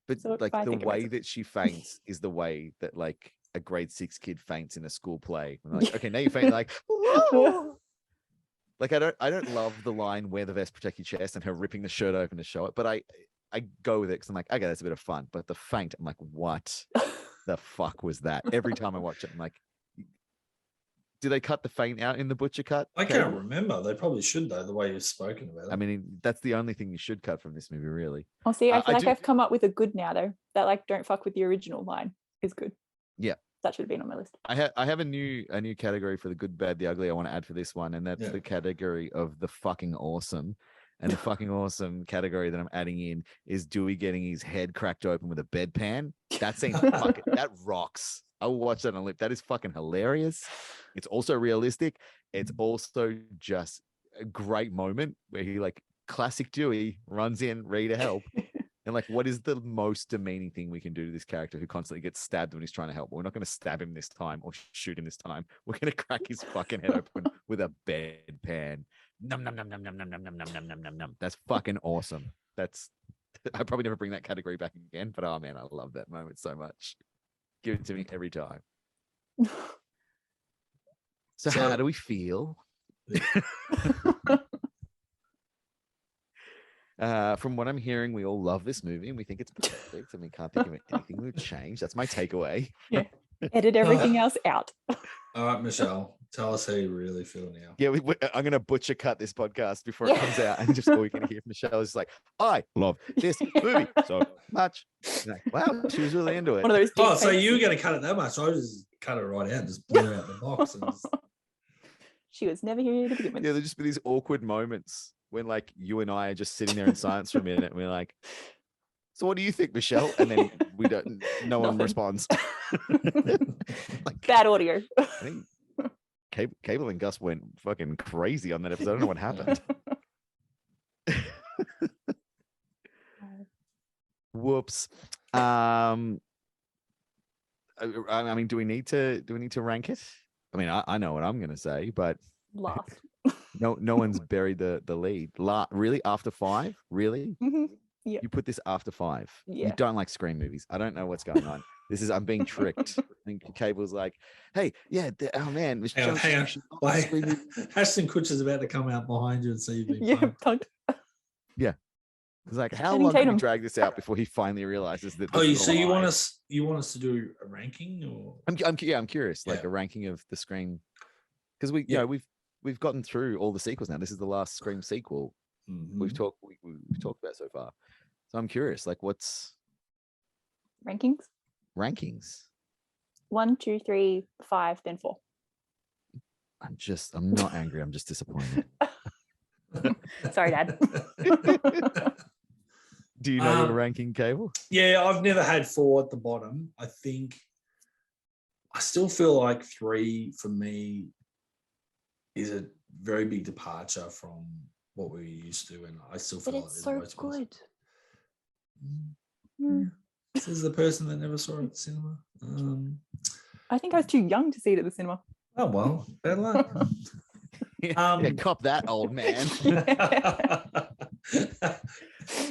But so like, the way that she faints is the way that like a grade 6 kid faints in a school play. And like, okay, now you faint, like, like, I don't love the line "wear the vest, protect your chest" and her ripping the shirt open to show it, but I go with it because I'm like, okay, that's a bit of fun. But the faint, I'm like, what the fuck was that? Every time I watch it, I'm like, do they cut the faint out in the butcher cut? I can't Cable? remember. They probably should though. The way you've spoken about it. I mean, that's the only thing you should cut from this movie, really. Oh, see, I feel like do- I've come up with a good now though. That like don't fuck with the original line is good. Yeah. That should have been on my list. I have a new category for the good, bad, the ugly. I want to add for this one, and that's Yeah. the category of the fucking awesome. And the fucking awesome category that I'm adding in is Dewey getting his head cracked open with a bedpan. That scene, fucking, that rocks. I will watch that on lip. That is fucking hilarious. It's also realistic. It's also just a great moment where he like classic Dewey runs in, ready to help. And like, what is the most demeaning thing we can do to this character who constantly gets stabbed when he's trying to help? We're not going to stab him this time or shoot him this time. We're going to crack his fucking head open with a bedpan. Num num num num num num num num num num num num. That's fucking awesome. That's I probably never bring that category back again, but oh man, I love that moment so much. Give it to me every time. So how do we feel? From what I'm hearing, we all love this movie and we think it's perfect and we can't think of anything that would change. That's my takeaway. Yeah. Edit everything else out. All right, Michelle, tell us how you really feel now. Yeah, I'm going to butcher cut this podcast before it comes out, and just all we can hear from Michelle is like, I love this movie so much. Like, wow, she was really into it. One of those. Oh, deep so fakes. you were going to cut it that much? I just cut it right out, just blew out the box. And just... She was never here to begin with. Yeah, there'll just be these awkward moments when like you and I are just sitting there in silence for a minute and we're like, so what do you think, Michelle? And then no one Nothing. responds. Like, Bad audio. I think Cable and Gus went fucking crazy on that episode. I don't know what happened. Whoops. I mean, do we need to rank it? I mean, I know what I'm gonna say, but Last. no one's buried the lead. Really? After 5? Really? Mm-hmm. Yep. You put this after 5. Yeah. You don't like Scream movies. I don't know what's going on. I'm being tricked. I think Cable's like, hey, yeah, oh man, Hang on, hang on. Wait. Scream movie. Ashton Kutcher's about to come out behind you and see you being Yeah, punked. Yeah. It's like, how Channing long can we Tatum. drag this out before he finally realizes that? Oh, this you is a so you want lie? us to do a ranking or I'm curious, like Yeah. a ranking of the Scream, because you Yeah. know, we've gotten through all the sequels now. This is the last Scream sequel Mhm. we've talked about so far. So I'm curious, like, what's Rankings. rankings? 1, 2, 3, 5, then 4. I'm not angry. I'm just disappointed. Sorry, Dad. Do you know your Um, ranking, Cable? Yeah, I've never had 4 at the bottom. I think I still feel like 3 for me is a very big departure from what we used to, and I still feel But like it's there's so most ones- good. Mm. This is the person that never saw it at the cinema. I think I was too young to see it at the cinema. Oh well, bad luck. Yeah, cop that, old man.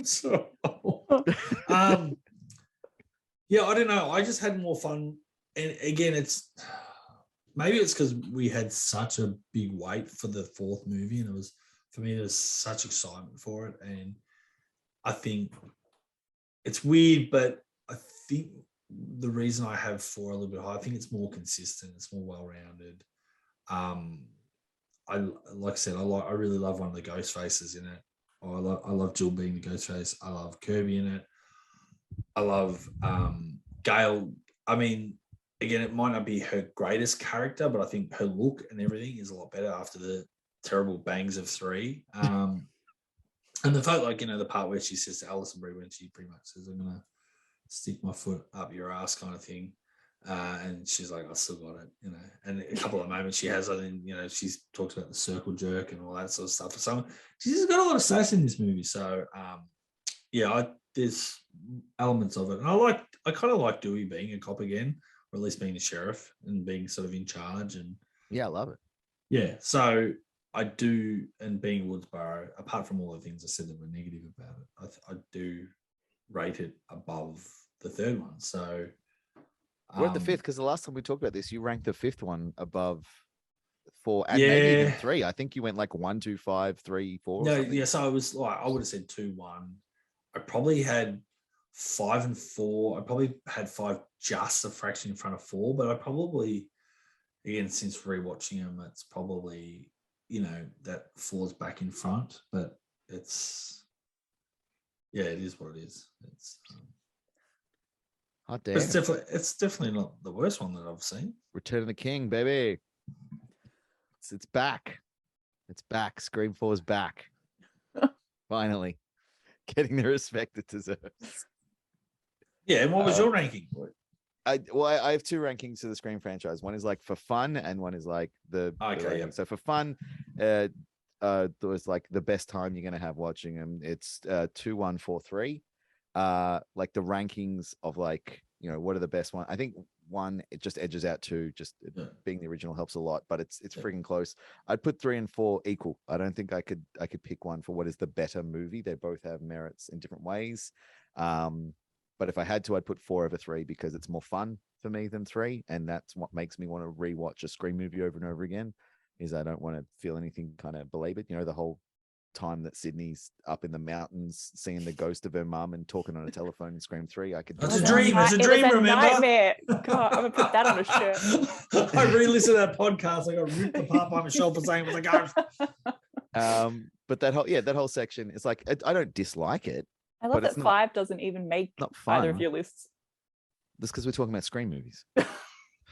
So, yeah, I don't know. I just had more fun, and again, maybe it's because we had such a big wait for the 4th movie, and it was for me. There's such excitement for it, and I think it's weird, but I think the reason I have 4 a little bit high, I think it's more consistent. It's more well-rounded. I like I said, I really love one of the ghost faces in it. I love Jill being the ghost face. I love Kirby in it. I love Gail. I mean, again, it might not be her greatest character, but I think her look and everything is a lot better after the terrible bangs of 3. And the fact, like, the part where she says to Alison Brie when she pretty much says, I'm gonna stick my foot up your ass kind of thing. And she's like, I still got it, and a couple of moments she has, I think, she talks about the circle jerk and all that sort of stuff. So she's just got a lot of sass in this movie. So yeah, there's elements of it. And I kind of like Dewey being a cop again, or at least being the sheriff and being sort of in charge. And Yeah, I love it. yeah, so I do, and being Woodsboro, apart from all the things I said that were negative about it, I do rate it above the 3rd one. So We're at the 5th, because the last time we talked about this, you ranked the 5th one above 4 and Yeah. maybe even 3. I think you went like 1, 2, 5, 3, 4. or no, something. yeah, so I was like, I would have said 2-1. I probably had 5 and 4. I probably had 5 just a fraction in front of 4, but I probably again, since rewatching them, it's probably, that falls back in front, but it's, yeah, it is what it is. It's, Hot but damn. it's definitely not the worst one that I've seen. Return of the King, baby. It's back. It's back. Scream 4 is back. Finally. Getting the respect it deserves. Yeah, and what was your ranking? I have two rankings to the Scream franchise. One is like for fun, and one is like the Okay, rating. So for fun, there was like the best time you're gonna have watching them. It's 2, 1, 4, 3. Like the rankings of like, what are the best one? I think 1, it just edges out 2, just being the original helps a lot, but it's freaking close. I'd put 3 and 4 equal. I don't think I could pick one for what is the better movie. They both have merits in different ways. But if I had to, I'd put 4 over 3 because it's more fun for me than 3. And that's what makes me want to rewatch a Scream movie over and over again, is I don't want to feel anything kind of belabored. The whole time that Sydney's up in the mountains seeing the ghost of her mum and talking on a telephone in Scream 3. I could. It's a dream. It's a It dream, was a remember? nightmare. God, I'm going to put that on a shirt. I re-listened to that podcast. I got ripped apart by Michelle for saying it was a ghost. But that whole section is like, I don't dislike it. I love But that it's not- 5 doesn't even make Not either fun. of your lists. That's because we're talking about Scream movies. Oh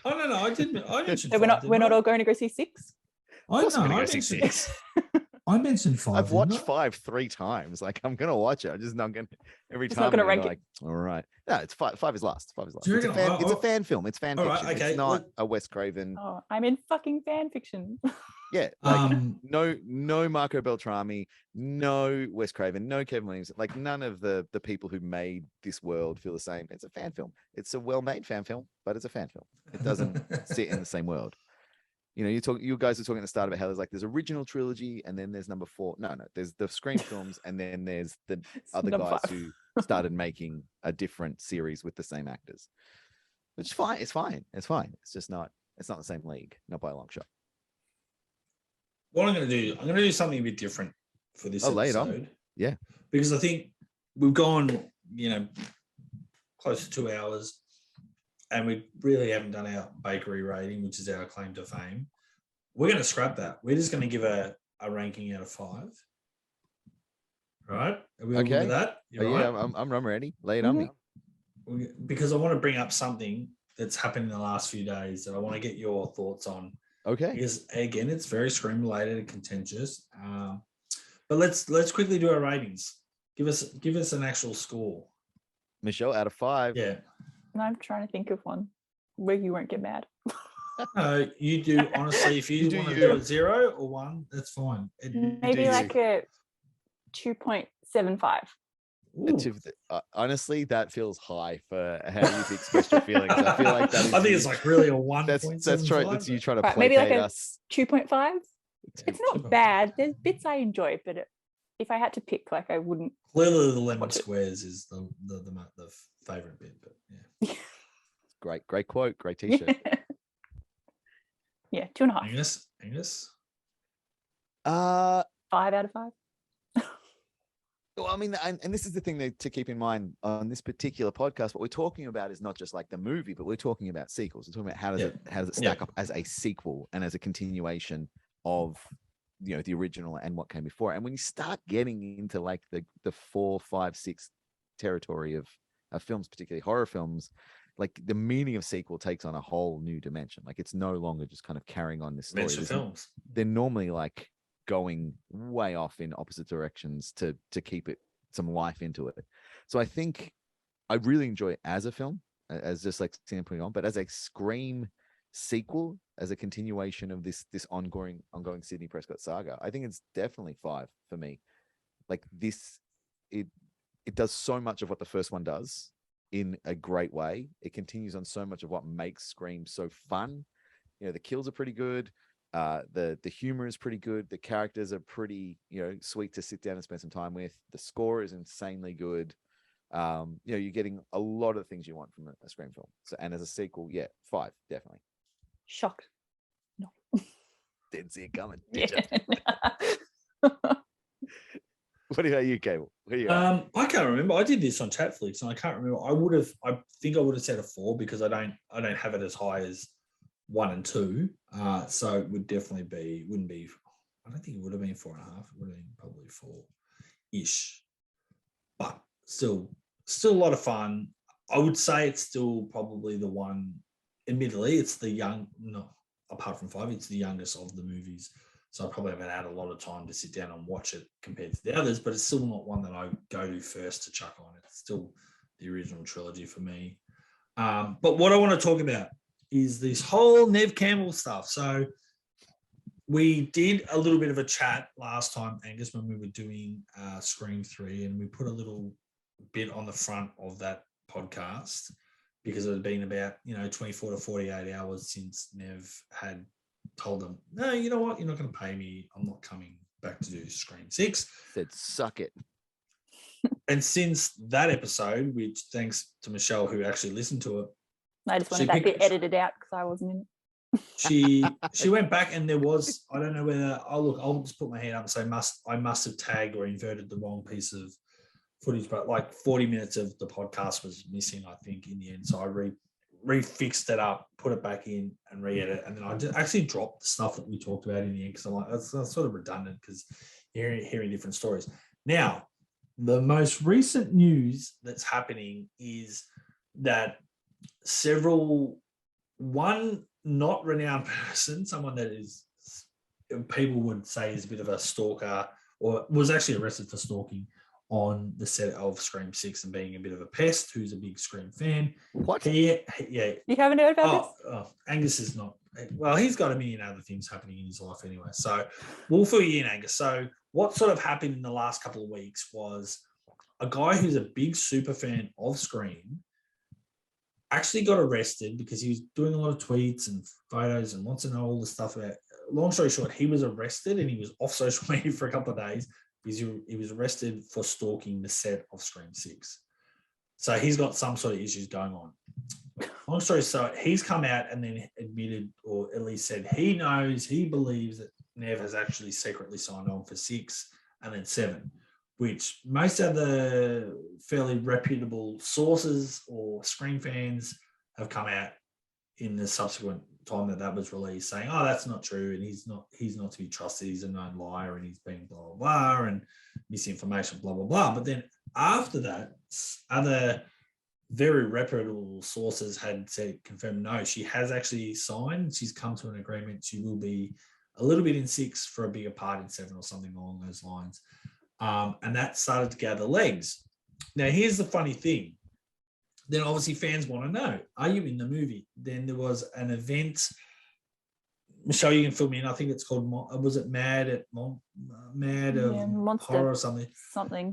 no, I didn't. I mentioned. So we're not all going to go see 6. I course I'm know. gonna I go see mentioned. 6. I mentioned 5. I've watched didn't I? 5 3 times. Like, I'm gonna watch it. I'm just not gonna every Just time. not gonna I'm gonna rank it. like, all right. No, it's 5. 5 is last. 5 is last. Do you It's a reckon- fan, it's a fan film. It's fan all right, fiction. okay, It's not look- a Wes Craven. Oh, I'm in fucking fan fiction. Yeah. Like, Um, no Marco Beltrami, no Wes Craven, no Kevin Williams. Like, none of the people who made this world feel the same. It's a fan film. It's a well-made fan film, but it's a fan film. It doesn't sit in the same world. You guys are talking at the start about how there's original trilogy and then there's number 4. No, there's the Scream films and then there's the other number guys 5. who started making a different series with the same actors. Which is fine. It's fine. It's fine. It's just not. It's not the same league. Not by a long shot. what I'm going to do something a bit different for this Oh, lay it episode. on. Yeah. Because I think we've gone, close to 2 hours, and we really haven't done our bakery rating, which is our claim to fame. We're going to scrap that. We're just going to give a ranking out of 5. Right? Are we all good Okay. with that? You Oh, all yeah, right? I'm ready. Lay it on me. Because I want to bring up something that's happened in the last few days that I want to get your thoughts on. Okay. Because again, it's very Scream related and contentious. But let's quickly do our ratings. Give us an actual score. Michelle, out of 5. Yeah. And I'm trying to think of one where you won't get mad. No, you do honestly. If you do want to you. do it 0 or 1, that's fine. Maybe you. like a 2.75. Ooh. Honestly, that feels high for how you've expressed your feelings. I feel like that is I think it's like really a 1. that's trying. That's you trying to Right, maybe like placate a us. 2.5. It's not 2.5. bad. There's bits I enjoy, but if I had to pick, I wouldn't. Clearly, the lemon Watch it. squares is the favorite bit. But yeah, Great quote. Great t-shirt. Yeah, 2.5. Angus. 5 out of 5. Well, I mean, and this is the thing to keep in mind on this particular podcast. What we're talking about is not just like the movie, but we're talking about sequels. We're talking about how does it stack up as a sequel and as a continuation of the original and what came before. And when you start getting into like the 4, 5, 6 territory of films, particularly horror films, like the meaning of sequel takes on a whole new dimension. Like it's no longer just kind of carrying on this story. Mention films. They're normally like going way off in opposite directions to keep it some life into it. So I think I really enjoy it as a film, as just like seeing it putting on, but as a Scream sequel, as a continuation of this ongoing Sidney Prescott saga, I think it's definitely 5 for me. Like this, it does so much of what the first one does in a great way. It continues on so much of what makes Scream so fun. The kills are pretty good. The humor is pretty good. The characters are pretty, sweet to sit down and spend some time with. The score is insanely good. You're getting a lot of the things you want from a Scream film. So, and as a sequel, 5, definitely. Shocked. No. Didn't see it coming. Did Yeah. ya? What about you, Cable? What do you got? I can't remember. I did this on Chatflix, and I can't remember. I think I would have said a 4 because I don't have it as high as 1 and 2. So it would definitely wouldn't be, I don't think it would have been 4.5. It would have been probably 4-ish. But still a lot of fun. I would say it's still probably the one, admittedly, it's apart from 5, it's the youngest of the movies. So I probably haven't had a lot of time to sit down and watch it compared to the others, but it's still not one that I go to first to chuck on. It's still the original trilogy for me. But what I want to talk about is this whole Nev Campbell stuff. So we did a little bit of a chat last time, Angus, when we were doing Scream 3, and we put a little bit on the front of that podcast because it had been about 24 to 48 hours since Nev had told them, no, you know what, you're not going to pay me, I'm not coming back to do Scream 6. Said suck it. And since that episode, which thanks to Michelle who actually listened to it, I just wanted that bit edited out because I wasn't in it. she went back, and there was, I don't know whether, I'll just put my hand up and say I must have tagged or inverted the wrong piece of footage, but like 40 minutes of the podcast was missing, I think, in the end. So I refixed it up, put it back in and re-edit, and then I just actually dropped the stuff that we talked about in the end because I'm like, that's sort of redundant because you're hearing different stories. Now, the most recent news that's happening is that one not renowned person, someone that is people would say is a bit of a stalker, or was actually arrested for stalking on the set of Scream 6 and being a bit of a pest, who's a big Scream fan. What? Yeah. You haven't heard about this? Angus is not. Well, he's got a million other things happening in his life anyway. So we'll fill you in, Angus. So what sort of happened in the last couple of weeks was a guy who's a big super fan of Scream actually got arrested because he was doing a lot of tweets and photos and wants to know all the stuff about. Long story short, he was arrested and he was off social media for a couple of days because he was arrested for stalking the set of Scream 6. So he's got some sort of issues going on. Long story short, he's come out and then admitted, or at least said he believes that Nev has actually secretly signed on for 6 and then 7, which most of the fairly reputable sources or Scream fans have come out in the subsequent time that was released saying, oh, that's not true, and he's not to be trusted, he's a known liar, and he's been blah, blah, blah, and misinformation, blah, blah, blah. But then after that, other very reputable sources had said, confirmed, no, she has actually signed, she's come to an agreement, she will be a little bit in 6 for a bigger part in 7 or something along those lines. And that started to gather legs. Now, here's the funny thing. Then obviously fans want to know, are you in the movie? Then there was an event. Michelle, you can fill me in. I think it's called, was it Mad Monster, Horror or something?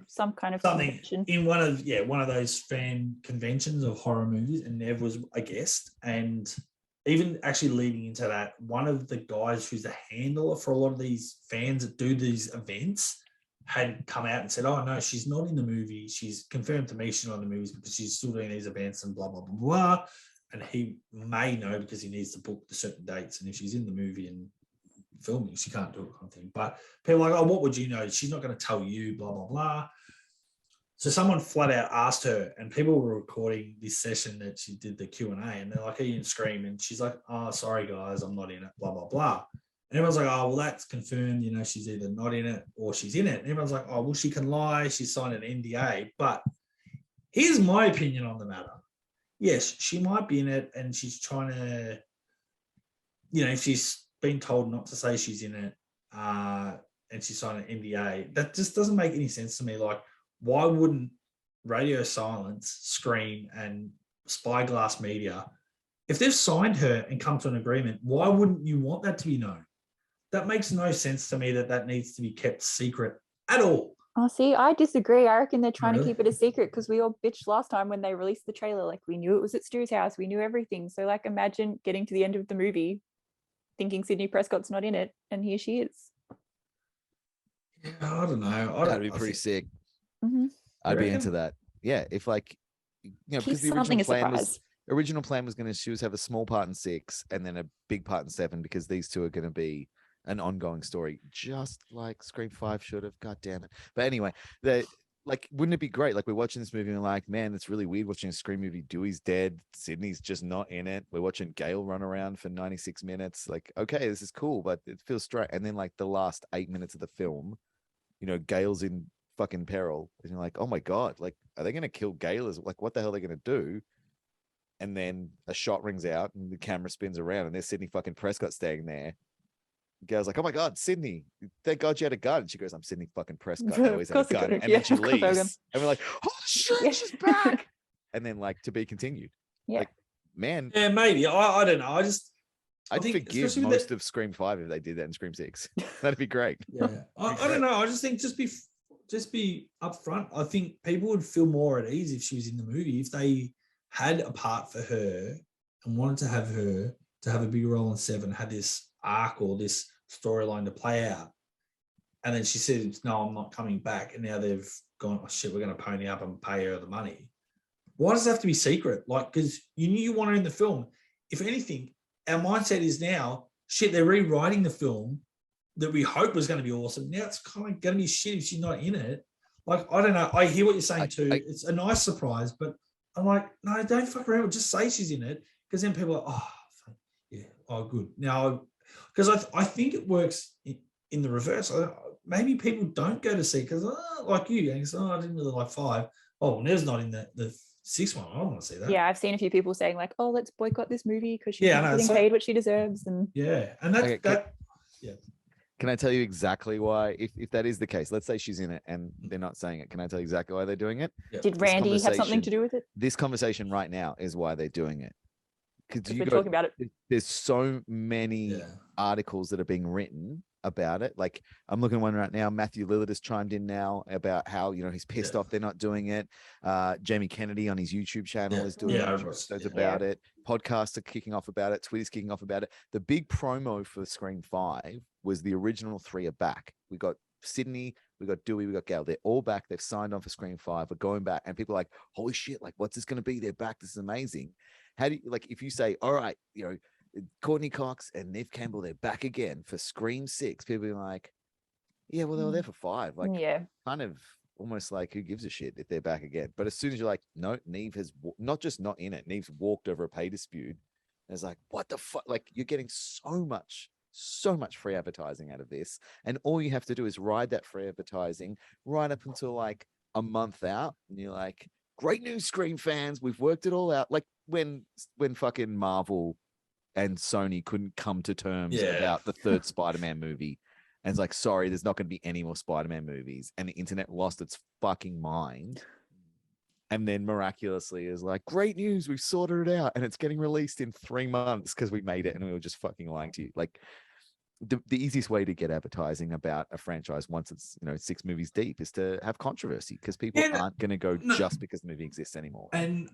Some kind of something convention. In one of those fan conventions of horror movies, and Nev was a guest. And even actually leading into that, one of the guys who's the handler for a lot of these fans that do these events had come out and said, oh, no, she's not in the movie. She's confirmed to me she's not in the movies because she's still doing these events and blah, blah, blah, blah. And he may know because he needs to book the certain dates. And if she's in the movie and filming, she can't do it kind of thing. But people are like, oh, what would you know? She's not going to tell you, blah, blah, blah. So someone flat out asked her, and people were recording this session that she did the Q&A, and they're like, are you in Scream? And she's like, oh, sorry, guys, I'm not in it, blah, blah, blah. And everyone's like, oh, well, that's confirmed. She's either not in it or she's in it. And everyone's like, oh, well, she can lie. She signed an NDA. But here's my opinion on the matter. Yes, she might be in it, and she's trying to, if she's been told not to say she's in it, and she signed an NDA, that just doesn't make any sense to me. Like, why wouldn't Radio Silence, Scream, and Spyglass Media, if they've signed her and come to an agreement, why wouldn't you want that to be known? That makes no sense to me that needs to be kept secret at all. Oh, see, I disagree. I reckon they're trying Really? to keep it a secret because we all bitched last time when they released the trailer. Like, we knew it was at Stu's house. We knew everything. So, like, imagine getting to the end of the movie thinking Sydney Prescott's not in it, and here she is. Yeah, I don't know. That'd be pretty sick. Mm-hmm. I'd be reckon? into that. Yeah, if like, because Keep the something original a plan was surprise. she was have a small part in 6 and then a big part in 7 because these two are going to be an ongoing story, just like Scream 5 should have. God damn it! But anyway, like, wouldn't it be great? Like, we're watching this movie and we're like, man, it's really weird watching a Scream movie. Dewey's dead. Sydney's just not in it. We're watching Gail run around for 96 minutes. Like, okay, this is cool, but it feels straight. And then like the last 8 minutes of the film, you know, Gail's in fucking peril. And you're like, oh my God, like, are they going to kill Gail? Like, what the hell are they going to do? And then a shot rings out and the camera spins around and there's Sydney fucking Prescott standing there. Gail's like, oh my God, Sydney, thank God you had a gun. And she goes, I'm Sydney fucking Prescott. I always have a gun. And then she leaves. And we're like, holy shit, she's back. And then like, to be continued. Yeah. Like, man. Yeah, maybe. I don't know. I'd think, forgive especially with most of Scream 5 if they did that in Scream 6. That'd be great. Yeah. I don't know. I just think just be upfront. I think people would feel more at ease if she was in the movie, if they had a part for her and wanted to have her to have a big role in 7, had this arc or this storyline to play out. And then she said, no, I'm not coming back. And now they've gone, oh shit, we're going to pony up and pay her the money. Why does it have to be secret? Like, because you knew you wanted her in the film. If anything, our mindset is now, shit, they're rewriting the film that we hope was going to be awesome. Now it's kind of going to be shit if she's not in it. Like, I don't know. I hear what you're saying too. It's a nice surprise, but I'm like, no, don't fuck around. Just say she's in it. Because then people are, oh, yeah, oh, good. Now, because I think it works in the reverse. Maybe people don't go to see because, like you, and say, I didn't really like 5. Oh, well, Nev's not in the 6th one. I don't want to see that. Yeah, I've seen a few people saying like, oh, let's boycott this movie because she's Yeah, not no, getting so- paid what she deserves. And Yeah, and that's Okay, yeah. Can I tell you exactly why, if that is the case, let's say she's in it and they're not saying it. Can I tell you exactly why they're doing it? did Randy have something to do with it? This conversation right now is why they're doing it. Because we're talking about it. There's so many Yeah. articles that are being written about it. Like, I'm looking at one right now. Matthew Lillard has chimed in now about how, you know, he's pissed off they're not doing it. Jamie Kennedy on his YouTube channel is doing episodes about it. Podcasts are kicking off about it. Twitter's kicking off about it. The big promo for Scream 5 was the original 3 are back. We got Sydney, we got Dewey, we got Gail. They're all back. They've signed on for Scream 5. We're going back. And people are like, holy shit, like, what's this going to be? They're back. This is amazing. How do you, like, if you say, all right, you know, Courtney Cox and Neve Campbell, they're back again for Scream 6, people are like, yeah, well, they were there for 5. Like, kind of almost like, who gives a shit if they're back again? But as soon as you're like, no, Neve has not just not in it, Neve's walked over a pay dispute. And it's like, what the fuck? Like, you're getting so much free advertising out of this. And all you have to do is ride that free advertising right up until like a month out. And you're like, great news, Scream fans. We've worked it all out. Like when fucking Marvel and Sony couldn't come to terms about the 3rd Spider-Man movie. And it's like, sorry, there's not going to be any more Spider-Man movies. And the internet lost its fucking mind. And then miraculously is like, great news, we've sorted it out. And it's getting released in 3 months because we made it and we were just fucking lying to you. Like, the easiest way to get advertising about a franchise once it's, you know, 6 movies deep is to have controversy, because people aren't going to go just because the movie exists anymore. And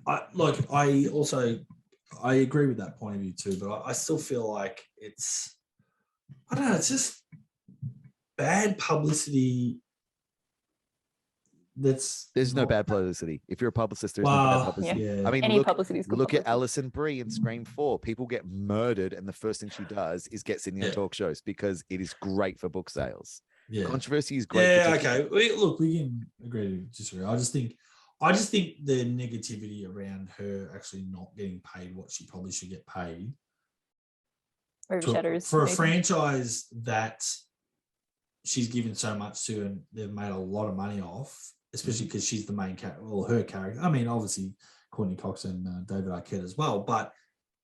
I agree with that point of view too, but I still feel like it's, I don't know, it's just bad publicity. There's no bad publicity. If you're a publicist, there's no bad publicity. Yeah. I mean, Any look publicity is good at publicity. Alison Brie in Scream 4. People get murdered, and the first thing she does is get Sydney on talk shows because it is great for book sales. Yeah. Controversy is great. Yeah, okay. Look, we can agree to disagree. I just think the negativity around her actually not getting paid what she probably should get paid Overshadows for a maybe. franchise that she's given so much to and they've made a lot of money off, especially because she's the main character, well, her character. I mean, obviously Courtney Cox and David Arquette as well, but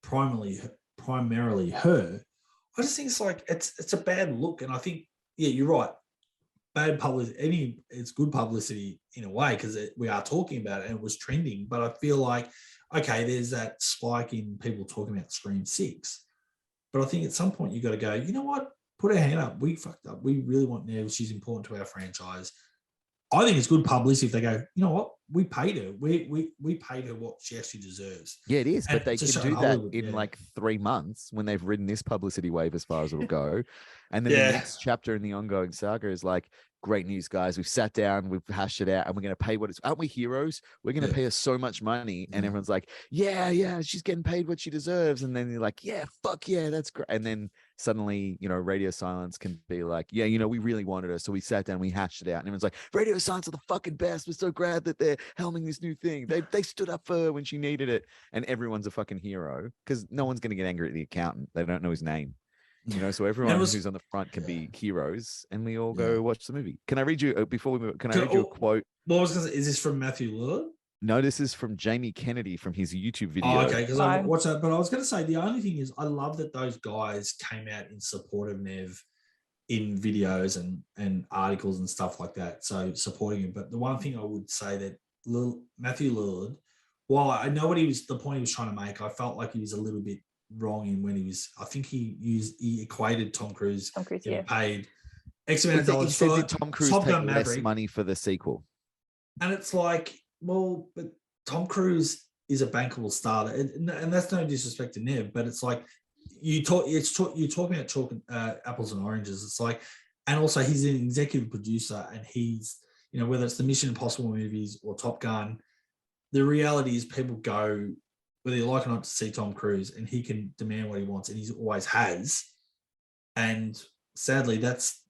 primarily her. I just think it's like it's a bad look, and I think you're right. Bad publicity. It's good publicity in a way because we are talking about it and it was trending. But I feel like okay, there's that spike in people talking about Scream 6, but I think at some point you got to go. You know what? Put our hand up. We fucked up. We really want Neve. She's important to our franchise. I think it's good publicity if they go, you know what? We paid her. We paid her what she actually deserves. Yeah, it is. And But they to can show do that Hollywood, in yeah. like 3 months when they've ridden this publicity wave as far as it'll go. And then Yeah. the next chapter in the ongoing saga is like, great news, guys. We've sat down, we've hashed it out, and we're going to pay what it's. Aren't we heroes? We're going to Yeah. pay her so much money. And Yeah. everyone's like, yeah, she's getting paid what she deserves. And then you're like, yeah, fuck yeah, that's great. And then suddenly, Radio Silence can be like, yeah, we really wanted her. So we sat down, we hatched it out. And everyone's like, Radio Silence are the fucking best. We're so glad that they're helming this new thing. They stood up for her when she needed it. And everyone's a fucking hero because no one's going to get angry at the accountant. They don't know his name. So everyone who's on the front can be heroes, and we all go watch the movie. Can I read you before we move? Can I read you a quote? What was going to say? Is this from Matthew Lillard? No, this is from Jamie Kennedy from his YouTube video. Oh, okay, because I watched that. But I was going to say the only thing is I love that those guys came out in support of Nev in videos and articles and stuff like that. So supporting him. But the one thing I would say that Matthew Lillard, while I know the point he was trying to make, I felt like he was a little bit wrong in when I think he equated Tom Cruise getting paid X amount of dollars. He said that Tom Cruise take less money for the sequel. And it's like, well, but Tom Cruise is a bankable star, and that's no disrespect to Nev, but it's like you're talking about apples and oranges. It's like, and also he's an executive producer, and he's whether it's the Mission Impossible movies or Top Gun, the reality is people go, whether you like it or not, to see Tom Cruise, and he can demand what he wants, and he always has. And sadly,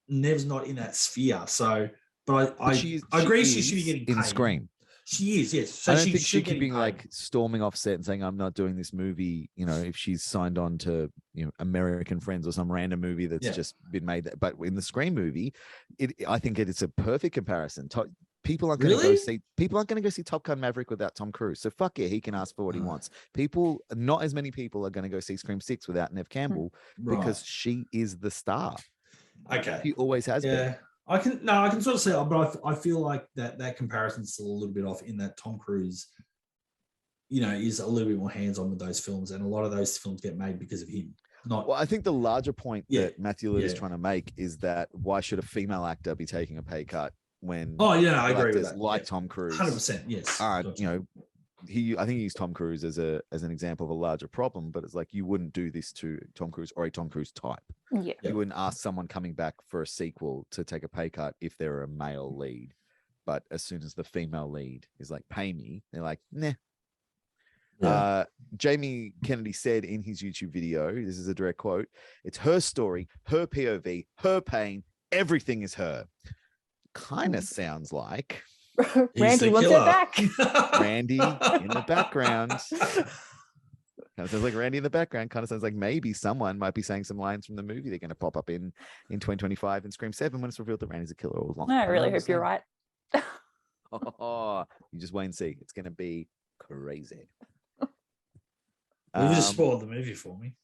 Nev's not in that sphere. So, but I agree she should be getting paid. In Scream. She is, yes. So I don't think she could be like storming off set and saying, I'm not doing this movie, if she's signed on to, American Friends or some random movie that's just been made. But in the Scream movie, I think it's a perfect comparison. People aren't going to go see Top Gun Maverick without Tom Cruise. So fuck it, he can ask for what he wants. Not as many people are going to go see Scream 6 without Neve Campbell because she is the star. Okay. She always has been. I can sort of say, but I feel like that comparison's still a little bit off in that Tom Cruise, is a little bit more hands-on with those films, and a lot of those films get made because of him. Well, I think the larger point that Matthew Lillard is trying to make is that why should a female actor be taking a pay cut when I agree with that. Like Tom Cruise, 100%, yes. Gotcha. I think he used Tom Cruise as an example of a larger problem, but it's like you wouldn't do this to Tom Cruise or a Tom Cruise type. Yeah. You wouldn't ask someone coming back for a sequel to take a pay cut if they're a male lead. But as soon as the female lead is like, pay me, they're like, nah. Yeah. Jamie Kennedy said in his YouTube video, this is a direct quote, it's her story, her POV, her pain, everything is her. Kind of sounds like Randy wants it back. Randy in the background. Kind of sounds like Randy in the background. Kind of sounds like maybe someone might be saying some lines from the movie they're going to pop up in 2025 in Scream 7 when it's revealed that Randy's a killer all along. I really hope you're right. You just wait and see. It's going to be crazy. You just spoiled the movie for me.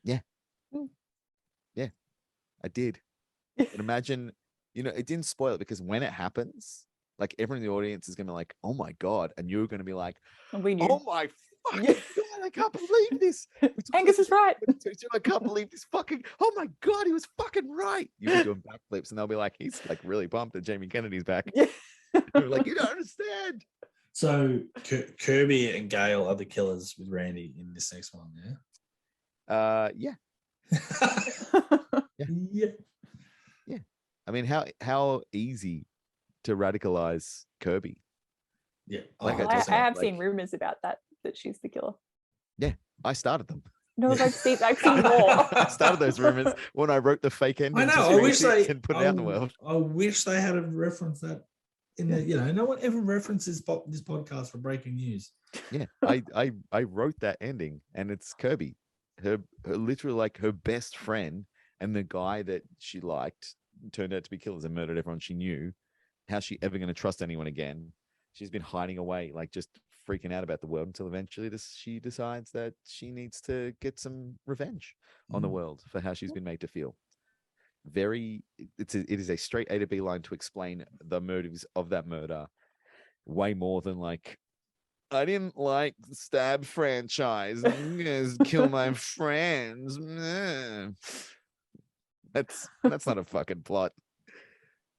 Yeah. Yeah, I did. But imagine, it didn't spoil it because when it happens, like everyone in the audience is going to be like, oh my God. And you're going to be like, oh my fucking God, I can't believe this. Angus is right. I can't believe this fucking, oh my God, he was fucking right. You'll be doing backflips and they'll be like, he's like really pumped that Jamie Kennedy's back. You're like, you don't understand. So Kirby and Gail are the killers with Randy in this next one, yeah? Yeah. Yeah. Yeah. I mean, how easy to radicalize Kirby. Yeah. Like I have seen rumors about that she's the killer. Yeah, I started them. No, I've seen more. I started those rumors when I wrote the fake ending. I know. I wish they and put it out in the world. I wish they had a reference that in the, no one ever references this podcast for breaking news. Yeah, I wrote that ending, and it's Kirby, her literally like her best friend, and the guy that she liked turned out to be killers and murdered everyone she knew. How's she ever going to trust anyone again? She's been hiding away, like just freaking out about the world until eventually she decides that she needs to get some revenge on the world for how she's been made to feel. It is a straight A to B line to explain the motives of that murder way more than like, I didn't like the Stab franchise. I'm gonna kill my friends. That's not a fucking plot.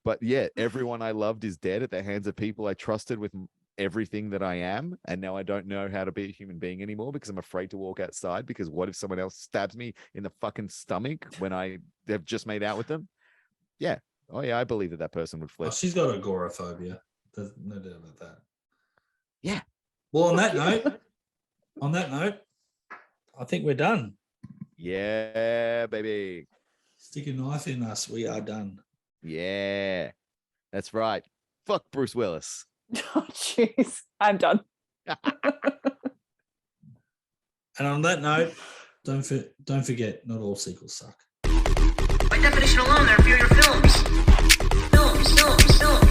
But yeah, everyone I loved is dead at the hands of people I trusted with everything that I am. And now I don't know how to be a human being anymore because I'm afraid to walk outside, because what if someone else stabs me in the fucking stomach when I have just made out with them? Yeah. Oh yeah, I believe that person would flip. Oh, she's got agoraphobia. There's no doubt about that. Yeah. Well, on that note, I think we're done. Yeah, baby. Stick a knife in us. We are done. Yeah, that's right. Fuck Bruce Willis. Oh, jeez. I'm done. And on that note, don't forget, not all sequels suck. By definition alone, they're inferior films. Films.